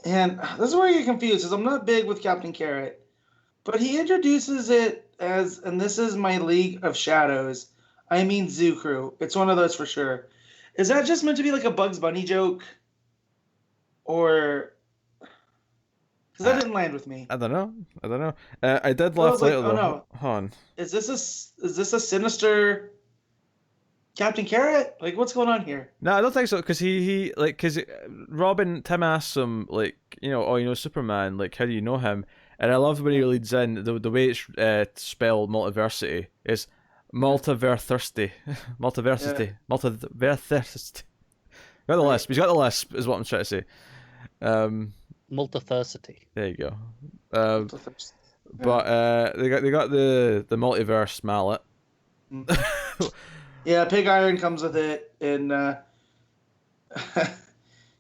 And this is where I get confused, because I'm not big with Captain Carrot, but he introduces it as, and this is my League of Shadows. I mean Zoo Crew. It's one of those for sure. Is that just meant to be like a Bugs Bunny joke? Or... Because that didn't land with me. I don't know. I did laugh later though. No. Hon. Is this a sinister Captain Carrot? Like, what's going on here? No, I don't think so. Because because Tim asks him, like, Superman, like, how do you know him? And I love when he leads in the way it's spelled multiversity is multiversity. Multiversity. Got the lisp. He's got the lisp, is what I'm trying to say. Multiversity. There you go. But they got the multiverse mallet. Yeah, Pig Iron comes with it and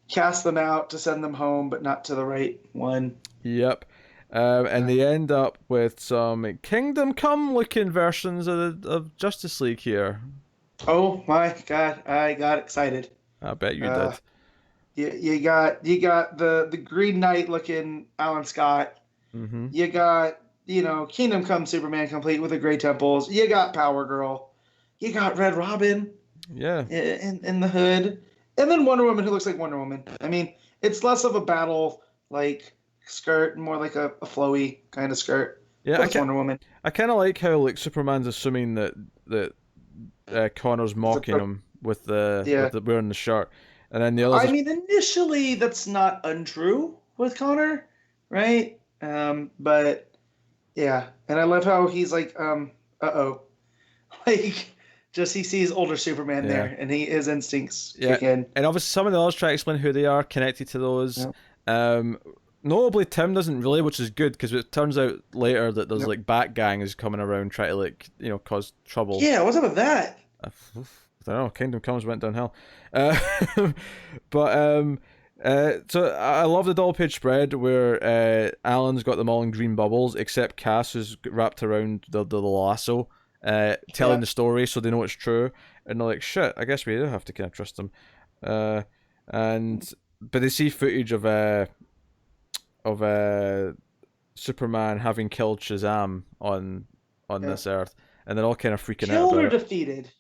casts them out to send them home, but not to the right one. Yep. And they end up with some Kingdom Come looking versions of Justice League here. Oh my god, I got excited. I bet you did. You got the Green Knight looking Alan Scott. Mm-hmm. You got Kingdom Come Superman complete with the Grey Temples. You got Power Girl. You got Red Robin. Yeah. In the hood, and then Wonder Woman who looks like Wonder Woman. I mean, it's less of a battle like skirt, more like a flowy kind of skirt. Yeah, Wonder Woman. I kind of like how like Superman's assuming that Connor's mocking him with the wearing the shirt. And then the others. I mean, initially that's not untrue with Connor, right? But yeah, and I love how he's like, like just he sees older Superman there, and his instincts kick in. And obviously, some of the others try to explain who they are connected to those. Yep. Notably, Tim doesn't really, which is good because it turns out later that there's like Bat Gangs coming around trying to like cause trouble. Yeah, what's up with that? I don't know. Kingdom Comes went downhill. So I love the double page spread where Alan's got them all in green bubbles, except Cass is wrapped around the lasso, telling the story so they know it's true, and they're like, shit, I guess we do have to kind of trust them. But they see footage of Superman having killed Shazam on this Earth, and they're all kind of freaking out about Killed or it. defeated?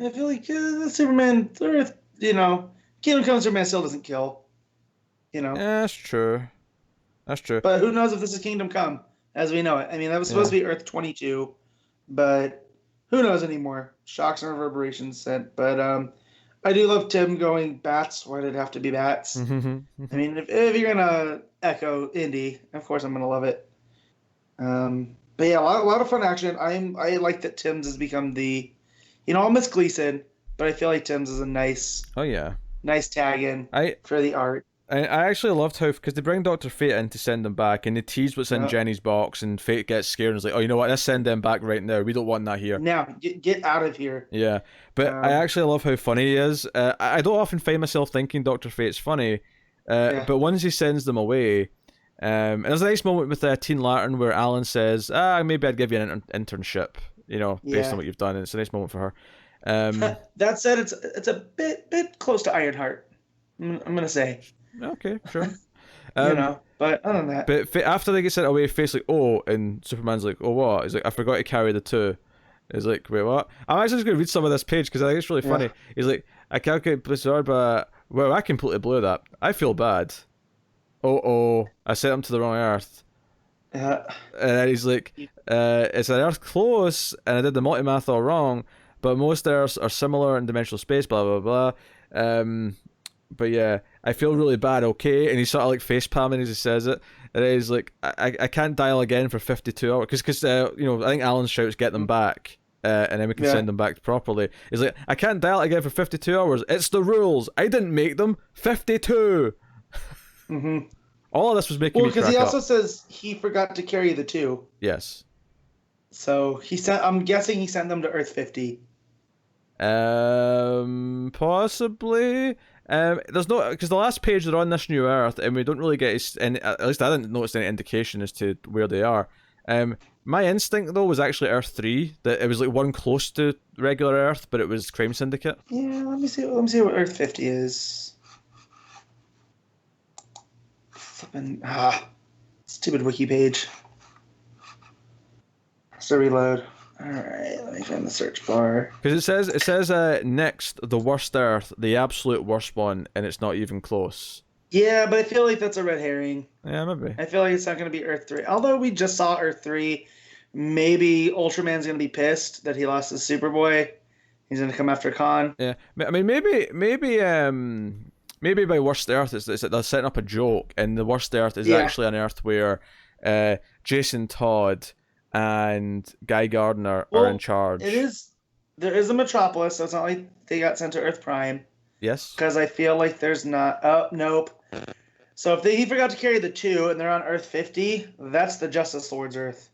I feel like the Superman, Earth, Kingdom Come Superman still doesn't kill. Yeah, that's true. But who knows if this is Kingdom Come as we know it? I mean, that was supposed to be Earth 22, but who knows anymore? Shocks and reverberations sent. But I do love Tim going bats. Why did it have to be bats? I mean, if you're gonna echo Indy, of course I'm gonna love it. But yeah, a lot of fun action. I like that Tim's has become the, I'll miss Gleason, but I feel like Tim's is a nice tag-in for the art. I actually loved how, because they bring Dr. Fate in to send them back, and they tease what's in Jenny's box, and Fate gets scared and is like, oh, you know what, let's send them back right now. We don't want that here. Now, get out of here. Yeah, but I actually love how funny he is. I don't often find myself thinking Dr. Fate's funny, but once he sends them away, and there's a nice moment with Teen Lantern where Alan says, maybe I'd give you an internship, based on what you've done, and it's a nice moment for her. That said, it's a bit close to Ironheart, I'm gonna say. Okay, sure. But other than that. But after they get sent away, Fate's like, oh, and Superman's like, oh, what? He's like, I forgot to carry the two. He's like, wait, what? I'm actually just going to read some of this page because I think it's really funny. He's like, I calculate Blizzard, but, well, I completely blew that. I feel bad. Oh, I sent him to the wrong Earth. And then he's like, it's an Earth close, and I did the multimath all wrong, but most Earths are similar in dimensional space, blah, blah, blah. But yeah, I feel really bad, okay? And he's sort of like face palming as he says it. And he's like, I can't dial again for 52 hours. Because I think Alan shouts, get them back. And then we can send them back properly. He's like, I can't dial again for 52 hours. It's the rules. I didn't make them. 52. All of this was making me crack up. Well, because he also says he forgot to carry the two. Yes. So I'm guessing he sent them to Earth 50. Possibly. There's no, because the last page they're on this new Earth, and we don't really get any. At least I didn't notice any indication as to where they are. My instinct though was actually Earth 3. That it was like one close to regular Earth, but it was Crime Syndicate. Yeah, let me see what Earth 50 is. Stupid wiki page. So reload. All right, let me find the search bar. Because it says next the worst Earth, the absolute worst one, and it's not even close. Yeah, but I feel like that's a red herring. Yeah, maybe. I feel like it's not going to be Earth 3. Although we just saw Earth 3, maybe Ultraman's going to be pissed that he lost his Superboy. He's going to come after Khan. Yeah, I mean maybe by worst Earth it's they're setting up a joke, and the worst Earth is actually an Earth where Jason Todd and Guy Gardner are in charge. There is a Metropolis, so it's not like they got sent to Earth Prime. Yes. Because I feel like there's not. Oh, nope. So if he forgot to carry the 2 and they're on Earth 50, that's the Justice Lord's Earth.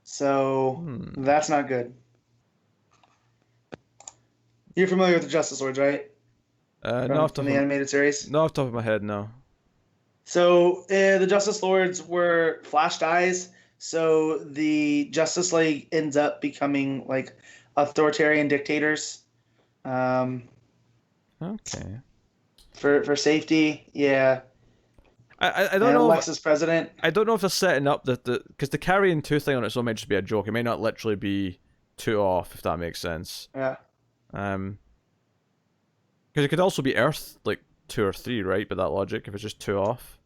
So that's not good. You're familiar with the Justice Lords, right? From the animated series? Not off the top of my head, no. So the Justice Lords were flashed eyes. So the Justice League ends up becoming like authoritarian dictators. Okay. For safety, yeah. I don't know. Alexa's president. I don't know if they're setting up because the carrying 2 thing on its own might just be a joke. It may not literally be 2 off, if that makes sense. Yeah. Because it could also be Earth like 2 or 3, right? By that logic, if it's just 2 off.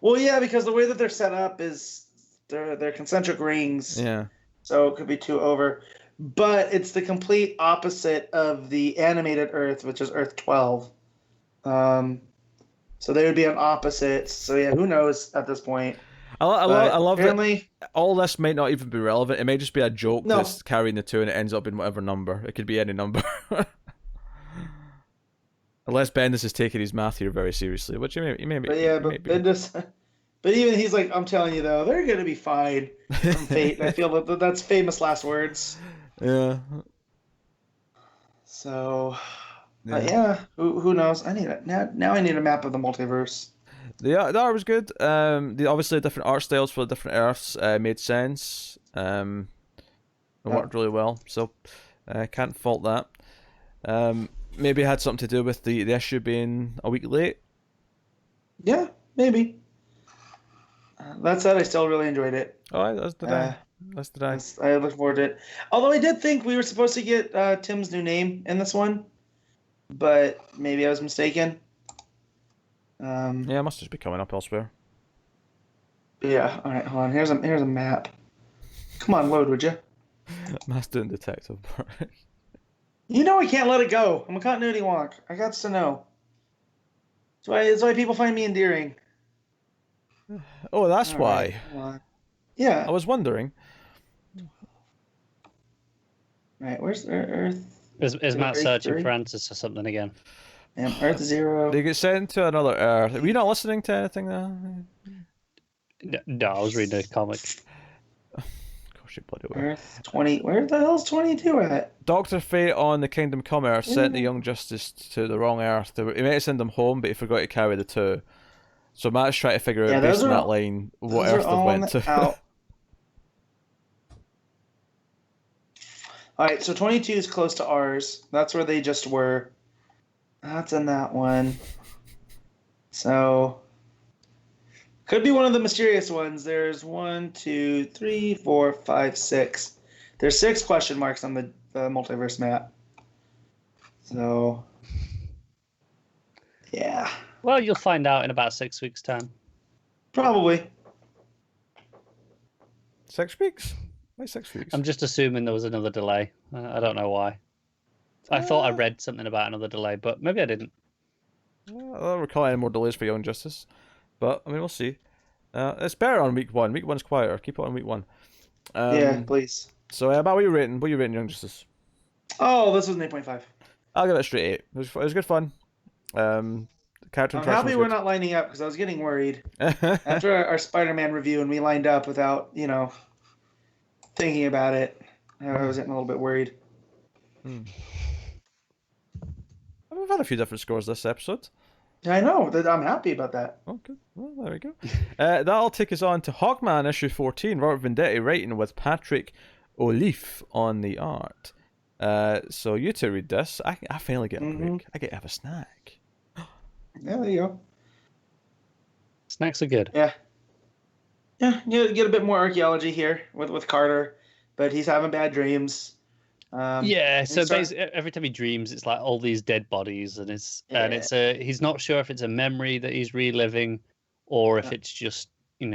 Well, yeah, because the way that they're set up is they're concentric rings. Yeah. So it could be 2 over. But it's the complete opposite of the animated Earth, which is Earth 12. So they would be on opposites. So yeah, who knows at this point? I love apparently, that all this might not even be relevant. It may just be a joke that's carrying the 2 and it ends up in whatever number. It could be any number. Unless Bendis is taking his math here very seriously, which he may be. But yeah, but Bendis... But even he's like, I'm telling you though, they're going to be fine from Fate. I feel that that's famous last words. Yeah. So, yeah, who knows? I need it now. I need a map of the multiverse. Yeah, the art was good. Obviously different art styles for the different Earths made sense. It worked really well, so I can't fault that. Maybe it had something to do with the issue being a week late. Yeah, maybe. That said, I still really enjoyed it. Oh, that's did I. I look forward to it. Although I did think we were supposed to get Tim's new name in this one, but maybe I was mistaken. Yeah, it must just be coming up elsewhere. Yeah. All right, hold on. Here's a map. Come on, load, would you? Mass doing detective work. You know I can't let it go. I'm a continuity wonk. I got to know. That's why people find me endearing. Oh, that's why. Yeah. I was wondering. Right, where's Earth? Is Matt searching for answers or something again? Earth 0. They get sent to another Earth. Were you not listening to anything there? No, I was reading a comic. Gosh, you bloody were. Earth 20. Where the hell's 22 at? Dr. Fate on the Kingdom Come Earth sent the Young Justice to the wrong Earth. He meant to send them home, but he forgot to carry the 2. So Matt's trying to figure out, based on that line, what Earth they went to. Alright, so 22 is close to ours. That's where they just were. That's in that one. So, could be one of the mysterious ones. There's 1, 2, 3, 4, 5, 6. There's 6 question marks on the multiverse map. So, yeah. Well, you'll find out in about 6 weeks' time. Probably. 6 weeks? Why 6 weeks? I'm just assuming there was another delay. I don't know why. I thought I read something about another delay, but maybe I didn't. I don't recall any more delays for Young Justice. But, I mean, we'll see. It's better on week 1. Week 1's quieter. Keep it on week 1. Yeah, please. So, about what you rating? What are you rating Young Justice? Oh, this was an 8.5. I'll give it a straight 8. It was good fun. Character I'm happy we're not lining up because I was getting worried after our Spider-Man review and we lined up without, thinking about it. I was getting a little bit worried. We've had a few different scores this episode. I know. I'm happy about that. Okay, well, there we go. That'll take us on to Hawkman issue 14, Robert Venditti writing with Patrick Olliffe on the art. So you two read this. I finally get a break. I get to have a snack. Yeah, there you go. Snacks are good. Yeah. Yeah, you get a bit more archaeology here with Carter, but he's having bad dreams. Yeah, so basically, every time he dreams, it's like all these dead bodies, and he's not sure if it's a memory that he's reliving, or if it's just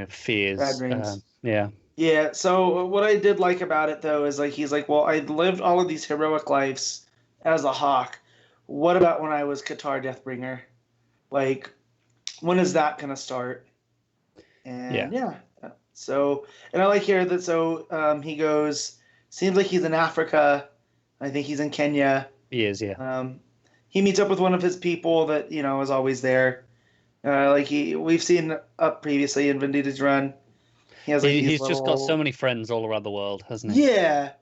fears. Bad dreams. Yeah. Yeah. So what I did like about it though is like he's like, well, I lived all of these heroic lives as a Hawk. What about when I was Qatar Deathbringer? Like, when is that gonna start? And yeah. So, and I like here that he goes. Seems like he's in Africa. I think he's in Kenya. He is, yeah. He meets up with one of his people that is always there. We've seen up previously in Venditti's run. He has he's just got so many friends all around the world, hasn't he? Yeah,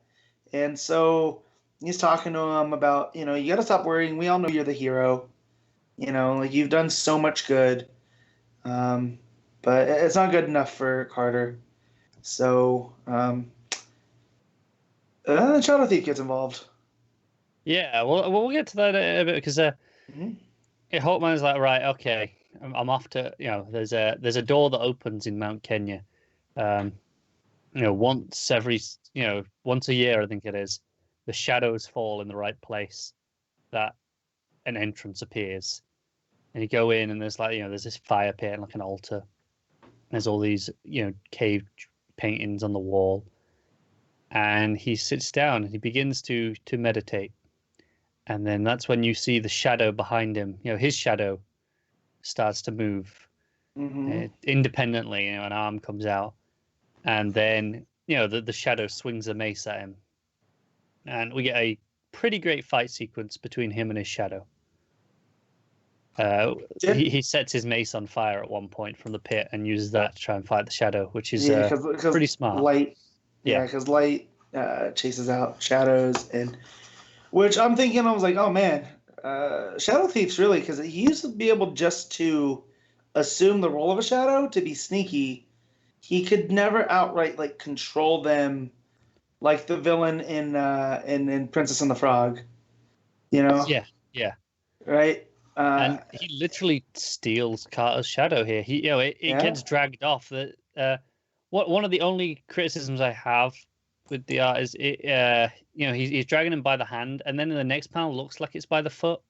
and so he's talking to him about you got to stop worrying. We all know you're the hero. You've done so much good, but it's not good enough for Carter. So. The Shadow Thief gets involved. Yeah, well, we'll get to that a bit because Hawkman is like, right, okay, I'm off to there's a door that opens in Mount Kenya, once a year I think it is, the shadows fall in the right place, that an entrance appears, and you go in and there's there's this fire pit and like an altar, there's all these cave paintings on the wall. And he sits down and he begins to meditate. And then that's when you see the shadow behind him. His shadow starts to move independently. An arm comes out. And then, the shadow swings a mace at him. And we get a pretty great fight sequence between him and his shadow. He sets his mace on fire at one point from the pit and uses that to try and fight the shadow, which is pretty smart. Light. Yeah, because light chases out shadows, and which I'm thinking, I was like, oh man, Shadow Thief's really, because he used to be able just to assume the role of a shadow to be sneaky. He could never outright control them, like the villain in Princess and the Frog. Yeah. Right. And he literally steals Carter's shadow here. It gets dragged off. One of the only criticisms I have with the art is he's dragging him by the hand, and then in the next panel looks like it's by the foot.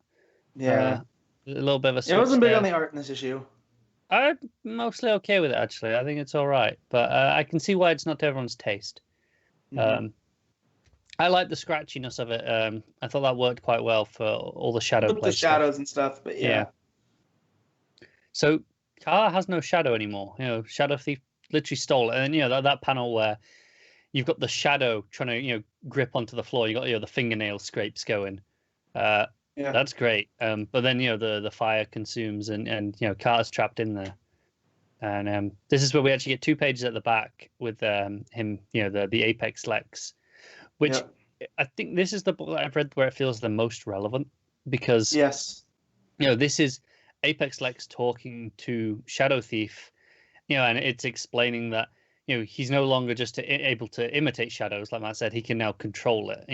Yeah, a little bit of a switch. It wasn't big on the art in this issue. I'm mostly okay with it, actually. I think it's all right, but I can see why it's not to everyone's taste. I like the scratchiness of it. I thought that worked quite well for all the shadow play. The shadows and stuff, but yeah. So Carter has no shadow anymore. Shadow Thief literally stole it, and then that panel where you've got the shadow trying to grip onto the floor. You got the fingernail scrapes going. That's great. But then the fire consumes, and Carter's trapped in there. And this is where we actually get 2 pages at the back with him, the Apex Lex, which I think this is the book that I've read where it feels the most relevant, because this is Apex Lex talking to Shadow Thief, and it's explaining that he's no longer just able to imitate shadows, like Matt said. He can now control it,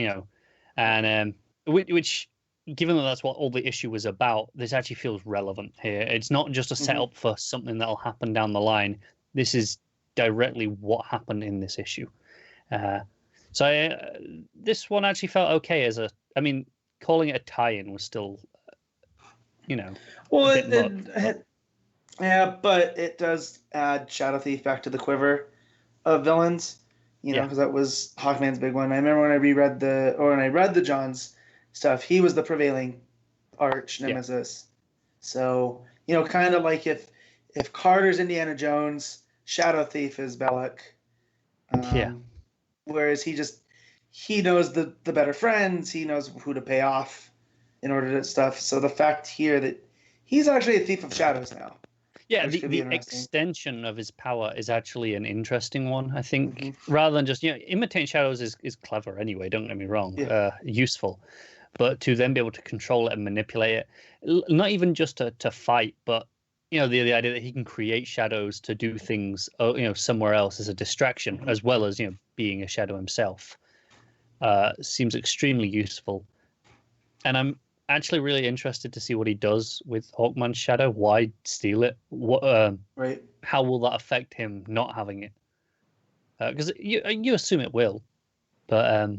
and which, given that that's what all the issue was about, this actually feels relevant here. It's not just a setup for something that'll happen down the line. This is directly what happened in this issue. So this one actually felt okay calling it a tie-in was still, Well, but it does add Shadow Thief back to the quiver of villains, because that was Hawkman's big one. I remember when I read the John's stuff, he was the prevailing arch nemesis. So, kind of like if Carter's Indiana Jones, Shadow Thief is Belloc. Whereas he knows the better friends, he knows who to pay off in order to stuff. So the fact here that he's actually a thief of shadows now. Yeah, the extension of his power is actually an interesting one, I think, rather than just, imitating shadows is clever anyway, don't get me wrong, useful. But to then be able to control it and manipulate it, not even just to fight, but, the idea that he can create shadows to do things, somewhere else as a distraction, as well as, being a shadow himself, seems extremely useful. And actually really interested to see what he does with Hawkman's shadow. Why steal it? What? Right. How will that affect him not having it? Because you assume it will, but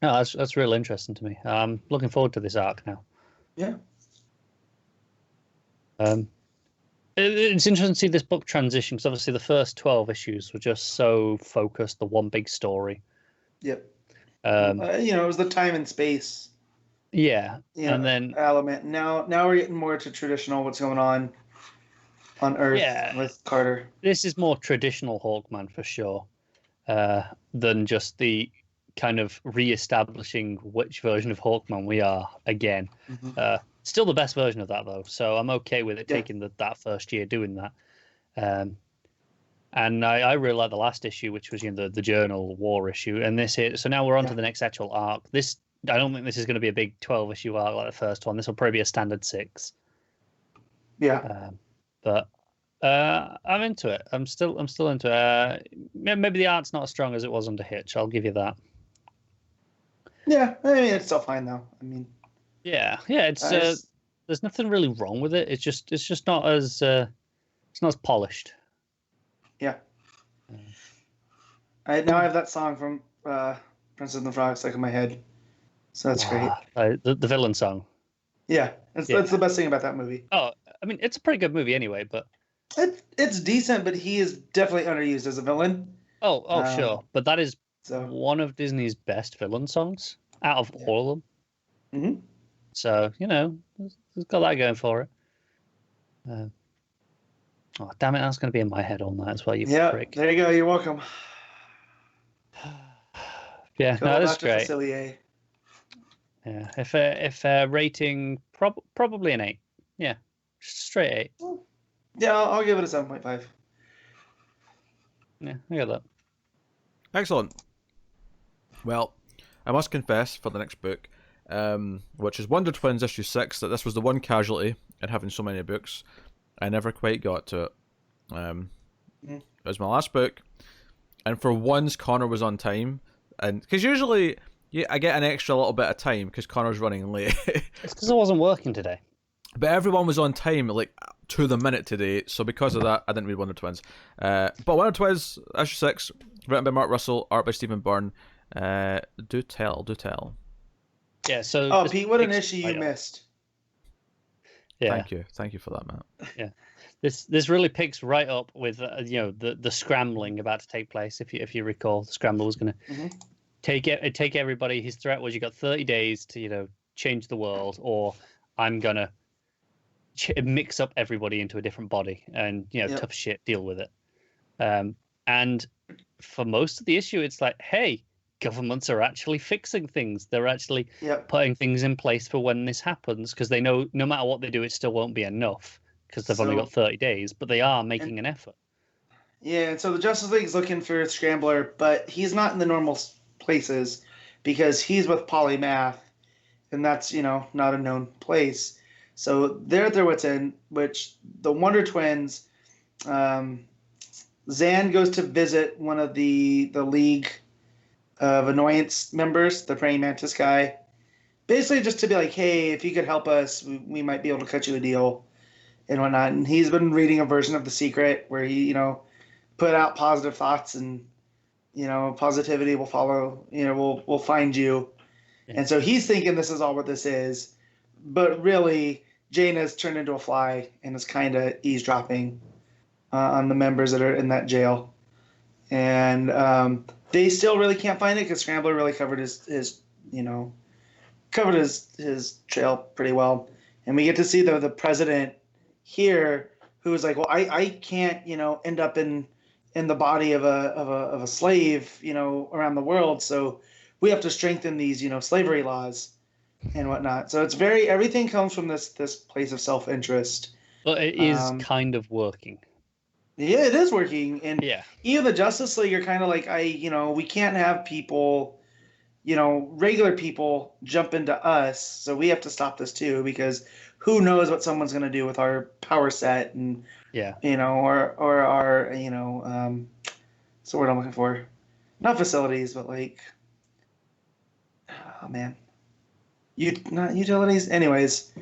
no, that's real interesting to me. I'm looking forward to this arc now. Yeah. It's interesting to see this book transition because obviously the first 12 issues were just so focused, the one big story. Yep. It was the time and space. Yeah, and then element. Now we're getting more to traditional. What's going on Earth with Carter? This is more traditional Hawkman for sure, than just the kind of re-establishing which version of Hawkman we are again. Mm-hmm. Still the best version of that though, so I'm okay with it taking that first year doing that. And I really like the last issue, which was the Journal War issue, and this here. So now we're on to the next actual arc. I don't think this is going to be a big 12-issue arc like the first one. This will probably be a standard 6. Yeah. But I'm into it. I'm still into it. Maybe the art's not as strong as it was under Hitch. I'll give you that. Yeah, I mean it's still fine though. I mean. Yeah. It's there's nothing really wrong with it. It's just not as it's not as polished. Yeah. I have that song from Princess and the Frog stuck in my head, so that's great. The villain song. Yeah, that's the best thing about that movie. Oh, I mean, it's a pretty good movie anyway, but it's decent, but he is definitely underused as a villain. Oh, sure, but that is one of Disney's best villain songs out of all of them. Mm-hmm. So it's got that going for it. Oh damn it! That's going to be in my head all night as well. You prick. There you go. You're welcome. Yeah, no, that's great. Facilier. Yeah, if rating probably an 8. Yeah, straight 8. Yeah, I'll give it a 7.5. Yeah, I got that. Excellent. Well, I must confess for the next book, which is Wonder Twins issue 6, that this was the one casualty in having so many books. I never quite got to it. It was my last book, and for once Connor was on time, and because usually I get an extra little bit of time because Connor's running late. It's because I wasn't working today. But everyone was on time, like to the minute today, so because of that, I didn't read Wonder Twins. But Wonder Twins issue 6, written by Marc Russell, art by Stephen Byrne. Do tell. Yeah. So. Pete, what an issue you missed. Yeah. Thank you for that, Matt. Yeah, this really picks right up with the scrambling about to take place. If you recall, the scramble was going to take everybody. His threat was you got 30 days to change the world, or I'm gonna mix up everybody into a different body and tough shit, deal with it. And for most of the issue, it's like, hey, governments are actually fixing things. They're actually putting things in place for when this happens, because they know no matter what they do, it still won't be enough because they've only got 30 days, but they are making an effort. Yeah, and so the Justice League's looking for Scrambler, but he's not in the normal places because he's with Polymath, and that's, not a known place. So they're at their wits' end, which the Wonder Twins, Zan goes to visit one of the League of Annoyance members, the Praying Mantis guy, basically just to be like, hey, if you could help us, we might be able to cut you a deal and whatnot. And he's been reading a version of The Secret where he, put out positive thoughts and, positivity will follow, we'll find you. Yeah. And so he's thinking this is all what this is. But really, Jane has turned into a fly and is kind of eavesdropping on the members that are in that jail. And they still really can't find it because Scrambler really covered his trail pretty well. And we get to see the president here, who is like, well, I can't end up in the body of a slave around the world, so we have to strengthen these slavery laws and whatnot. So it's everything comes from this place of self-interest. But it is kind of working. Yeah, it is working. And yeah, even the Justice League are kind of like, we can't have people, regular people jump into us, so we have to stop this too, because who knows what someone's going to do with our power set and, or our, what's the word I'm looking for? Not facilities, but like, oh man. not utilities. Anyways,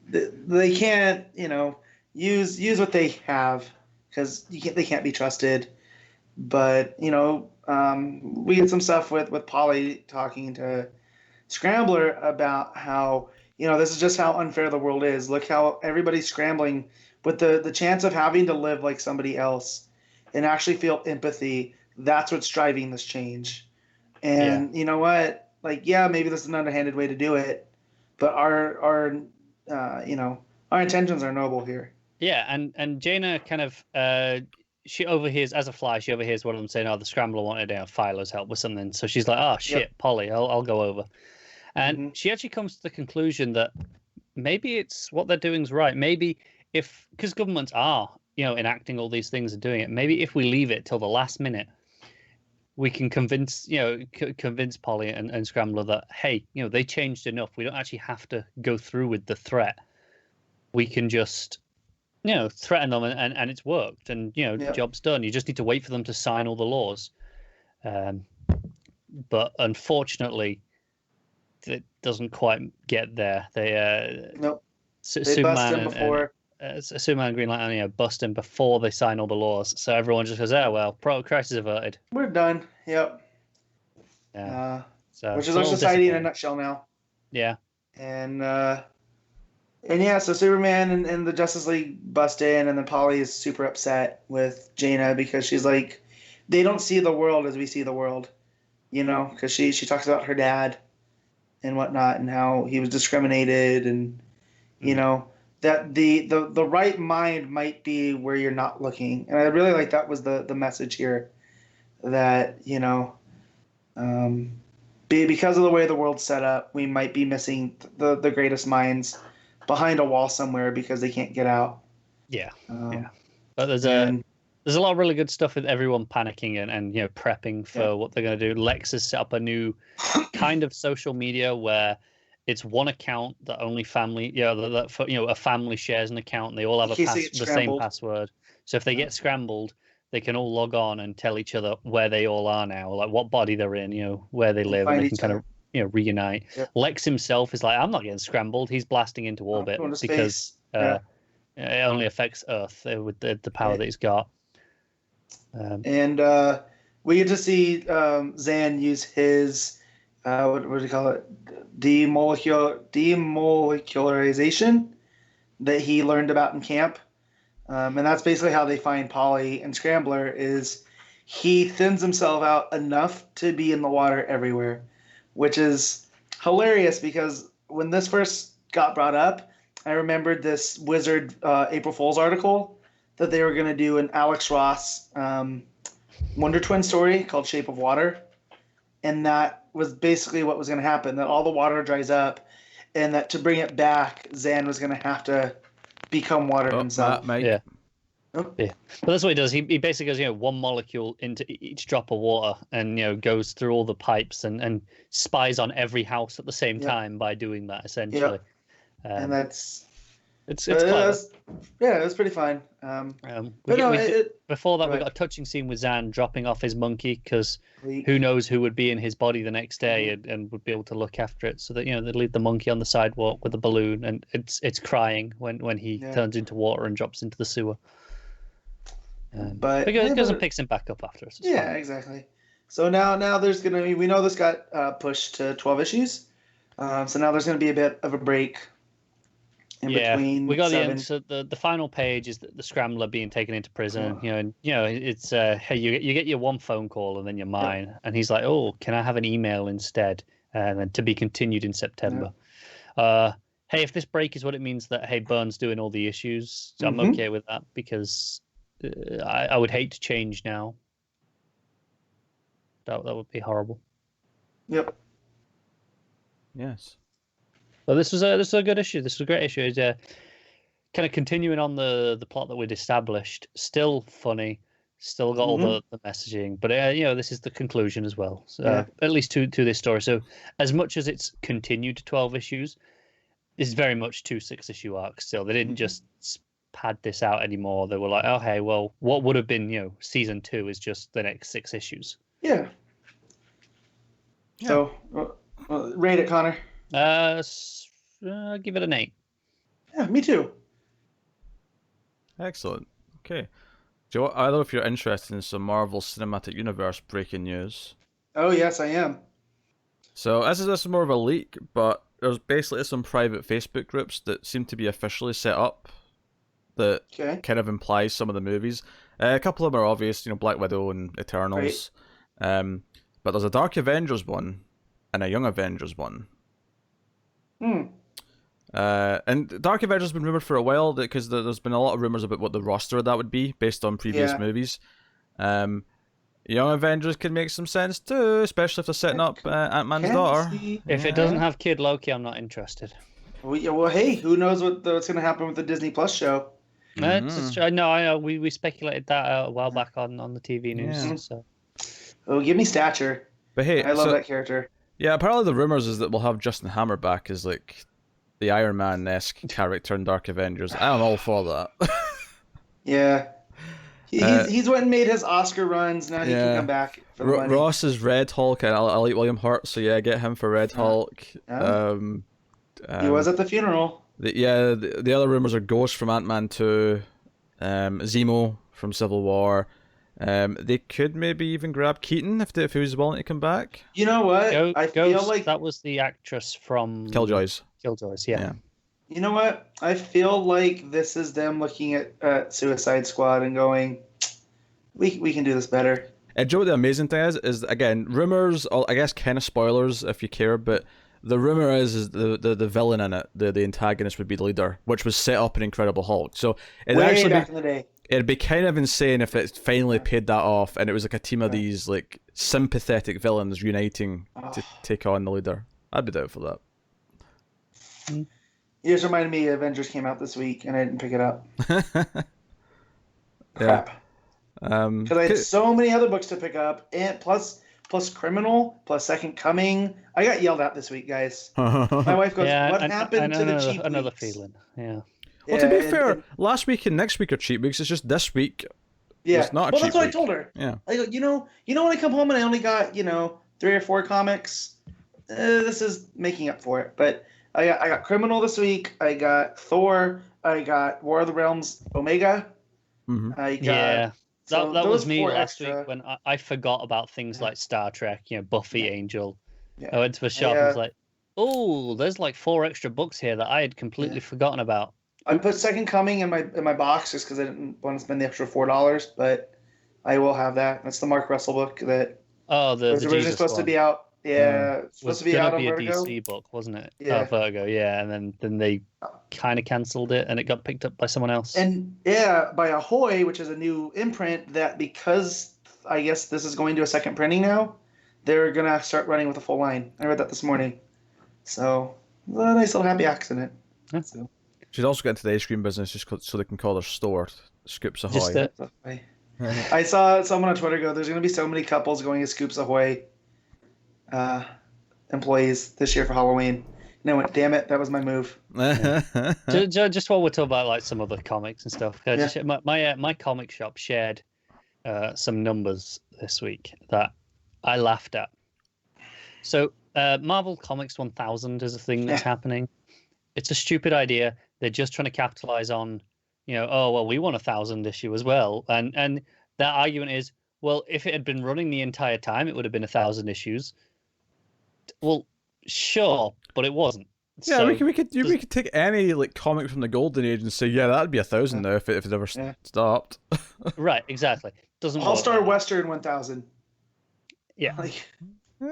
they can't, use what they have because they can't be trusted. But we get some stuff with Polly talking to Scrambler about how this is just how unfair the world is. Look how everybody's scrambling with the chance of having to live like somebody else and actually feel empathy. That's what's driving this change. And you know what? Like, yeah, maybe this is an underhanded way to do it, but our intentions are noble here. Yeah, and Jaina kind of she overhears, as a fly, she overhears one of them saying, "Oh, the Scrambler wanted Philo's help with something." So she's like, "Oh shit, Polly, I'll go over." And she actually comes to the conclusion that maybe it's what they're doing is right. Maybe because governments are enacting all these things and doing it, maybe if we leave it till the last minute, we can convince Polly and Scrambler that, hey, they changed enough. We don't actually have to go through with the threat. We can just threaten them and it's worked, and job's done. You just need to wait for them to sign all the laws. But unfortunately, it doesn't quite get there. They nope. They bust him before. Superman and Green Lantern bust him before they sign all the laws. So everyone just goes, "Oh well, crisis averted. We're done." Yep. Yeah. Which is our society in a nutshell now. Yeah. And so Superman and the Justice League bust in, and then Polly is super upset with Jaina because she's like, they don't see the world as we see the world, because she talks about her dad and whatnot and how he was discriminated, and that the right mind might be where you're not looking. And I really like that was the message here, that because of the way the world's set up, we might be missing the greatest minds behind a wall somewhere because they can't get out. Yeah. But there's a lot of really good stuff with everyone panicking and prepping for what they're going to do. Lex has set up a new kind of social media where it's one account that only family, a family shares an account, and they all have the same password. So if they get scrambled, they can all log on and tell each other where they all are now, like what body they're in, where they live, and they can kind of reunite. Yep. Lex himself is like, I'm not getting scrambled. He's blasting into orbit because it only affects Earth with the power that he's got. And we get to see Zan use his what do you call it? Demolecularization that he learned about in camp. And that's basically how they find Polly and Scrambler, is he thins himself out enough to be in the water everywhere, which is hilarious because when this first got brought up, I remembered this Wizard April Fool's article that they were going to do an Alex Ross Wonder Twin story called Shape of Water. And that was basically what was going to happen, that all the water dries up, and that to bring it back, Zan was going to have to become water himself. Yeah. Oh. Yeah. But that's what he does. He basically goes, one molecule into each drop of water and, goes through all the pipes and spies on every house at the same time by doing that, essentially. And that's... It's clever. It was pretty fun. Before that, we got a touching scene with Zan dropping off his monkey because who knows who would be in his body the next day and would be able to look after it. So that they leave the monkey on the sidewalk with a balloon, and it's crying when he turns into water and drops into the sewer. But it goes and picks him back up after us. Exactly. So now there's gonna be, we know this got pushed to 12 issues. So now there's gonna be a bit of a break. Between we got the end. So the final page is the Scrambler being taken into prison. It's hey, you get your one phone call and then you're mine, and he's like, oh, can I have an email instead? And then to be continued in September. Hey, if this break is what it means that Byrne's doing all the issues, so I'm okay with that because I would hate to change now. That would be horrible. Yep. Yes. Well, this was a good issue. This was a great issue. It's kind of continuing on the plot that we'd established. Still funny. Still got all the messaging. But this is the conclusion as well. So, at least to this story. So as much as it's continued to 12 issues, it's very much 2 6-issue arcs. Still, they didn't just pad this out anymore. They were like, oh hey, well, what would have been season 2 is just the next 6 issues. Yeah. So Well, rate it, Connor. Give it an 8. Yeah, me too. Excellent. Okay. Joe, I don't know if you're interested in some Marvel Cinematic Universe breaking news. Oh yes, I am. So this is more of a leak, but there's basically some private Facebook groups that seem to be officially set up that Okay. kind of implies some of the movies. A couple of them are obvious, Black Widow and Eternals. But there's a Dark Avengers one and a Young Avengers one. And Dark Avengers has been rumored for a while because there's been a lot of rumors about what the roster of that would be based on previous movies. Young Avengers could make some sense too, especially if they're setting up Ant-Man's daughter. If it doesn't have Kid Loki, I'm not interested. Well, hey, who knows what's going to happen with the Disney Plus show? No, we speculated that a while back on the TV news. Yeah. So. Oh, give me Stature. But hey, I love that character. Yeah, apparently the rumors is that we'll have Justin Hammer back as like the Iron Man-esque character in Dark Avengers. I'm all for that. Yeah. He's went and made his Oscar runs. Now he can come back for the money. Ross is Red Hulk, and I like William Hurt, so yeah, get him for Red Hulk. Yeah. He was at the funeral. The other rumors are Ghost from Ant-Man 2, Zemo from Civil War. They could maybe even grab Keaton if he was willing to come back. You know what? I feel like that was the actress from Killjoys. Yeah. You know what? I feel like this is them looking at Suicide Squad and going, we can do this better. And Joe, the amazing thing is again, rumors, or I guess kind of spoilers if you care, but the rumor is the villain in it, the antagonist would be the leader, which was set up in Incredible Hulk. So Way back in the day. It'd be kind of insane if it finally paid that off and it was like a team of these like sympathetic villains uniting to take on the leader. I'd be down for that. You just reminded me Avengers came out this week and I didn't pick it up. Yeah. Crap. Because I had so many other books to pick up, and plus Criminal, plus Second Coming. I got yelled at this week, guys. My wife goes, "What happened to the cheap another weeks?" feeling. Yeah. Well, to be fair, last week and next week are cheap weeks. It's just this week. Yeah. It's not a cheap that's what week. I told her. Yeah. I go, you know when I come home and I only got 3 or 4 comics. This is making up for it. But I got Criminal this week. I got Thor. I got War of the Realms Omega. Mm-hmm. I got that was me last extra. week when I forgot about things like Star Trek, Buffy, Angel. Yeah. I went to a shop and was like, oh, there's like 4 extra books here that I had completely forgotten about. I put Second Coming in my box just because I didn't want to spend the extra $4, but I will have that. That's the Mark Russell book that was originally Jesus supposed one. to be out. Yeah, it's supposed to be out on a Vertigo. DC book, wasn't it? Yeah. Vertigo, yeah, and then they kind of cancelled it, and it got picked up by someone else. And by Ahoy, which is a new imprint that because I guess this is going to a second printing now, they're gonna start running with a full line. I read that this morning, so a nice little happy accident. So. She's also got into the ice cream business just so they can call their store Scoops Ahoy. I saw someone on Twitter go, "There's gonna be so many couples going to Scoops Ahoy." Employees this year for Halloween, and I went, damn it, that was my move. Just while we're talking about like some other comics and stuff, my comic shop shared some numbers this week that I laughed at. So Marvel Comics 1000 is a thing that's happening. It's a stupid idea. They're just trying to capitalize on, oh well, we want 1,000 issue as well, and that argument is, well, if it had been running the entire time, it would have been 1,000 issues. Well, sure, but it wasn't. Yeah, so, we could take any like comic from the Golden Age and say, yeah, that'd be 1,000 now if it ever stopped. Right, exactly. Doesn't All-Star Western 1000. Yeah,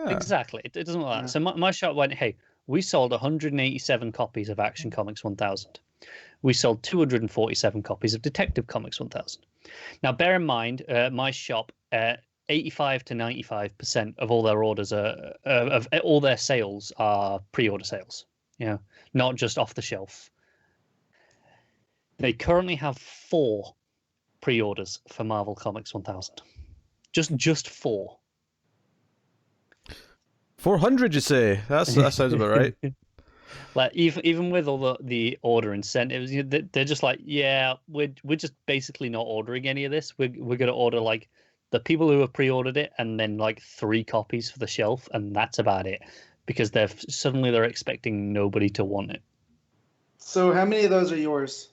exactly. It doesn't work. Yeah. So my shop went, hey, we sold 187 copies of Action Comics 1000. We sold 247 copies of Detective Comics 1000. Now, bear in mind, my shop, 85 to 95% of all their orders of all their sales are pre-order sales. Not just off the shelf. They currently have 4 pre-orders for Marvel Comics 1000. Just 4. 400, you say? That sounds about right. Like even with all the order incentives, they're just like, yeah, we're just basically not ordering any of this. We're gonna order like the people who have pre-ordered it and then like 3 copies for the shelf, and that's about it. because they're expecting nobody to want it. So how many of those are yours?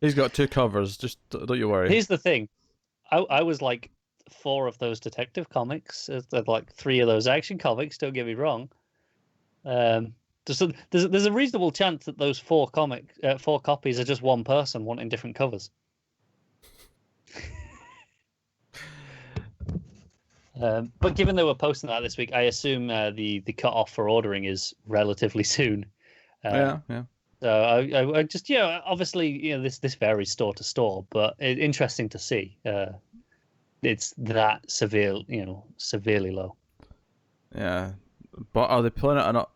He's got 2 covers. Just don't you worry. Here's the thing. I was like 4 of those detective comics, like 3 of those action comics. Don't get me wrong. There's a reasonable chance that those 4 copies are just one person wanting different covers. But given they were posting that this week, I assume the cut-off for ordering is relatively soon. Yeah. So I just, obviously, this varies store to store, but interesting to see. It's that severely low. Yeah, but are they pulling out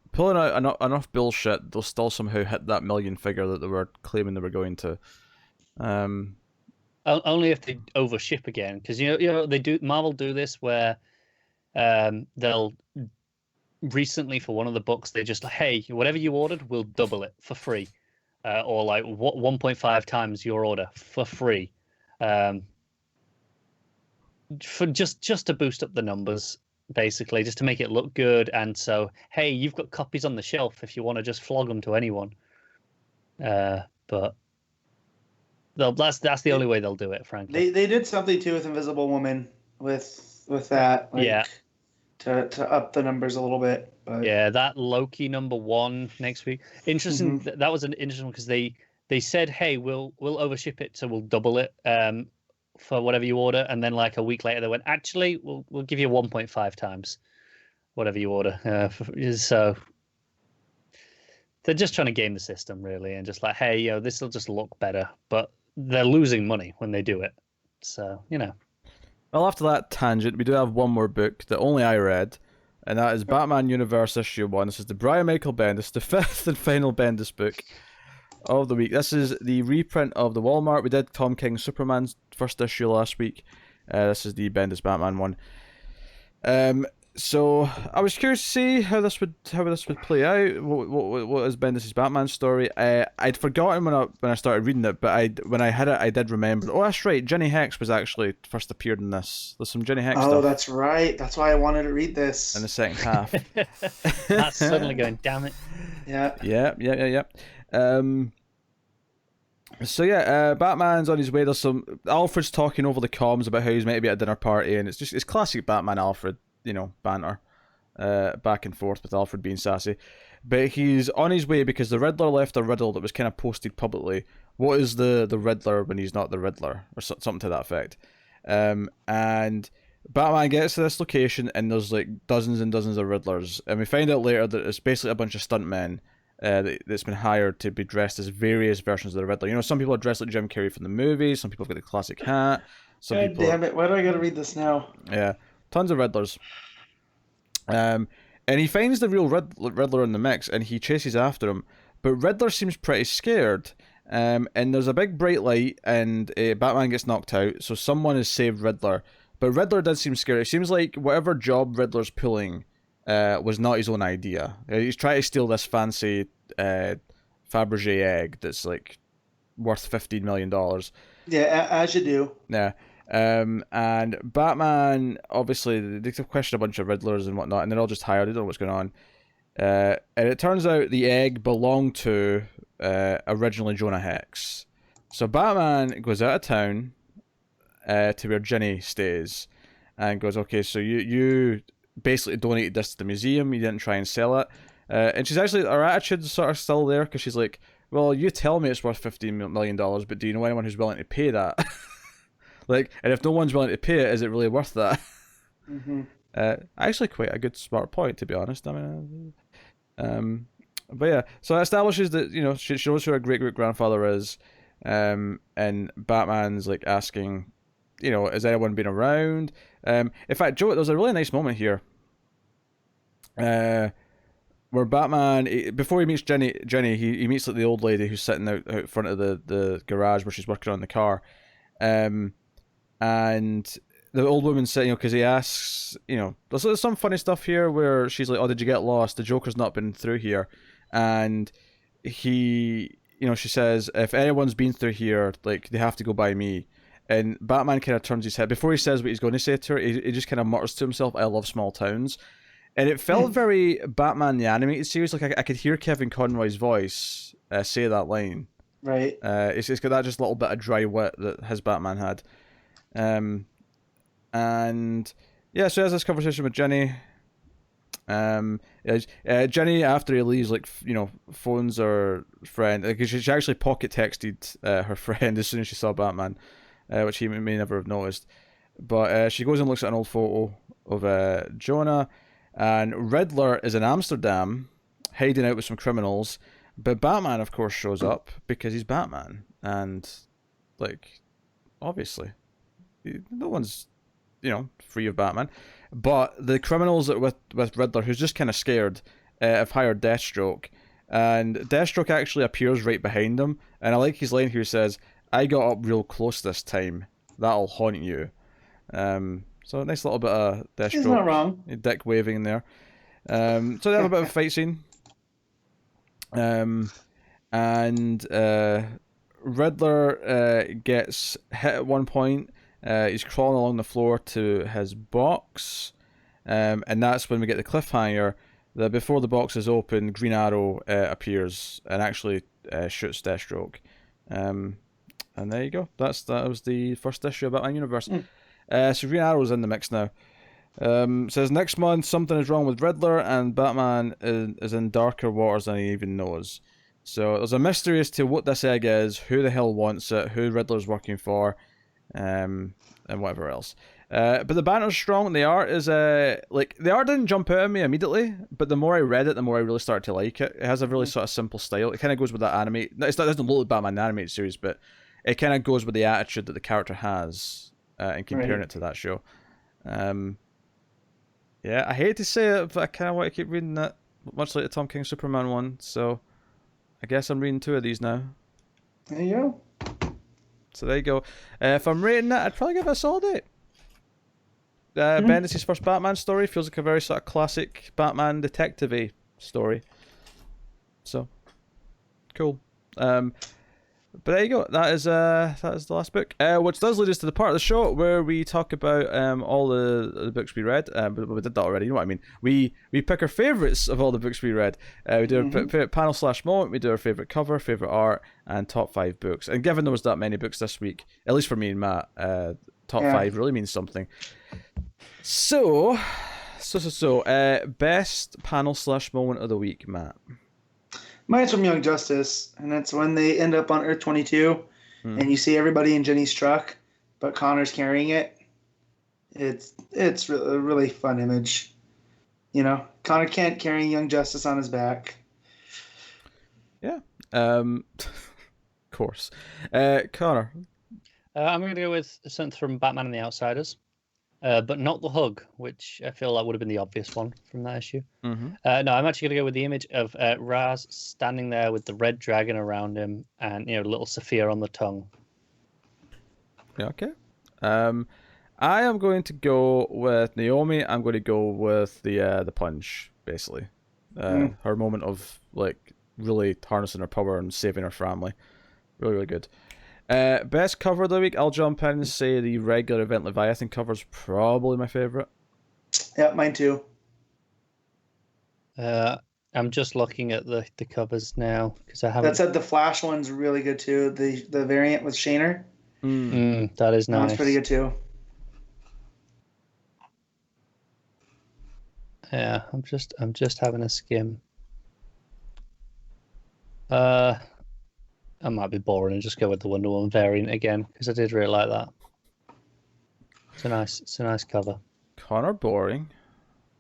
enough bullshit? They'll still somehow hit that million figure that they were claiming they were going to. Only if they overship again, because they do. Marvel do this where they'll recently for one of the books they just hey, whatever you ordered, we'll double it for free, or like 1.5 times your order for free, for just to boost up the numbers, basically, just to make it look good. And so hey, you've got copies on the shelf if you want to just flog them to anyone. But that's the only way they'll do it, frankly. They did something too with Invisible Woman with that, like, to up the numbers a little bit. But... Yeah, that Loki #1 next week. Interesting. Mm-hmm. That was an interesting one because they said, hey, we'll overship it, so we'll double it for whatever you order, and then like a week later they went, actually, we'll give you 1.5 times whatever you order. So they're just trying to game the system, really, and just like, hey, this will just look better, but they're losing money when they do it. So, Well, after that tangent, we do have one more book that only I read, and that is Batman Universe Issue 1. This is the Bryan Mikel Bendis, the 5th and final Bendis book of the week. This is the reprint of the Walmart. We did Tom King's Superman's first issue last week. This is the Bendis Batman one. So I was curious to see how this would play out. What is Bendis' Batman story? I'd forgotten when I started reading it, but when I had it, I did remember. Oh, that's right. Jenny Hex was actually first appeared in this. There's some Jenny Hex stuff. Oh, that's right. That's why I wanted to read this in the second half. That's suddenly going, damn it. Yeah. Yeah. So Batman's on his way. There's some Alfred's talking over the comms about how he's meant to be at a dinner party, and it's classic Batman Alfred. Banter, back and forth with Alfred being sassy. But he's on his way because the Riddler left a riddle that was kind of posted publicly. What is the Riddler when he's not the Riddler? Or something to that effect. And Batman gets to this location and there's like dozens and dozens of Riddlers. And we find out later that it's basically a bunch of stuntmen that's been hired to be dressed as various versions of the Riddler. Some people are dressed like Jim Carrey from the movies. Some people have got the classic hat. God damn it. Why do I gotta read this now? Yeah. Tons of Riddlers. And he finds the real Riddler in the mix, and he chases after him. But Riddler seems pretty scared. And there's a big bright light, and Batman gets knocked out, so someone has saved Riddler. But Riddler does seem scared. It seems like whatever job Riddler's pulling was not his own idea. He's trying to steal this fancy Fabergé egg that's like worth $15 million. Yeah, as you do. Yeah. And Batman, obviously, they question a bunch of Riddlers and whatnot, and they're all just hired. They don't know what's going on. And it turns out the egg belonged to originally Jonah Hex. So Batman goes out of town to where Ginny stays and goes, okay, so you basically donated this to the museum. You didn't try and sell it. And she's actually, her attitude's sort of still there because she's like, well, you tell me it's worth $15 million, but do you know anyone who's willing to pay that? And if no one's willing to pay it, is it really worth that? Mm-hmm. Actually, quite a good smart point, to be honest. I mean, but yeah, so it establishes that she knows who her great grandfather is, and Batman's like asking, has anyone been around? In fact, Joe, there's a really nice moment here, where Batman, before he meets Jenny, he meets like the old lady who's sitting out front of the garage where she's working on the car. And the old woman said, because he asks, there's some funny stuff here where she's like, oh, did you get lost? The Joker's not been through here. And she says, if anyone's been through here, like, they have to go by me. And Batman kind of turns his head. Before he says what he's going to say to her, he just kind of mutters to himself, I love small towns. And it felt very Batman the Animated Series. Like I could hear Kevin Conroy's voice say that line. Right. It's got that just little bit of dry wit that his Batman had. And yeah, so he has this conversation with Jenny. Jenny, after he leaves, like, phones her friend, because she actually pocket texted her friend as soon as she saw Batman, which he may never have noticed. But she goes and looks at an old photo of Jonah, and Riddler is in Amsterdam, hiding out with some criminals. But Batman, of course, shows up because he's Batman, and obviously, no one's free of Batman. But the criminals with Riddler, who's just kind of scared, have hired Deathstroke. And Deathstroke actually appears right behind them. And I like his line here. He says, "I got up real close this time. That'll haunt you." So a nice little bit of Deathstroke. He's not wrong. Dick waving in there. So they have a bit of a fight scene. And Riddler gets hit at one point. He's crawling along the floor to his box, and that's when we get the cliffhanger that before the box is open, Green Arrow appears and actually shoots Deathstroke. And there you go. That was the first issue of Batman Universe. So Green Arrow's in the mix now. Says next month something is wrong with Riddler and Batman is in darker waters than he even knows. So there's a mystery as to what this egg is, who the hell wants it, who Riddler's working for. And whatever else. But the banner's strong. The art is the art didn't jump out at me immediately, but the more I read it, the more I really started to like it. It has a really sort of simple style. It kind of goes with that anime. It doesn't look like Batman the Animated Series, but it kind of goes with the attitude that the character has, and comparing it to that show. Yeah, I hate to say it, but I kind of want to keep reading it, much like the Tom King Superman one. So I guess I'm reading 2 of these now. There you go. So there you go. If I'm rating it, I'd probably give it a solid 8. Bendis' first Batman story feels like a very sort of classic Batman detective-y story. So, cool. But there you go. That is the last book. Which does lead us to the part of the show where we talk about all the books we read. But we did that already. You know what I mean? We pick our favourites of all the books we read. We do our favourite panel/moment. We do our favourite cover, favourite art, and top 5 books. And given there was that many books this week, at least for me and Matt, top 5 really means something. So, best panel/moment of the week, Matt. Mine's from Young Justice, and that's when they end up on Earth 22, and you see everybody in Jenny's truck, but Connor's carrying it. It's a really fun image. Connor Kent carrying Young Justice on his back. Yeah. Of course. Connor. I'm going to go with something from Batman and the Outsiders. But not the hug, which I feel like would have been the obvious one from that issue. No, I'm actually going to go with the image of Raz standing there with the red dragon around him and, little Sophia on the tongue. Yeah, okay. I am going to go with Naomi. I'm going to go with the punch, basically. Her moment of, really harnessing her power and saving her family. Really, really good. Best cover of the week, I'll jump in and say the regular event Leviathan cover is probably my favourite. Yeah, mine too. I'm just looking at the covers now because I haven't. That said, the Flash one's really good too. The variant with Shaner. That is nice. That's pretty good too. Yeah, I'm just having a skim. I might be boring and just go with the Wonder Woman variant again because I did really like that. It's a nice cover. Connor boring.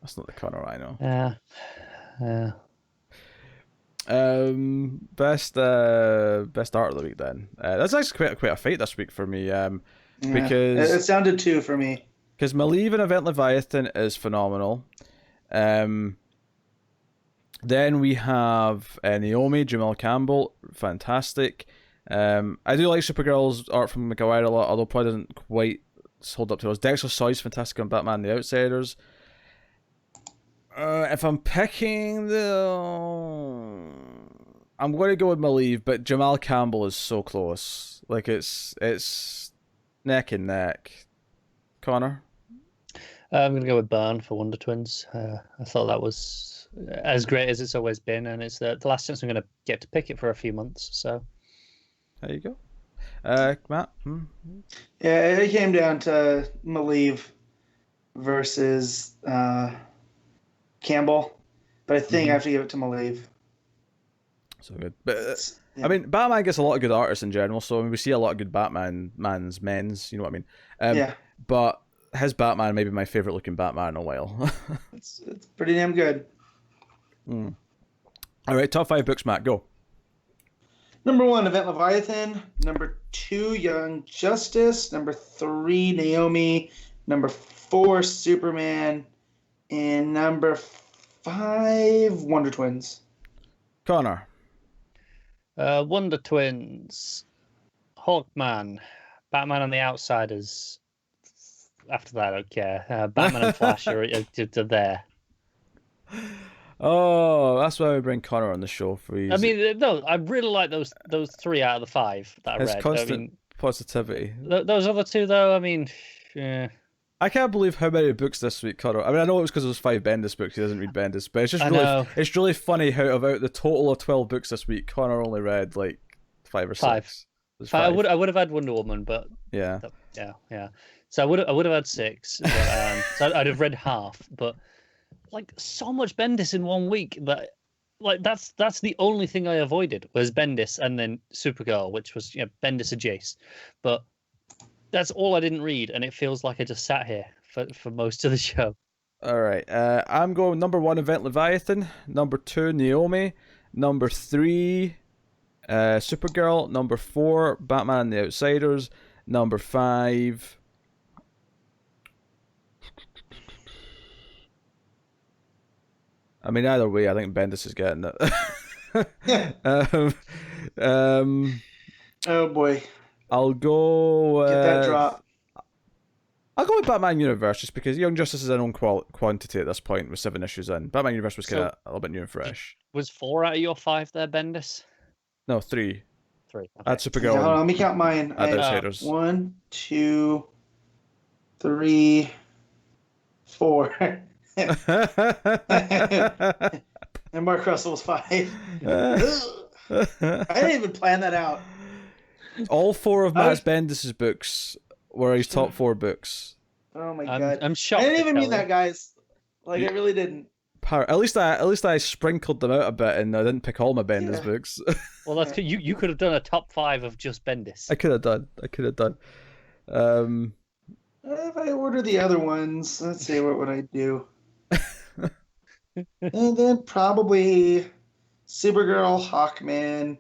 That's not the Connor I know. Yeah. Best art of the week then. That's actually quite a fight this week for me. Because it sounded 2 for me. Because Maleev in Event Leviathan is phenomenal. Then we have Naomi, Jamal Campbell, fantastic. I do like Supergirl's art from Maguire a lot, although probably doesn't quite hold up to us. Dexter Soy's fantastic on Batman and the Outsiders. If I'm picking I'm going to go with Maleev, but Jamal Campbell is so close. It's neck and neck. Connor? I'm gonna go with Byrne for Wonder Twins. I thought that was as great as it's always been, and it's the last chance I'm gonna get to pick it for a few months. So There you go. Matt? Yeah, it came down to Maleev versus Campbell, but I think I have to give it to Maleev. So good. But Yeah. I mean, Batman gets a lot of good artists in general, so I mean, we see a lot of good men's, you know what I mean? Yeah. But his Batman may be my favourite looking Batman in a while. It's pretty damn good. Alright, top 5 books, Matt, go. Number 1, Event Leviathan. Number 2, Young Justice. Number 3, Naomi. Number 4, Superman. And number 5, Wonder Twins. Connor. Wonder Twins, Hawkman, Batman and the Outsiders. After that, I don't care. Batman and Flash are there. Oh, that's why we bring Connor on the show for you. I mean, no, I really like those 3 out of the 5 that I his read. constant I mean, positivity. Those other 2, though, I mean, yeah. I can't believe how many books this week, Connor. I mean, I know it was because it was 5 Bendis books. He doesn't read Bendis, but it's just it's really funny how about the total of 12 books this week, Connor only read like 5 or 6. I would have had Wonder Woman, but yeah. So I would have had 6. But, so I'd have read half, but like so much Bendis in 1 week that like that's the only thing I avoided was Bendis and then Supergirl, which was Bendis adjacent, but. That's all I didn't read, and it feels like I just sat here for most of the show. All right. I'm going number 1, Event Leviathan. Number 2, Naomi. Number 3, Supergirl. Number 4, Batman and the Outsiders. Number 5. I mean, either way, I think Bendis is getting it. Oh boy. I'll go. Get that drop. I'll go with Batman Universe just because Young Justice is an own quantity at this point with 7 issues in. Batman Universe was kind of a little bit new and fresh. Was 4 out of your 5 there, Bendis? No, 3. 3. Okay. I had Supergirl. Yeah, let me count mine. Outsiders. 1, 2, 3, 4. And Mark Russell was 5. I didn't even plan that out. All 4 of Matt Bendis' books were his top 4 books. Oh my god! I'm shocked. I didn't even mean that, guys. Like I really didn't. At least I sprinkled them out a bit, and I didn't pick all my Bendis books. Well, that's you could have done a top 5 of just Bendis. I could have done. If I order the other ones, let's see, what would I do? And then probably Supergirl, Hawkman,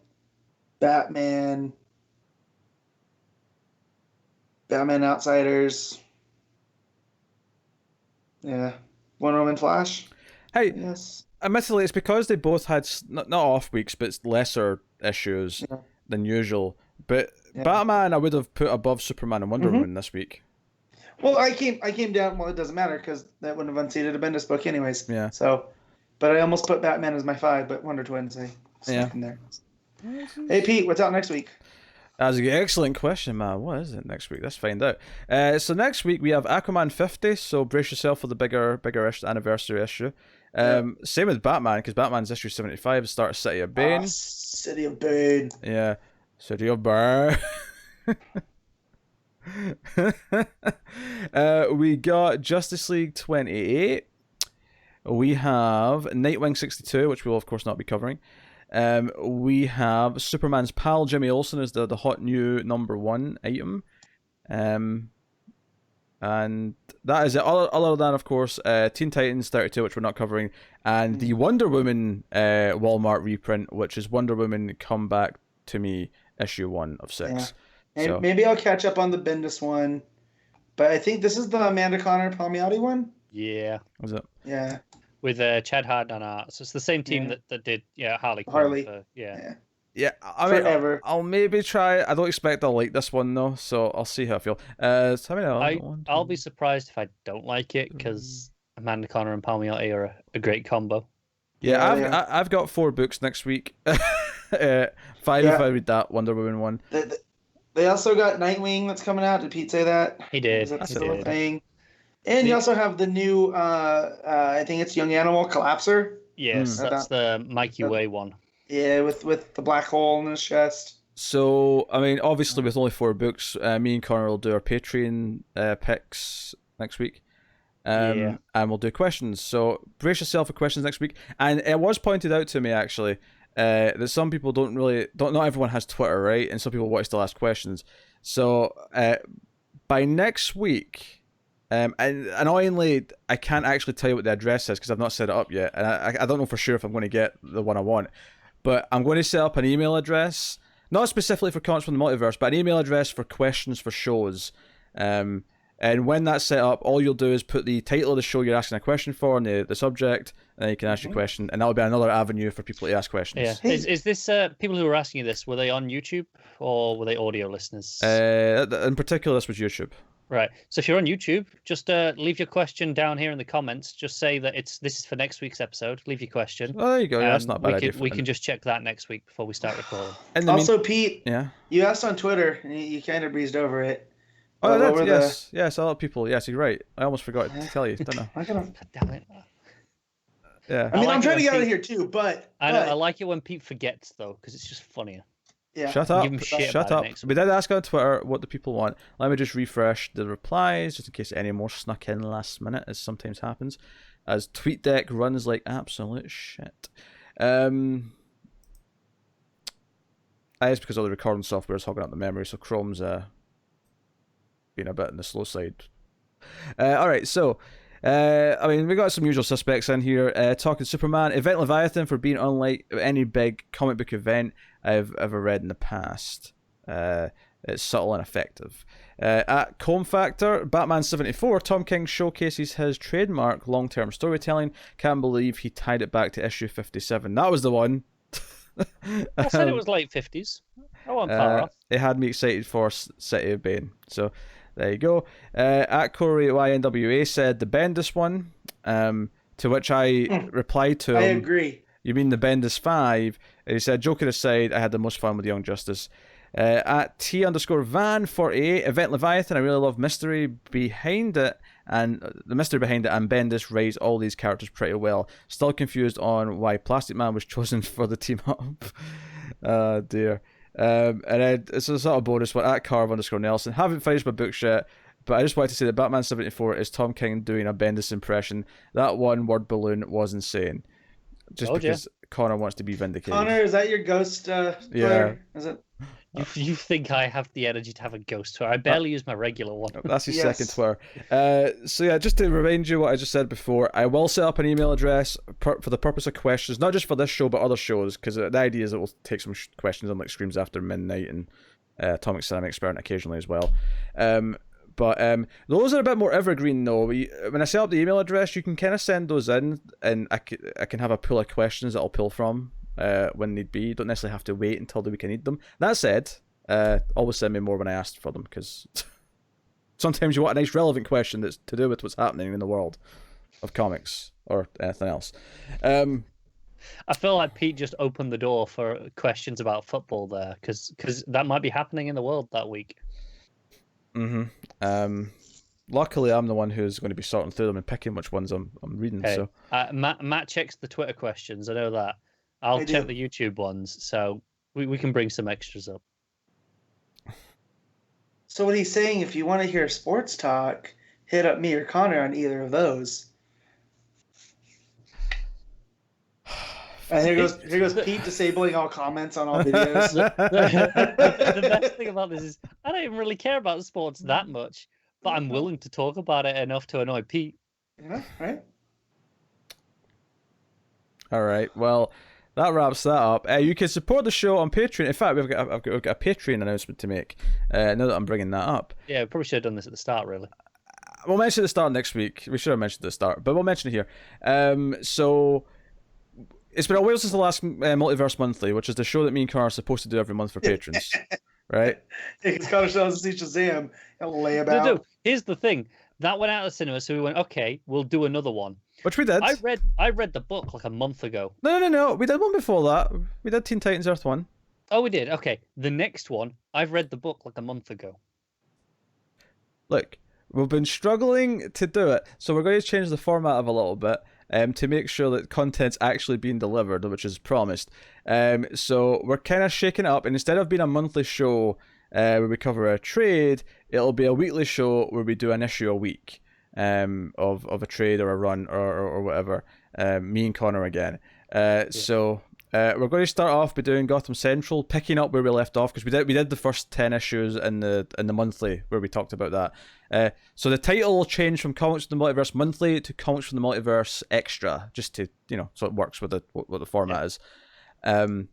Batman Outsiders. Yeah. Wonder Woman, Flash. Hey, yes. Admittedly, it's because they both had not off weeks, but lesser issues than usual. But Batman, I would have put above Superman and Wonder Woman this week. Well, I came down. Well, it doesn't matter because that wouldn't have unseated a Bendis book, anyways. Yeah. So, but I almost put Batman as my 5, but Wonder Twins I stuck in there. Hey Pete, what's out next week? That's an excellent question, man. What is it next week? Let's find out. So next week we have Aquaman 50. So brace yourself for the bigger anniversary issue. Same with Batman, because Batman's issue 75 starts City of Bane. City of Bane. Yeah, City of Bane. We got Justice League 28. We have Nightwing 62, which we'll of course not be covering. We have Superman's pal Jimmy Olsen as the hot new number 1 item. And that is it. Other than, of course, Teen Titans 32, which we're not covering, and the Wonder Woman Walmart reprint, which is Wonder Woman Come Back to Me issue 1 of 6. Yeah. And maybe I'll catch up on the Bendis one, but I think this is the Amanda Connor Palmiotti one. Yeah. Was it? Yeah. With Chad Hard on art. So it's the same team that did Harley. Yeah. I mean, I'll maybe try. I don't expect I'll like this one though, so I'll see how I feel. I'll be surprised if I don't like it because Amanda Connor and Palmiotti are a great combo. Yeah, I've got 4 books next week. 5 if I read that Wonder Woman one. They also got Nightwing that's coming out. Did Pete say that? He did. Is that still a thing? And you also have the new, I think it's Young Animal Collapser. Yes, that's the Mikey Way one. Yeah, with the black hole in his chest. So, I mean, obviously with only 4 books, me and Connor will do our Patreon picks next week. And we'll do questions. So brace yourself for questions next week. And it was pointed out to me, actually, that some people not everyone has Twitter, right? And some people want to still ask questions. So by next week... and annoyingly, I can't actually tell you what the address is because I've not set it up yet, and I don't know for sure if I'm going to get the one I want. But I'm going to set up an email address, not specifically for Comics from the Multiverse, but an email address for questions for shows. And when that's set up, all you'll do is put the title of the show you're asking a question for and the subject, and then you can ask your question, and that'll be another avenue for people to ask questions. Yeah. Is this people who are asking you this? Were they on YouTube or were they audio listeners? In particular, this was YouTube. Right. So if you're on YouTube, just leave your question down here in the comments. Just say that this is for next week's episode. Leave your question. Oh, there you go. Yeah, that's not a bad idea. We can just check that next week before we start recording. And also, Pete, you asked on Twitter, and you kind of breezed over it. Oh, that's, yes, a lot of people. Yes, you're right. I almost forgot to tell you, didn't I? Damn it. Yeah. I mean, I'm trying to get out of here too, but I like it when Pete forgets though, because it's just funnier. Yeah. Shut up. We did ask on Twitter what the people want. Let me just refresh the replies, just in case any more snuck in last minute, as sometimes happens, as TweetDeck runs like absolute shit. It's because all the recording software is hogging up the memory, so Chrome's being a bit on the slow side. Alright, so... I mean, we got some usual suspects in here. Talking Superman, Event Leviathan for being unlike any big comic book event I've ever read in the past. It's subtle and effective. At Comb Factor, Batman 74, Tom King showcases his trademark long-term storytelling. Can't believe he tied it back to issue 57. That was the one. I said it was late 50s. I wasn't far off. It had me excited for City of Bane. So... there you go. At Corey YNWA said the Bendis one, to which I replied to him. I agree. You mean the Bendis 5? And he said, joking aside, I had the most fun with Young Justice. At T_Van48, Event Leviathan, I really love mystery behind it, and Bendis raised all these characters pretty well. Still confused on why Plastic Man was chosen for the team up. Oh dear. And then it's a sort of bonus one at Carv_Nelson. Haven't finished my book yet, but I just wanted to say that Batman 74 is Tom King doing a Bendis impression. That one word balloon was insane. Just because Connor wants to be vindicated. Connor, is that your ghost player? Is it? You think I have the energy to have a ghost Twitter? I barely use my regular one. That's his second Twitter. So yeah, just to remind you what I just said before, I will set up an email address for the purpose of questions, not just for this show but other shows, because the idea is that we'll take some questions on like Screams After Midnight and Atomic Cinema Experiment occasionally as well. But those are a bit more evergreen though. When I set up the email address, you can kind of send those in, and I can have a pool of questions that I'll pull from when need be. You don't necessarily have to wait until the week I need them. That said, always send me more when I asked for them, because sometimes you want a nice relevant question that's to do with what's happening in the world of comics or anything else. I feel like Pete just opened the door for questions about football there, because that might be happening in the world that week. Luckily, I'm the one who's going to be sorting through them and picking which ones I'm reading. Hey, so Matt checks the Twitter questions. I know that. I'll check the YouTube ones, so we can bring some extras up. So what he's saying, if you want to hear sports talk, hit up me or Connor on either of those. And here goes Pete disabling all comments on all videos. The best thing about this is I don't even really care about sports that much, but I'm willing to talk about it enough to annoy Pete. Yeah, right. All right. Well, that wraps that up. You can support the show on Patreon. In fact, I've got a Patreon announcement to make. Now that I'm bringing that up. Yeah, we probably should have done this at the start, really. We'll mention it at the start next week. We should have mentioned it at the start, but we'll mention it here. So it's been a while since the last Multiverse Monthly, which is the show that me and Connor are supposed to do every month for patrons. Right? Because Connor doesn't see Shazam and lay about. No. Here's the thing. That went out of the cinema, so we went, okay, we'll do another one. Which we did. I read the book like a month ago. No. We did one before that. We did Teen Titans Earth 1. Oh, we did? Okay. The next one, I've read the book like a month ago. Look, we've been struggling to do it, so we're going to change the format of a little bit to make sure that content's actually being delivered, which is promised. So we're kind of shaking it up, and instead of being a monthly show where we cover a trade, it'll be a weekly show where we do an issue a week of a trade or a run or whatever. Me and Connor again. So we're going to start off by doing Gotham Central, picking up where we left off, because we did the first 10 issues in the monthly where we talked about that. So the title will change from Comics from the Multiverse Monthly to Comics from the Multiverse Extra, just to, so it works with what the format is. And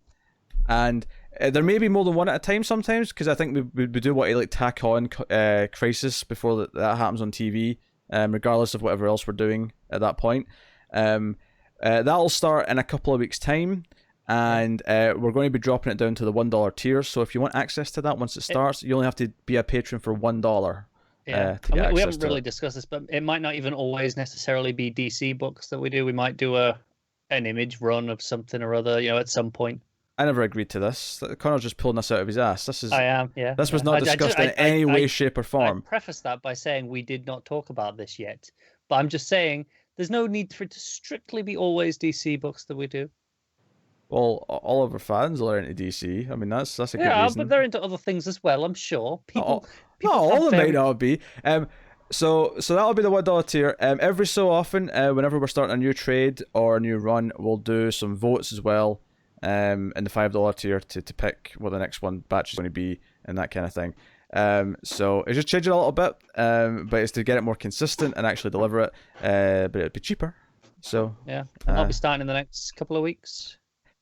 there may be more than one at a time sometimes, because I think we do want to tack on Crisis before that happens on TV, regardless of whatever else we're doing at that point. That'll start in a couple of weeks' time. And we're going to be dropping it down to the $1 tier. So if you want access to that once it starts, you only have to be a patron for $1. Yeah, to get we access haven't to really it. discussed this, but it might not even always necessarily be DC books that we do. We might do an image run of something or other, at some point. I never agreed to this. Connor's just pulling this out of his ass. I am, yeah. This was not discussed in any way, shape, or form. I preface that by saying we did not talk about this yet, but I'm just saying there's no need for it to strictly be always DC books that we do. Well, all of our fans are into DC. I mean, that's a good reason. Yeah, but they're into other things as well, I'm sure. People all have of them very- might not be. So that'll be the $1 tier. Every so often, whenever we're starting a new trade or a new run, we'll do some votes as well. In the $5 tier to pick what the next one batch is going to be and that kind of thing. So it's just changing a little bit, but it's to get it more consistent and actually deliver it. But it'd be cheaper. So Yeah, I'll be starting in the next couple of weeks.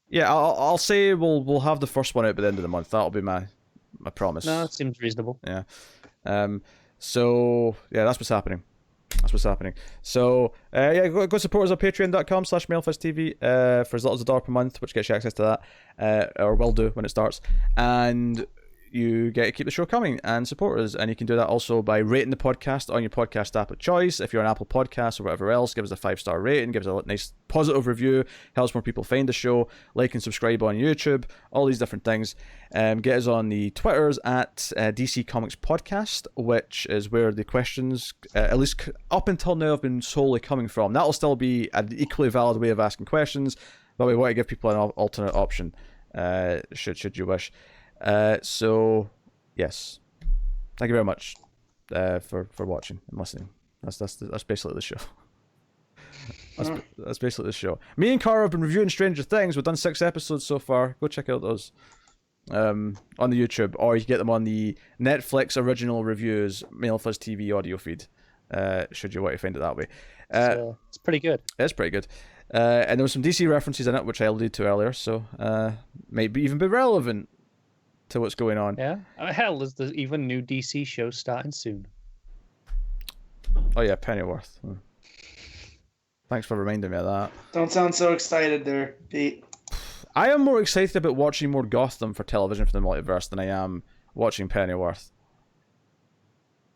yeah, I'll say we'll have the first one out by the end of the month. That'll be my promise. No, it seems reasonable. Yeah. So yeah, that's what's happening. So go support us on patreon.com/MailFuzzTV for as little as $1 per month, which gets you access to that, or will do when it starts, and you get to keep the show coming and support us. And you can do that also by rating the podcast on your podcast app of choice. If you're on Apple Podcasts or whatever else, give us a 5-star rating, give us a nice positive review, helps more people find the show. Like and subscribe on YouTube, all these different things. Get us on the Twitters at DC Comics Podcast, which is where the questions, at least up until now, have been solely coming from. That'll still be an equally valid way of asking questions, but we want to give people an alternate option, should you wish. So yes, thank you very much for watching and listening. That's basically the show. That's basically the show. Me and Cara have been reviewing Stranger Things. We've done 6 episodes so far. Go check out those on the YouTube, or you can get them on the Netflix original reviews Mail Fuzz TV audio feed, should you want to find it that way. So it's pretty good. It's pretty good. And there was some DC references in it, which I alluded to earlier, so might even be relevant to what's going on. Yeah. Hell, there's even new DC shows starting soon. Oh yeah, Pennyworth. Thanks for reminding me of that. Don't sound so excited there, Pete. I am more excited about watching more Gotham for television for the Multiverse than I am watching Pennyworth.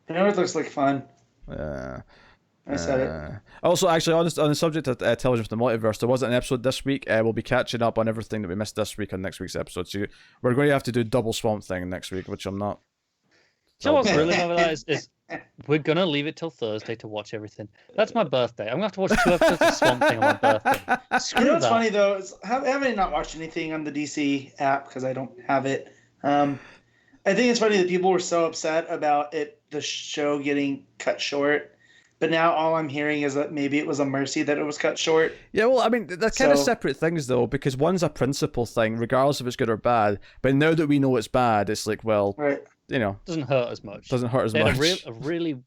Pennyworth looks like fun. I said it. Also, actually, on the subject of television for the Multiverse, there wasn't an episode this week. We'll be catching up on everything that we missed this week on next week's episode. So we're going to have to do double Swamp Thing next week, which I'm not. Do you know what's really over that is we're going to leave it till Thursday to watch everything. That's my birthday. I'm going to have to watch 2 episodes of Swamp Thing on my birthday. Screw You know what's that. funny though? Is having not watched anything on the DC app because I don't have it. I think it's funny that people were so upset about the show getting cut short. But now all I'm hearing is that maybe it was a mercy that it was cut short. Yeah, well, I mean, they're kind of So- separate things, though, because one's a principle thing, regardless if it's good or bad. But now that we know it's bad, it's like, well, Right. Doesn't hurt as much. doesn't hurt as They had much. a really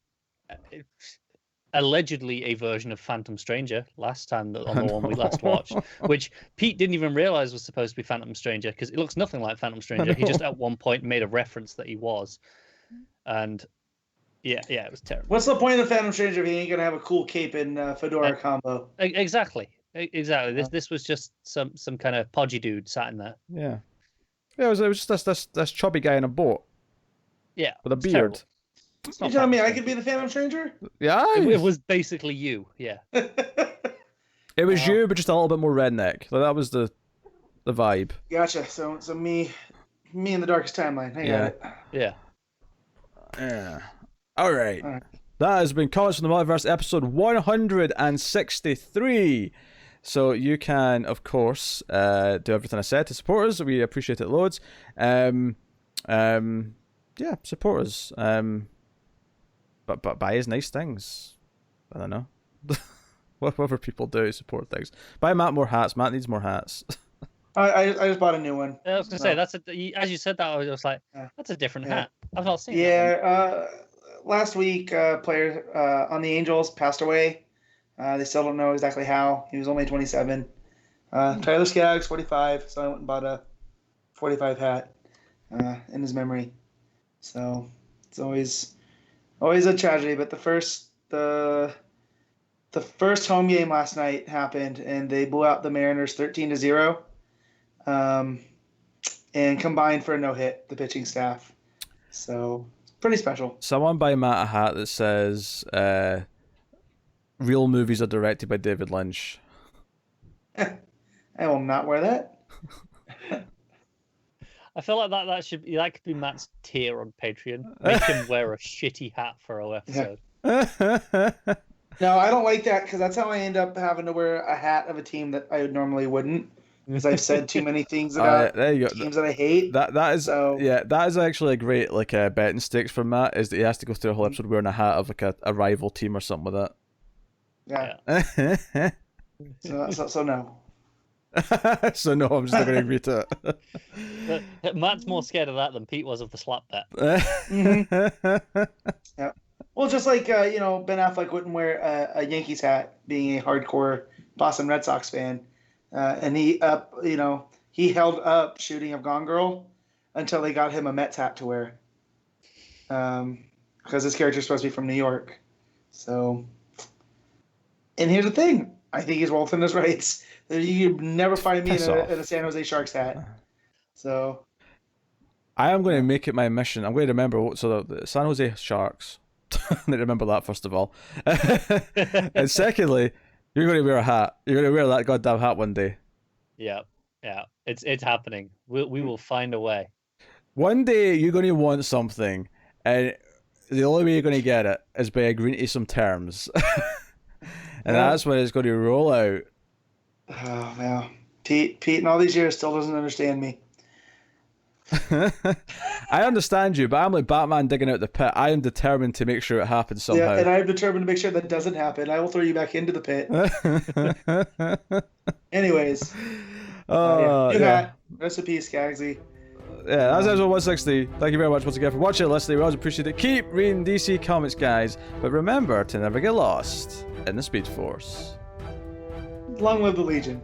allegedly a version of Phantom Stranger last time on the one we last watched, which Pete didn't even realize was supposed to be Phantom Stranger because it looks nothing like Phantom Stranger. He just at one point made a reference that he was, and yeah, it was terrible. What's the point of the Phantom Stranger if he ain't gonna have a cool cape and fedora combo? Exactly. This was just some kind of podgy dude sat in there. Yeah. Yeah, it was just this chubby guy in a boat Yeah, with a it's beard. terrible. It's You not telling me Phantom I could be the Phantom Stranger? Yeah, Stranger. It was basically you. Yeah. it was you, but just a little bit more redneck. Like, that was the vibe. Gotcha. So me in the darkest timeline. I got it. Yeah. Yeah. All right. All right. That has been Comics from the Multiverse, episode 163. So you can, of course, do everything I said to support us. We appreciate it loads. Yeah, support us. But buy us nice things. I don't know. Whatever people do, support things. Buy Matt more hats. Matt needs more hats. I just bought a new one. I was gonna say that's as you said that I was like, that's a different hat. I've not seen that. Yeah, last week, player on the Angels passed away. They still don't know exactly how. He was only 27. Tyler Skaggs, 45. So I went and bought a 45 hat in his memory. So it's always a tragedy. But the first home game last night happened, and they blew out the Mariners 13-0, and combined for a no-hit, the pitching staff. So it's pretty special. Someone buy Matt a hat that says, real movies are directed by David Lynch. I will not wear that. I feel like that could be Matt's tier on Patreon. Make him wear a shitty hat for our episode. Yeah. No, I don't like that because that's how I end up having to wear a hat of a team that I normally wouldn't. Because I've said too many things about teams that I hate. That is actually a great betting stakes for Matt, is that he has to go through a whole episode wearing a hat of like a rival team or something like that. Yeah. So no. So no, I'm just not going to agree to it. Matt's more scared of that than Pete was of the slap bet. Yeah. Well, just like Ben Affleck wouldn't wear a Yankees hat, being a hardcore Boston Red Sox fan, and he held up shooting of Gone Girl until they got him a Mets hat to wear, because his character's supposed to be from New York. So, and here's the thing: I think he's well within his rights. You never find me in a San Jose Sharks hat. So, I am going to make it my mission. I'm going to remember. So the San Jose Sharks. I need to remember that, first of all. And secondly, you're going to wear a hat. You're going to wear that goddamn hat one day. Yeah. It's happening. We will find a way. One day you're going to want something, and the only way you're going to get it is by agreeing to some terms. And that's when it's going to roll out. Oh, man. Pete in all these years still doesn't understand me. I understand you, but I'm like Batman digging out the pit. I am determined to make sure it happens somehow. Yeah, and I am determined to make sure that doesn't happen. I will throw you back into the pit. Anyways. Rest in peace, Skaggsy. Yeah, that's episode 160. Thank you very much once again for watching and listening. We always appreciate it. Keep reading DC Comics, guys. But remember to never get lost in the Speed Force. Long live the Legion.